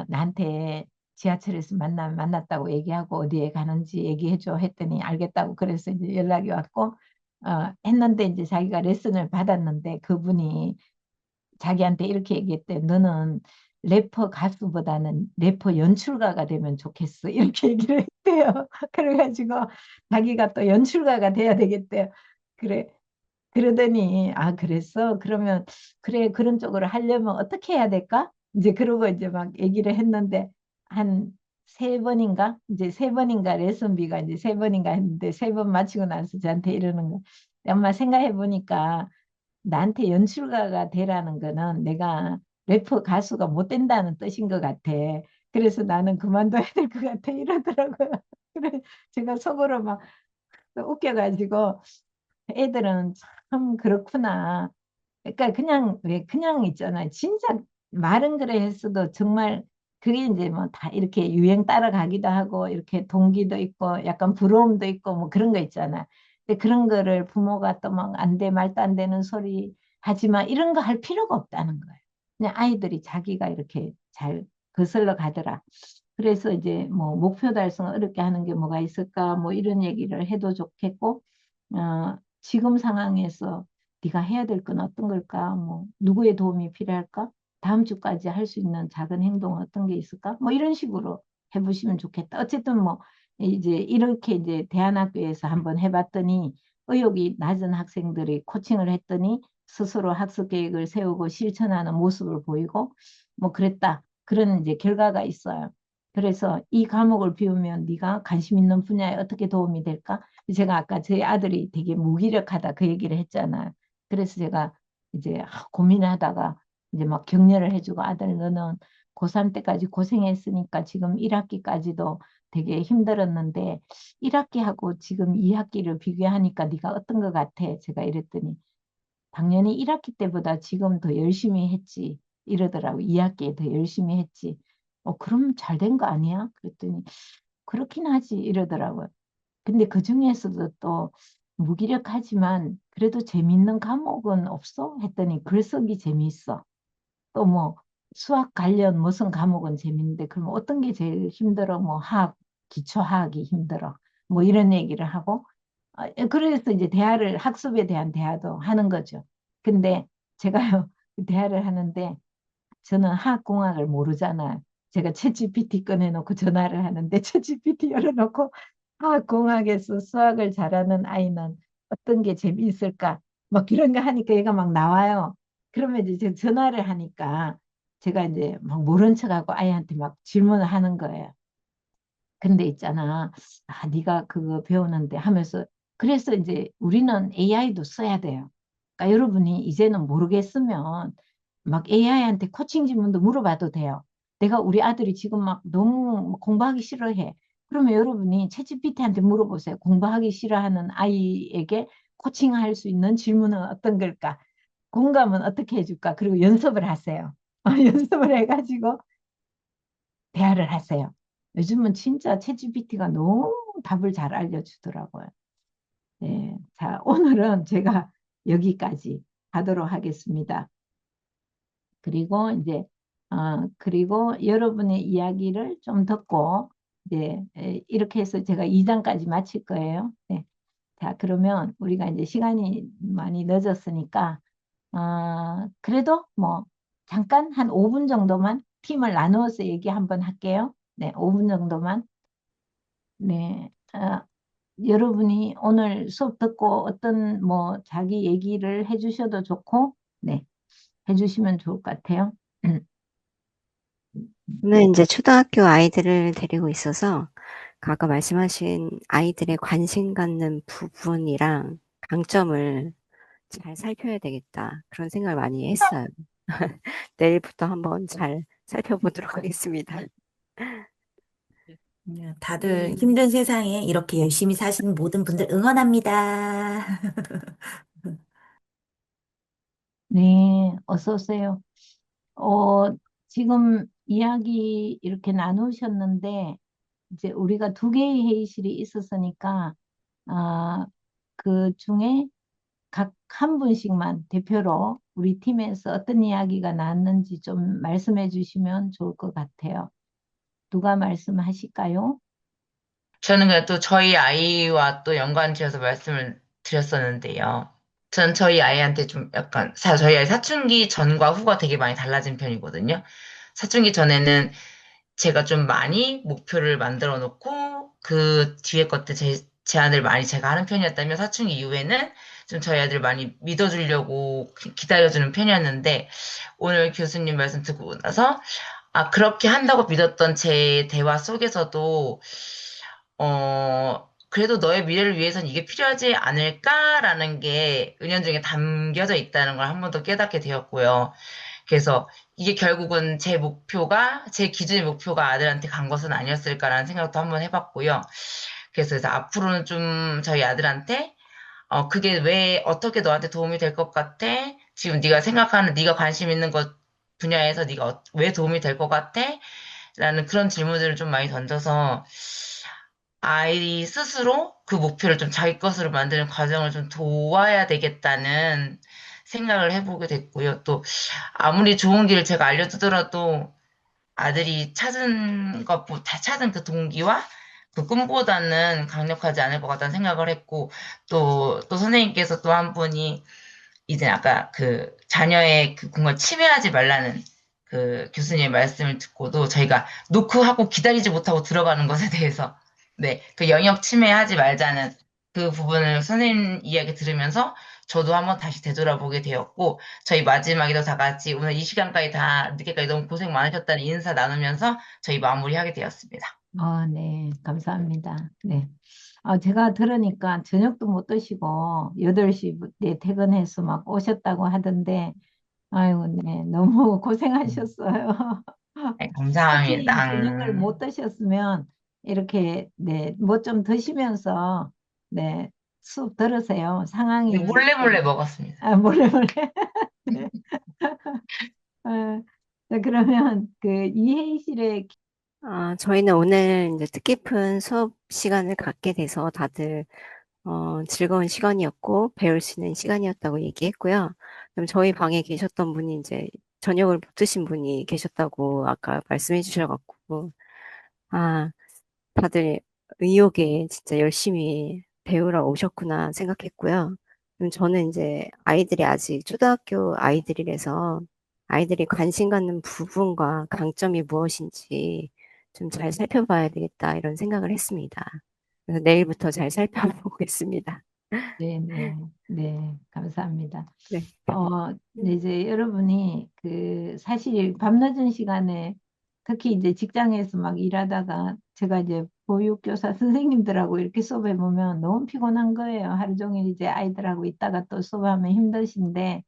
나한테 지하철에서 만났다고 얘기하고 어디에 가는지 얘기해줘 했더니 알겠다고 그래서 이제 연락이 왔고 했는데 이제 자기가 레슨을 받았는데 그분이 자기한테 이렇게 얘기했대. 너는 래퍼 가수보다는 래퍼 연출가가 되면 좋겠어. 이렇게 얘기를 했대요. 그래가지고 자기가 또 연출가가 돼야 되겠대요. 그래. 그러더니 그랬어? 그러면 그래 그런 쪽으로 하려면 어떻게 해야 될까? 이제 그러고 이제 막 얘기를 했는데 한 세 번인가 이제 세 번인가 레슨비가 이제 세 번인가 했는데 세 번 마치고 나서 저한테 이러는 거. 엄마 생각해 보니까 나한테 연출가가 되라는 거는 내가 래퍼 가수가 못 된다는 뜻인 것 같아. 그래서 나는 그만둬야 될 것 같아 이러더라고요. 그래 제가 속으로 막 웃겨가지고 애들은 참 그렇구나. 그러니까 그냥 왜 그냥 있잖아요. 진짜 말은 그래 했어도 정말 그게 이제 뭐 다 이렇게 유행 따라가기도 하고 이렇게 동기도 있고 약간 부러움도 있고 뭐 그런 거 있잖아. 근데 그런 거를 부모가 또 막 안 돼 말도 안 되는 소리 하지 마 이런 거 할 필요가 없다는 거예요. 그냥 아이들이 자기가 이렇게 잘 거슬러 가더라. 그래서 이제 뭐 목표 달성을 어렵게 하는 게 뭐가 있을까 뭐 이런 얘기를 해도 좋겠고, 지금 상황에서 네가 해야 될 건 어떤 걸까? 뭐 누구의 도움이 필요할까? 다음 주까지 할 수 있는 작은 행동은 어떤 게 있을까? 뭐 이런 식으로 해보시면 좋겠다. 어쨌든 뭐 이제 이렇게 이제 대안학교에서 한번 해봤더니 의욕이 낮은 학생들이 코칭을 했더니 스스로 학습 계획을 세우고 실천하는 모습을 보이고 뭐 그랬다. 그런 이제 결과가 있어요. 그래서 이 과목을 비우면 네가 관심 있는 분야에 어떻게 도움이 될까? 제가 아까 저희 아들이 되게 무기력하다 그 얘기를 했잖아요. 그래서 제가 이제 고민하다가 이제 막 격려를 해주고 아들 너는 고3 때까지 고생했으니까 지금 1학기까지도 되게 힘들었는데 1학기하고 지금 2학기를 비교하니까 네가 어떤 것 같아? 제가 이랬더니 당연히 1학기 때보다 지금 더 열심히 했지 이러더라고. 2학기에 더 열심히 했지. 그럼 잘 된 거 아니야? 그랬더니 그렇긴 하지 이러더라고요. 근데 그 중에서도 또 무기력하지만 그래도 재밌는 과목은 없어? 했더니 글쓰기 재미있어. 또 뭐 수학 관련 무슨 과목은 재밌는데 그럼 어떤 게 제일 힘들어? 뭐 기초화학이 힘들어. 뭐 이런 얘기를 하고 그래서 이제 대화를 학습에 대한 대화도 하는 거죠. 근데 제가요 대화를 하는데 저는 화학공학을 모르잖아요. 제가 챗GPT 꺼내놓고 전화를 하는데 챗GPT 열어놓고 화학공학에서 수학을 잘하는 아이는 어떤 게 재미있을까? 막 이런 거 하니까 얘가 막 나와요. 그러면 이제 제가 전화를 하니까 제가 이제 막 모른 척하고 아이한테 막 질문을 하는 거예요. 근데 있잖아. 네가 그거 배우는데 하면서 그래서 이제 우리는 AI도 써야 돼요. 그러니까 여러분이 이제는 모르겠으면 막 AI한테 코칭 질문도 물어봐도 돼요. 내가 우리 아들이 지금 막 너무 공부하기 싫어해. 그러면 여러분이 챗GPT한테 물어보세요. 공부하기 싫어하는 아이에게 코칭할 수 있는 질문은 어떤 걸까? 공감은 어떻게 해줄까? 그리고 연습을 하세요. 연습을 해가지고 대화를 하세요. 요즘은 진짜 챗GPT가 너무 답을 잘 알려주더라고요. 네. 자, 오늘은 제가 여기까지 하도록 하겠습니다. 그리고 이제, 그리고 여러분의 이야기를 좀 듣고, 이제, 이렇게 해서 제가 2장까지 마칠 거예요. 네. 자, 그러면 우리가 이제 시간이 많이 늦었으니까, 그래도 뭐, 잠깐 한 5분 정도만 팀을 나누어서 얘기 한번 할게요. 네, 5분 정도만. 네. 여러분이 오늘 수업 듣고 어떤 뭐 자기 얘기를 해주셔도 좋고, 네, 해주시면 좋을 것 같아요. 저는 이제 초등학교 아이들을 데리고 있어서 아까 말씀하신 아이들의 관심 갖는 부분이랑 강점을 잘 살펴야 되겠다. 그런 생각을 많이 했어요. 내일부터 한번 잘 살펴보도록 하겠습니다. 다들 힘든 세상에 이렇게 열심히 사시는 모든 분들 응원합니다. 네, 어서 오세요. 어, 지금 이야기 이렇게 나누셨는데, 이제 우리가 두 개의 회의실이 있었으니까, 아, 그 중에 각 한 분씩만 대표로 우리 팀에서 어떤 이야기가 나왔는지 좀 말씀해 주시면 좋을 것 같아요. 누가 말씀하실까요? 저는 그냥 또 저희 아이와 또 연관지어서 말씀을 드렸었는데요. 전 저희 아이한테 좀 약간, 저희 아이 사춘기 전과 후가 되게 많이 달라진 편이거든요. 사춘기 전에는 제가 좀 많이 목표를 만들어 놓고 그 뒤에 것들 제안을 많이 제가 하는 편이었다면 사춘기 이후에는 좀 저희 아이들 많이 믿어주려고 기다려주는 편이었는데 오늘 교수님 말씀 듣고 나서 그렇게 한다고 믿었던 제 대화 속에서도 그래도 너의 미래를 위해선 이게 필요하지 않을까라는 게 은연중에 담겨져 있다는 걸 한 번 더 깨닫게 되었고요. 그래서 이게 결국은 제 기준의 목표가 아들한테 간 것은 아니었을까라는 생각도 한번 해봤고요. 그래서 앞으로는 좀 저희 아들한테 그게 왜 어떻게 너한테 도움이 될 것 같아? 지금 네가 생각하는 네가 관심 있는 것 분야에서 네가 왜 도움이 될 것 같아? 라는 그런 질문들을 좀 많이 던져서 아이 스스로 그 목표를 좀 자기 것으로 만드는 과정을 좀 도와야 되겠다는 생각을 해보게 됐고요. 또 아무리 좋은 길을 제가 알려주더라도 아들이 다 찾은 그 동기와 그 꿈보다는 강력하지 않을 것 같다는 생각을 했고, 또 선생님께서 또 한 분이 이제 아까 그 자녀의 그 공간 침해하지 말라는 그 교수님의 말씀을 듣고도 저희가 노크하고 기다리지 못하고 들어가는 것에 대해서 네, 그 영역 침해하지 말자는 그 부분을 선생님 이야기 들으면서 저도 한번 다시 되돌아보게 되었고 저희 마지막에도 다 같이 오늘 이 시간까지 다 늦게까지 너무 고생 많으셨다는 인사 나누면서 저희 마무리하게 되었습니다. 네, 감사합니다. 네. 제가 들으니까 저녁도 못 드시고 8시에 퇴근해서 막 오셨다고 하던데, 아이고, 네, 너무 고생하셨어요. 네, 특히 저녁을 감사합니다. 못 드셨으면 이렇게, 네, 뭐 좀 드시면서, 네, 수업 들으세요. 네, 상황이 이제 몰래 좀, 몰래 먹었습니다. 몰래 몰래. 네. 어, 네, 그러면 그 이해실에, 저희는 오늘 이제 뜻깊은 수업 시간을 갖게 돼서 다들 즐거운 시간이었고 배울 수 있는 시간이었다고 얘기했고요. 그럼 저희 방에 계셨던 분이 이제 저녁을 못 드신 분이 계셨다고 아까 말씀해 주셔갖고 아, 다들 의욕에 진짜 열심히 배우러 오셨구나 생각했고요. 저는 이제 아이들이 아직 초등학교 아이들이라서 아이들이 관심 갖는 부분과 강점이 무엇인지 좀 잘 살펴봐야 되겠다 이런 생각을 했습니다. 그래서 내일부터 잘 살펴보겠습니다. 네, 네, 네, 감사합니다. 네. 네, 이제 여러분이 그 사실 밤늦은 시간에 특히 이제 직장에서 막 일하다가 제가 이제 보육교사 선생님들하고 이렇게 수업해 보면 너무 피곤한 거예요. 하루 종일 이제 아이들하고 있다가 또 수업하면 힘드신데,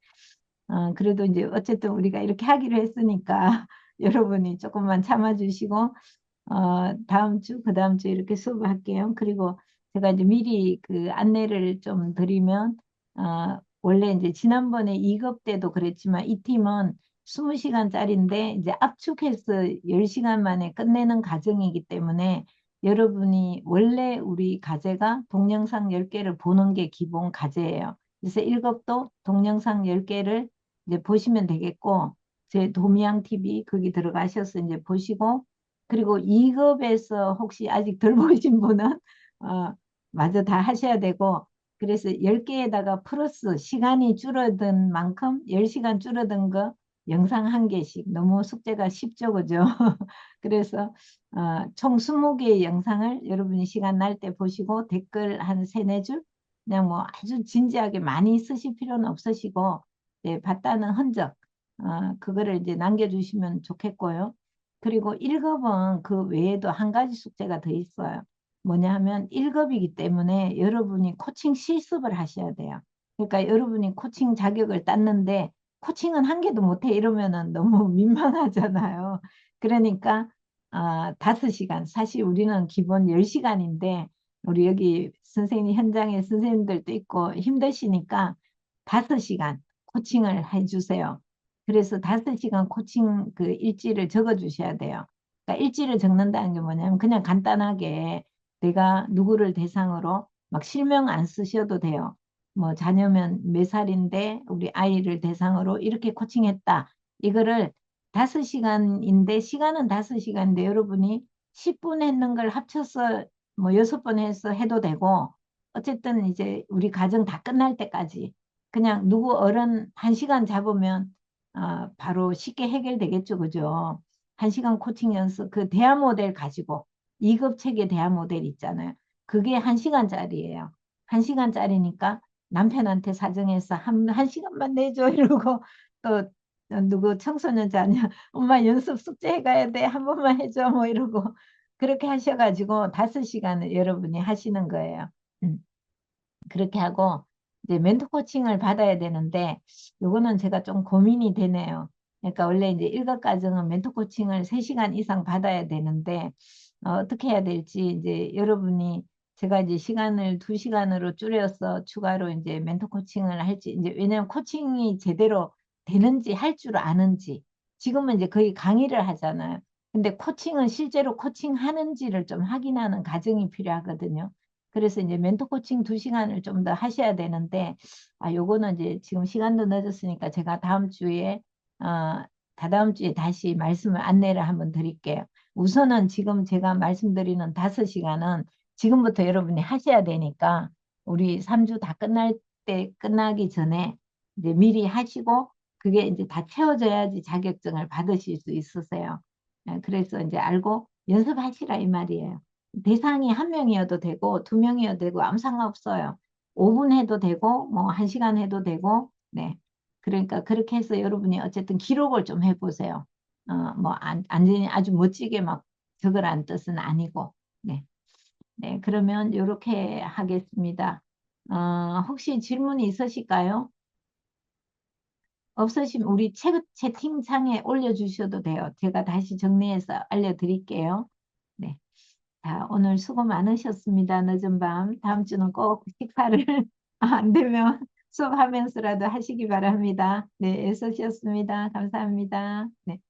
그래도 이제 어쨌든 우리가 이렇게 하기로 했으니까 여러분이 조금만 참아주시고, 다음 주, 그 다음 주 이렇게 수업할게요. 그리고 제가 이제 미리 그 안내를 좀 드리면, 원래 이제 지난번에 2급 때도 그랬지만 이 팀은 20시간짜리인데 이제 압축해서 10시간 만에 끝내는 과정이기 때문에 여러분이 원래 우리 과제가 동영상 10개를 보는 게 기본 과제예요. 그래서 1급도 동영상 10개를 이제 보시면 되겠고, 제 도미양 TV 거기 들어가셔서 이제 보시고, 그리고 2급에서 혹시 아직 덜 보신 분은 마저 다 하셔야 되고, 그래서 10개에다가 플러스 시간이 줄어든 만큼 10시간 줄어든 거 영상 1개씩. 너무 숙제가 쉽죠, 그죠? 그래서 총 20개의 영상을 여러분이 시간 날 때 보시고 댓글 한 3-4줄 그냥 뭐 아주 진지하게 많이 쓰실 필요는 없으시고, 네, 봤다는 흔적 그거를 이제 남겨주시면 좋겠고요. 그리고 1급은 그 외에도 한 가지 숙제가 더 있어요. 뭐냐 하면 1급이기 때문에 여러분이 코칭 실습을 하셔야 돼요. 그러니까 여러분이 코칭 자격을 땄는데 코칭은 1개도 못해 이러면은 너무 민망하잖아요. 그러니까 5시간, 사실 우리는 기본 10시간인데 우리 여기 선생님 현장에 선생님들도 있고 힘드시니까 5시간 코칭을 해주세요. 그래서 5시간 코칭 그 일지를 적어 주셔야 돼요. 그러니까 일지를 적는다는 게 뭐냐면 그냥 간단하게 내가 누구를 대상으로 막 실명 안 쓰셔도 돼요. 뭐 자녀면 몇 살인데 우리 아이를 대상으로 이렇게 코칭했다. 이거를 5시간인데 시간은 5시간인데 여러분이 10분 했는 걸 합쳐서 뭐 6번 해서 해도 되고, 어쨌든 이제 우리 과정 다 끝날 때까지 그냥 누구 어른 1시간 잡으면 바로 쉽게 해결되겠죠. 그죠? 1시간 코칭 연습, 그 대화 모델 가지고 2급 책의 대화 모델 있잖아요. 그게 1시간짜리예요. 1시간짜리니까 남편한테 사정해서 한 시간만 내줘 이러고, 또 누구 청소년 자녀 엄마 연습 숙제 해가야 돼 한 번만 해줘 뭐 이러고 그렇게 하셔가지고 5시간을 여러분이 하시는 거예요. 음. 그렇게 하고 이제 멘토 코칭을 받아야 되는데 요거는 제가 좀 고민이 되네요. 그러니까 원래 이제 1급 과정은 멘토 코칭을 3시간 이상 받아야 되는데 어떻게 해야 될지 이제 여러분이, 제가 이제 시간을 2시간으로 줄여서 추가로 이제 멘토 코칭을 할지, 이제 왜냐면 코칭이 제대로 되는지 할 줄 아는지, 지금은 이제 거의 강의를 하잖아요. 근데 코칭은 실제로 코칭하는지를 좀 확인하는 과정이 필요하거든요. 그래서 이제 멘토 코칭 2시간을 좀 더 하셔야 되는데, 요거는 이제 지금 시간도 늦었으니까 제가 다다음 주에 다시 말씀을 안내를 한번 드릴게요. 우선은 지금 제가 말씀드리는 5시간은 지금부터 여러분이 하셔야 되니까 우리 3주 다 끝나기 전에 이제 미리 하시고 그게 이제 다 채워져야지 자격증을 받으실 수 있으세요. 그래서 이제 알고 연습하시라 이 말이에요. 대상이 1명이어도 되고 2명이어도 되고 아무 상관없어요. 5분 해도 되고 뭐 1시간 해도 되고 네. 그러니까 그렇게 해서 여러분이 어쨌든 기록을 좀 해보세요. 뭐 완전히 아주 멋지게 막 적으라는 뜻은 아니고 네. 네, 그러면 이렇게 하겠습니다. 혹시 질문이 있으실까요? 없으시면 우리 채팅창에 올려주셔도 돼요. 제가 다시 정리해서 알려드릴게요. 네. 자, 오늘 수고 많으셨습니다. 늦은 밤. 다음 주는 꼭 식사를 안 되면 수업하면서라도 하시기 바랍니다. 네, 애쓰셨습니다. 감사합니다. 네.